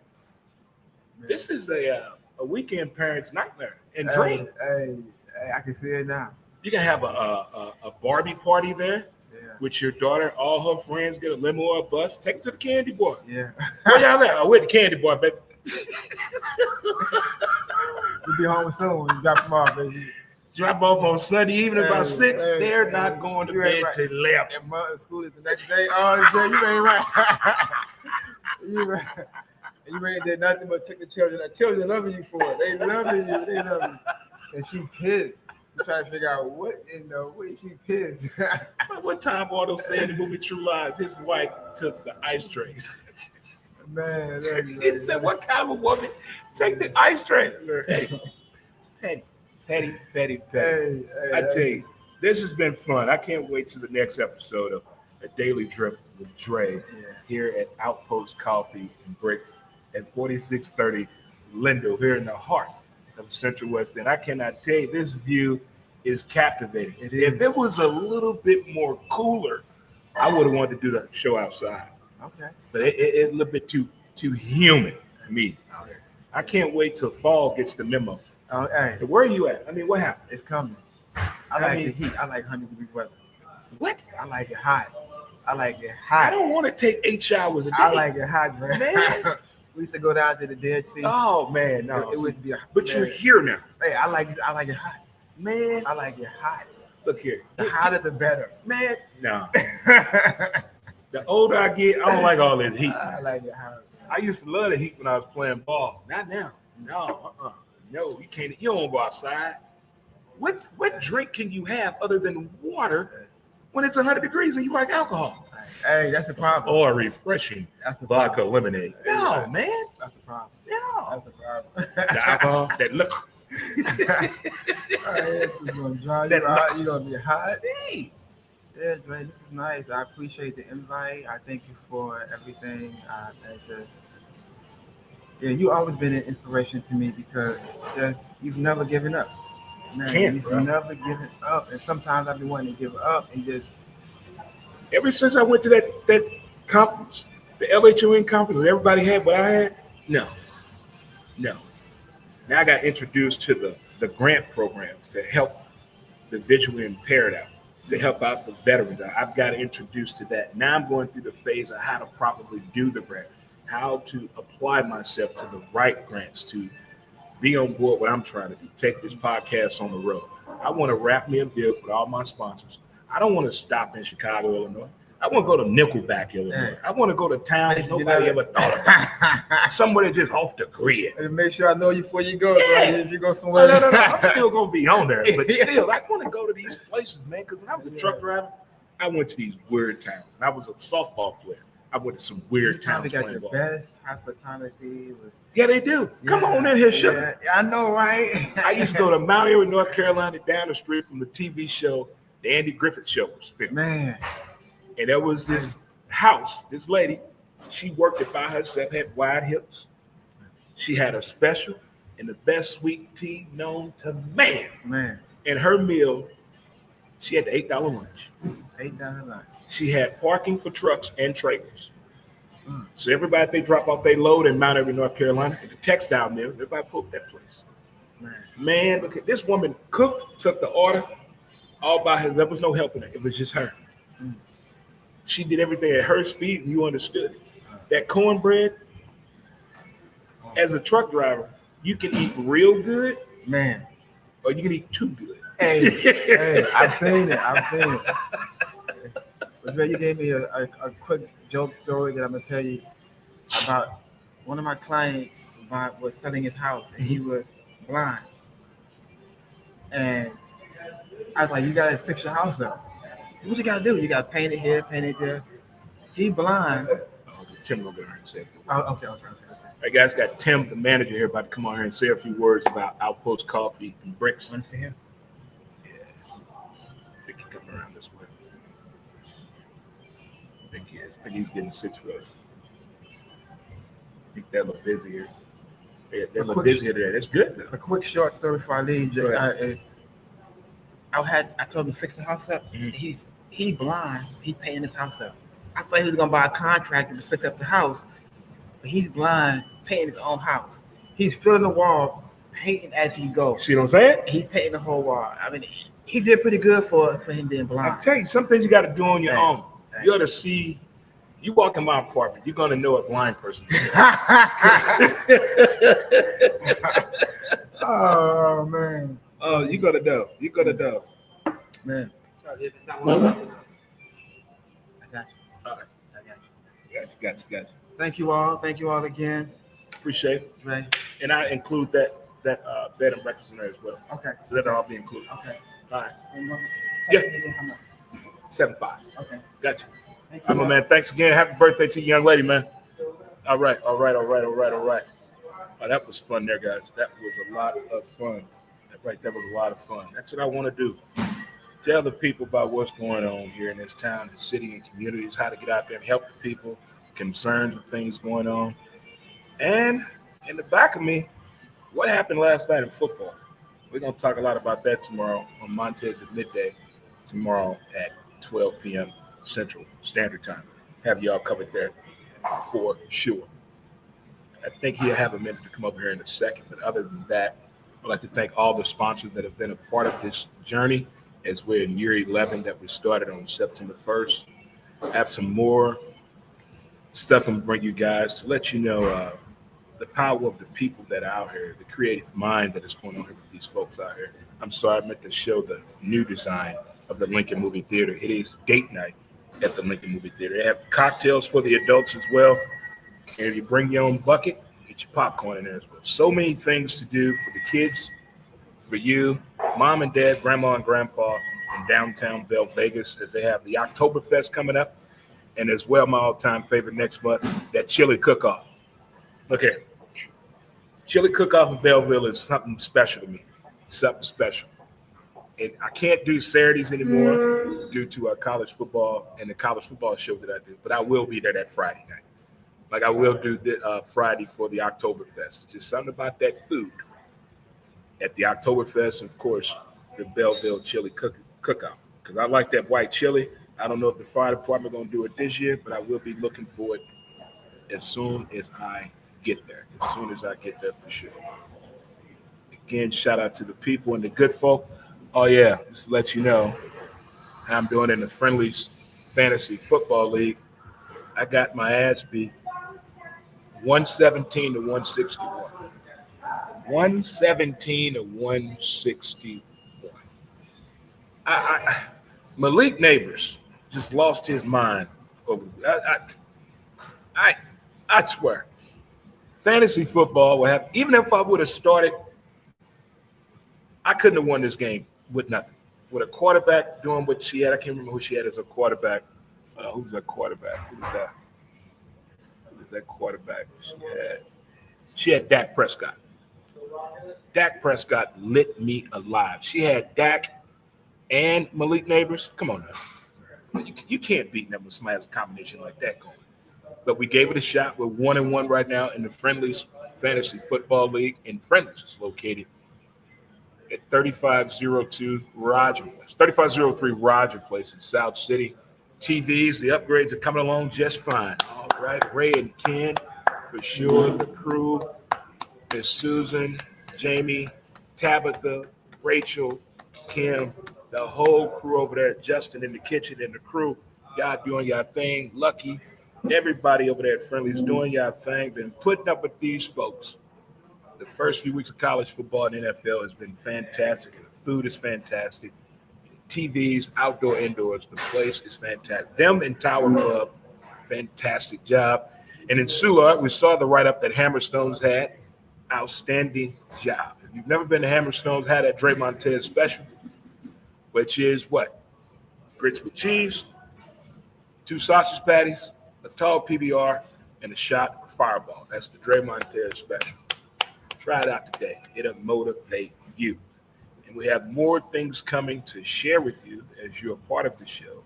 this is a weekend parent's nightmare and dream. Hey, I can see it now. You can have a Barbie party there with your daughter. All her friends get a limo or a bus. Take them to the candy bar. Yeah. Where y'all at? We're at the candy bar, baby. We'll be home soon. You drop them off, baby. Drop off on Sunday evening about 6. Hey, They're not going to bed till 11. And school is the next day. Oh, Dre, you ain't right. You ain't did nothing but take the children. The children loving you for it. They loving you. And she pissed. You trying to figure out what What if he pissed? What time Waldo said in the movie True Lies, his wife took the ice trays. Man, He said, "What kind of woman take the ice tray?" Petty. Hey, I tell you, this has been fun. I can't wait to the next episode of A Daily Drip with Dre here at Outpost Coffee and Bricks at 4630 Lindell here in the heart of Central West End. I cannot tell you, this view is captivating. If it was a little bit more cooler, I would have wanted to do the show outside. Okay. But it's a little bit too humid for me. I can't wait till fall gets the memo. Oh, hey, Where are you at? I mean, what happened? it's coming. I like the heat. I like 100-degree weather. What? I like it hot. I don't want to take 8 showers a day. I like it hot, man. Man. We used to go down to the Dead Sea. Oh man, no. It would be But you're here now. Hey, I like it hot. Man. I like it hot. Look here. The hotter the better. Man. No. The older I get, I don't like all this heat. I like it hot. I used to love the heat when I was playing ball. Not now. No, No, you can't. You don't go outside. What drink can you have other than water when it's 100 degrees and you like alcohol? Hey, that's the problem. Or refreshing That's the vodka problem. lemonade. No, man. That's the problem. No. That's the problem. The alcohol, that look. All right, this is gonna dry you out. You're gonna be hot. Hey. Yeah, Dre, this is nice. I appreciate the invite. I thank you for everything. You've always been an inspiration to me because you've never given up. Man, you've never given up. And sometimes I've been wanting to give up and just. Ever since I went to that conference, the LHON conference, where everybody had what I had, no. Now I got introduced to the grant programs to help the visually impaired out, to help out the veterans. I've got introduced to that. Now I'm going through the phase of how to properly do the grant, how to apply myself to the right grants, to be on board what I'm trying to do, take this podcast on the road. I want to wrap me a deal with all my sponsors. I don't want to stop in Chicago, Illinois. I want to go to Nickelback, Illinois. I want to go to towns nobody ever thought about. Somebody just off the grid. And make sure I know you before you go. Yeah. So if you go somewhere. No. I'm still going to be on there. But still, I want to go to these places, man, because when I was a truck driver, I went to these weird towns. When I was a softball player, I went to some weird towns. They got the best hospitality. Yeah, they do. Come on in here, sugar. Yeah, I know, right? I used to go to Mount Airy, North Carolina, down the street from the TV show, the Andy Griffith Show was filmed. Man. And there was this house, this lady, she worked it by herself, had wide hips. She had a special and the best sweet tea known to man. And her meal, she had the $8 lunch. $8 lunch. She had parking for trucks and trailers. So everybody, they drop off their load in Mount Airy, North Carolina, at the textile mill, everybody pulled that place. Man, look at this woman cooked, took the order all by her. There was no helping her. It was just her. She did everything at her speed, and you understood it. That cornbread, as a truck driver, you can eat real good, man, or you can eat too good. Hey, I've seen it. But you gave me a quick joke story that I'm gonna tell you about. One of my clients was selling his house, and he was blind. And I was like, "You gotta fix your house up. What you gotta do? You gotta paint it here, paint it there." He blind. Oh, Tim will get on here and say a few words. Oh, okay. All right, guys, got Tim, the manager here, about to come on here and say a few words about Outpost Coffee and Bricks. Want to see him? Yeah. I think he's coming around this way. I think he is. I think he's getting situated. I think they're a little busy here. Yeah, they're a little busy here today. That's good, though. A quick short story before I leave. I told him to fix the house up. Mm-hmm. He blind. He painting his house up. I thought he was gonna buy a contractor to fix up the house, but he's blind, painting his own house. He's filling the wall, painting as he goes. See what I'm saying? He's painting the whole wall. I mean, he did pretty good for him being blind. I tell you, some things you got to do on your own. You ought to see. You walk in my apartment, you're gonna know a blind person. Oh man. Oh, you gotta know. You gotta know. Man. I got you. All right. I got you. Thank you all again. Appreciate it. Right. And I include that bed and breakfast in there as well. Okay. So that'll all be included. Okay. All right. Yeah. Yeah. 7-5. Okay. Gotcha. Thank All right, my man. Thanks again. Happy birthday to you, young lady, man. All right. Oh, that was fun there, guys. That was a lot of fun. That was a lot of fun. That's what I want to do. Tell the people about what's going on here in this town, and city, and communities, how to get out there and help the people, concerns and things going on. And in the back of me, what happened last night in football? We're going to talk a lot about that tomorrow on Montez at midday, tomorrow at 12 p.m. Central Standard Time. Have y'all covered there for sure. I think he'll have a minute to come over here in a second. But other than that, I'd like to thank all the sponsors that have been a part of this journey as we're in year 11 that we started on September 1st. I have some more stuff I'm going to bring you guys to let you know the power of the people that are out here, the creative mind that is going on here with these folks out here. I'm sorry, I meant to show the new design of the Lincoln Movie Theater. It is date night at the Lincoln Movie Theater. They have cocktails for the adults as well. And if you bring your own bucket, get your popcorn in there as well. So many things to do for the kids, for you, mom and dad, grandma and grandpa in downtown Belle Vegas, as they have the Oktoberfest coming up. And as well, my all-time favorite next month, that chili cook-off. Look here. Chili cook-off in Belleville is something special to me. Something special. And I can't do Saturdays anymore due to our college football and the college football show that I do. But I will be there that Friday night. Like I will do the Friday for the Oktoberfest. Just something about that food at the Oktoberfest, and of course, the Belleville chili cook-off. Because I like that white chili. I don't know if the fire department going to do it this year, but I will be looking for it as soon as I get there. As soon as I get there for sure. Again, shout out to the people and the good folk. Oh yeah, just to let you know how I'm doing in the Friendlies Fantasy Football League. I got my ass beat 117 to 161. 117 to 161. Malik Neighbors just lost his mind over. I swear, fantasy football would have. Even if I would have started, I couldn't have won this game with nothing. With a quarterback doing what she had, I can't remember who she had as a quarterback. Who's that quarterback? Who was that? Who was that quarterback she had Dak Prescott. Dak Prescott lit me alive. She had Dak and Malik Neighbors. Come on now. You can't beat them when somebody has a combination like that going. But we gave it a shot. We're 1-1 right now in the Friendlies Fantasy Football League. And Friendlies is located at 3502 Roger Place, 3503 Roger Place in South City. TVs, the upgrades are coming along just fine. All right, Ray and Ken, for sure. The crew, Miss Susan, Jamie, Tabitha, Rachel, Kim, the whole crew over there, Justin in the kitchen and the crew. Y'all doing y'all thing. Lucky, everybody over there at Friendly is doing y'all thing. Been putting up with these folks. The first few weeks of college football and NFL has been fantastic. And the food is fantastic. TVs, outdoor, indoors. The place is fantastic. Them in Tower Club, fantastic job. And in Soulard, we saw the write-up that Hammerstones had. Outstanding job. If you've never been to Hammerstones, had that Dre Montez special, which is what? Grits with cheese, 2 sausage patties, a tall PBR, and a shot of Fireball. That's the Dre Montez special. Try it out today. It'll motivate you. And we have more things coming to share with you as you're a part of the show,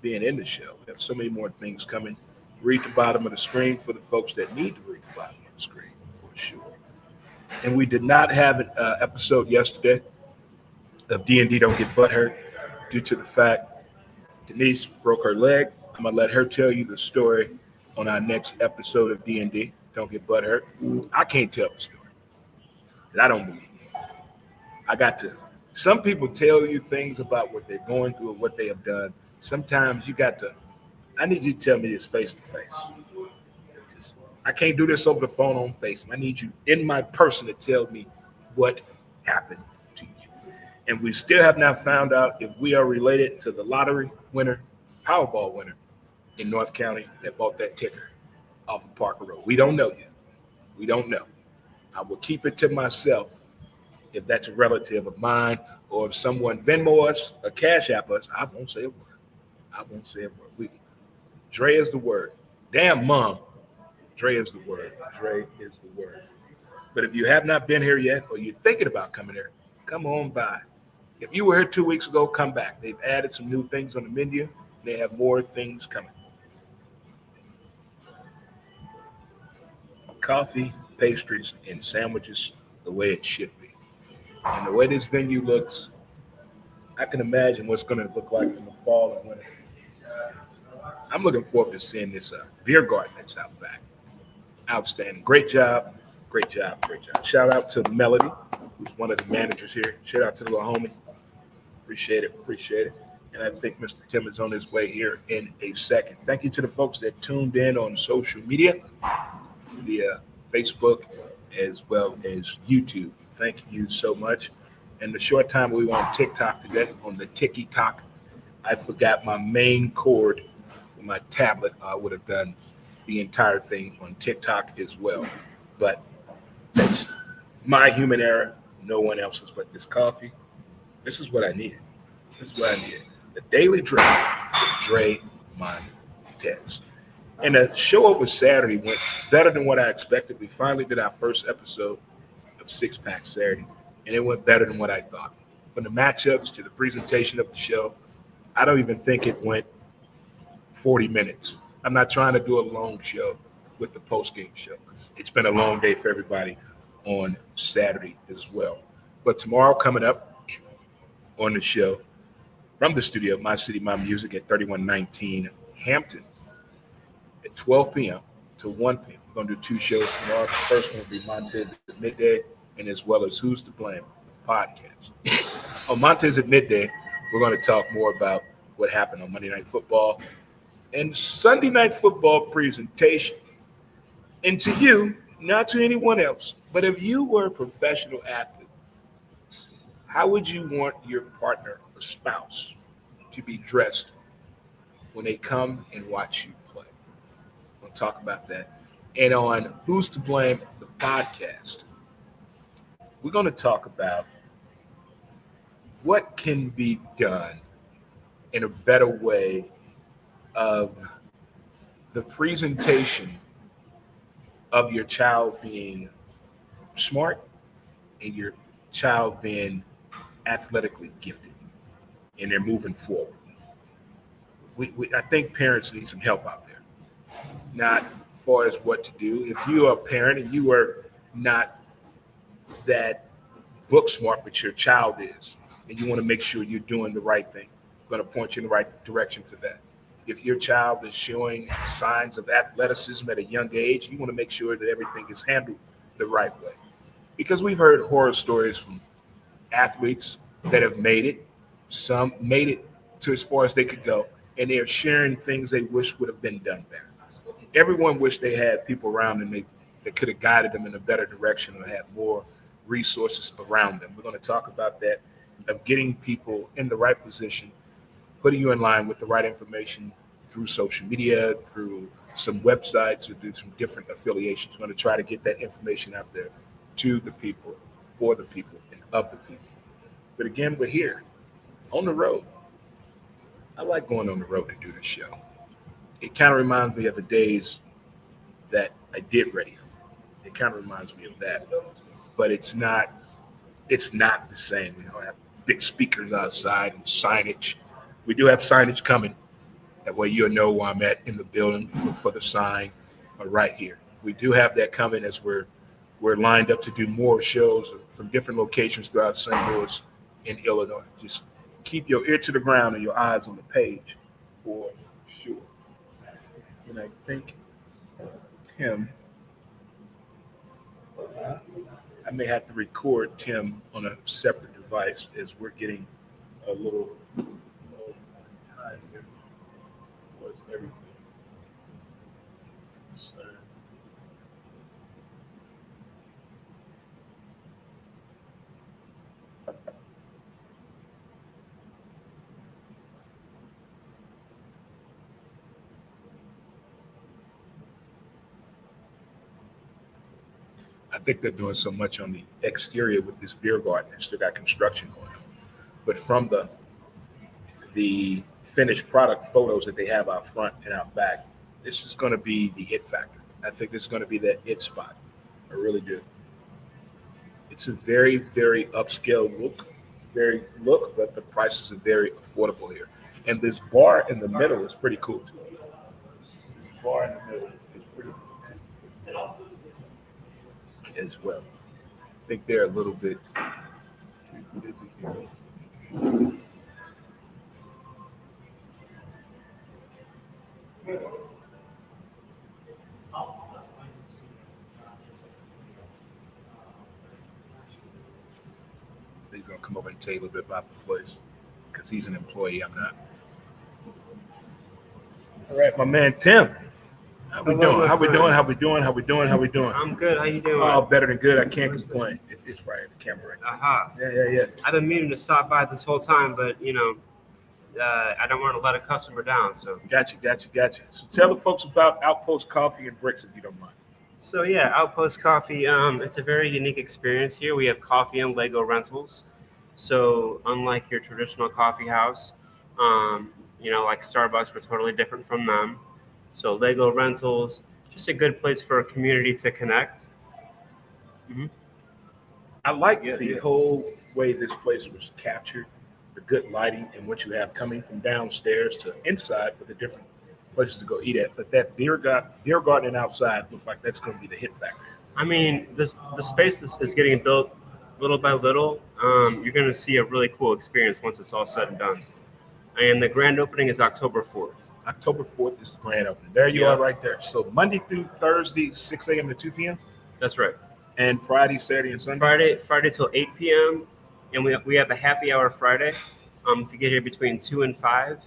being in the show. We have so many more things coming. Read the bottom of the screen for the folks that need to read the bottom of the screen for sure. And we did not have an episode yesterday of D&D Don't Get Butthurt due to the fact Denise broke her leg. I'm going to let her tell you the story on our next episode of D&D Don't Get Butthurt. I can't tell the story. And I don't believe it. I got to. Some people tell you things about what they're going through and what they have done. Sometimes you got to. I need you to tell me this face to face. Because I can't do this over the phone on FaceTime. I need you in my person to tell me what happened to you. And we still have not found out if we are related to the lottery winner, Powerball winner in North County that bought that ticker off of Parker Road. We don't know yet. We don't know. I will keep it to myself If that's a relative of mine, or if someone Venmo us or Cash App us, I won't say a word. I won't say a word. Dre is the word. Damn, mom. Dre is the word. Dre is the word. But if you have not been here yet, or you're thinking about coming here, come on by. If you were here 2 weeks ago, come back. They've added some new things on the menu. And they have more things coming. Coffee, pastries, and sandwiches the way it should be. And the way this venue looks, I can imagine what's going to look like in the fall and winter. I'm looking forward to seeing this beer garden that's out back. Outstanding. Great job. Great job. Great job. Shout out to Melody, who's one of the managers here. Shout out to the little homie. Appreciate it. Appreciate it. And I think Mr. Tim is on his way here in a second. Thank you to the folks that tuned in on social media, via Facebook as well as YouTube. Thank you so much. And the short time we were on TikTok today, on the TikTok, I forgot my main cord for my tablet. I would have done the entire thing on TikTok as well. But that's my human error. No one else's but this coffee. This is what I needed. This is what I needed. The Daily Drink with Dre Montez. And the show over Saturday went better than what I expected. We finally did our first episode of Six Pack Saturday, and it went better than what I thought. From the matchups to the presentation of the show, I don't even think it went 40 minutes. I'm not trying to do a long show with the post-game show because it's been a long day for everybody on Saturday as well. But tomorrow coming up on the show from the studio, My City, My Music at 3119 Hampton at 12 p.m. to 1 p.m. We're going to do two shows tomorrow. The first one will be Montez at midday, and as well as Who's to Blame podcast. On Montez at midday, we're going to talk more about what happened on Monday Night Football and Sunday Night Football presentation. And to you, not to anyone else, but if you were a professional athlete, how would you want your partner or spouse to be dressed when they come and watch you play? We'll talk about that. And on Who's to Blame, the podcast, we're going to talk about what can be done in a better way of the presentation of your child being smart and your child being athletically gifted and they're moving forward. I think parents need some help out there, not as far as what to do. If you are a parent and you are not that book smart, but your child is, and you want to make sure you're doing the right thing, I'm going to point you in the right direction for that. If your child is showing signs of athleticism at a young age, you want to make sure that everything is handled the right way. Because we've heard horror stories from athletes that have made it. Some made it to as far as they could go, and they're sharing things they wish would have been done better. Everyone wished they had people around them that could have guided them in a better direction or had more resources around them. We're going to talk about that, of getting people in the right position, putting you in line with the right information through social media, through some websites, or through some different affiliations. We're going to try to get that information out there to the people, for the people, and of the people. But again, we're here on the road. I like going on the road to do this show. It kind of reminds me of the days that I did radio. It kind of reminds me of that. But it's not the same. I have big speakers outside and signage. We do have signage coming. That way you'll know where I'm at in the building. Look for the sign right here. We do have that coming as we're lined up to do more shows from different locations throughout St. Louis and Illinois. Just keep your ear to the ground and your eyes on the page for sure. And I think Tim, I may have to record Tim on a separate device as we're getting a little time here towards everything. So, I think they're doing so much on the exterior with this beer garden. They still got construction going on. But from the finished product photos that they have out front and out back, this is going to be the hit factor. I think this is going to be that hit spot. I really do. It's a very, very upscale look, but the prices are very affordable here. And this bar in the middle is pretty cool too. This bar in the middle is pretty cool as well. I think they're a little bit. What is it here? He's gonna come over and tell you a little bit about the place because he's an employee. I'm not. All right, my man Tim. How we doing? How we doing? How we doing? How we doing? How we doing? I'm good. How you doing? Oh, better than good. I can't complain. It's right at the camera right now. Aha. Yeah. I've been meaning to stop by this whole time, but I don't want to let a customer down. So. Gotcha. So tell the folks about Outpost Coffee and Bricks if you don't mind. So yeah, Outpost Coffee. It's a very unique experience here. We have coffee and Lego rentals. So unlike your traditional coffee house, like Starbucks, we're totally different from them. So Lego rentals, just a good place for a community to connect. Mm-hmm. I like the whole way this place was captured, the good lighting and what you have coming from downstairs to inside with the different places to go eat at. But that beer garden and outside look like that's going to be the hit factor. I mean, the space is getting built little by little. You're going to see a really cool experience once it's all said and done. And the grand opening is October 4th. October 4th is the grand opening. There you are right there. So Monday through Thursday, 6 a.m. to 2 p.m.? That's right. And Friday, Saturday, and Sunday? Friday till 8 p.m. And we have a happy hour Friday. If you get here between 2 and 5,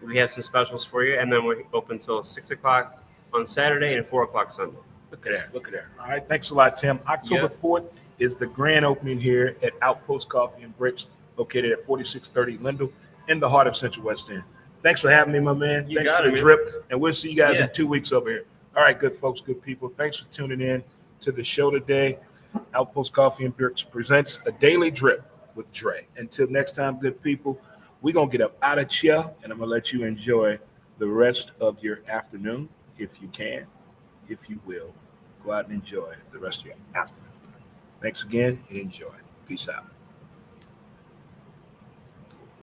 we have some specials for you. And then we're open till 6 o'clock on Saturday and 4 o'clock Sunday. Look at that. All right, thanks a lot, Tim. October 4th is the grand opening here at Outpost Coffee and Bricks, located at 4630 Lindell in the heart of Central West End. Thanks for having me, my man. Thanks for the drip, and we'll see you guys in 2 weeks over here. All right, good folks, good people. Thanks for tuning in to the show today. Outpost Coffee and Bricks presents a daily drip with Dre. Until next time, good people, we're going to get up out of here, and I'm going to let you enjoy the rest of your afternoon, if you can, if you will. Go out and enjoy the rest of your afternoon. Thanks again, and enjoy. Peace out.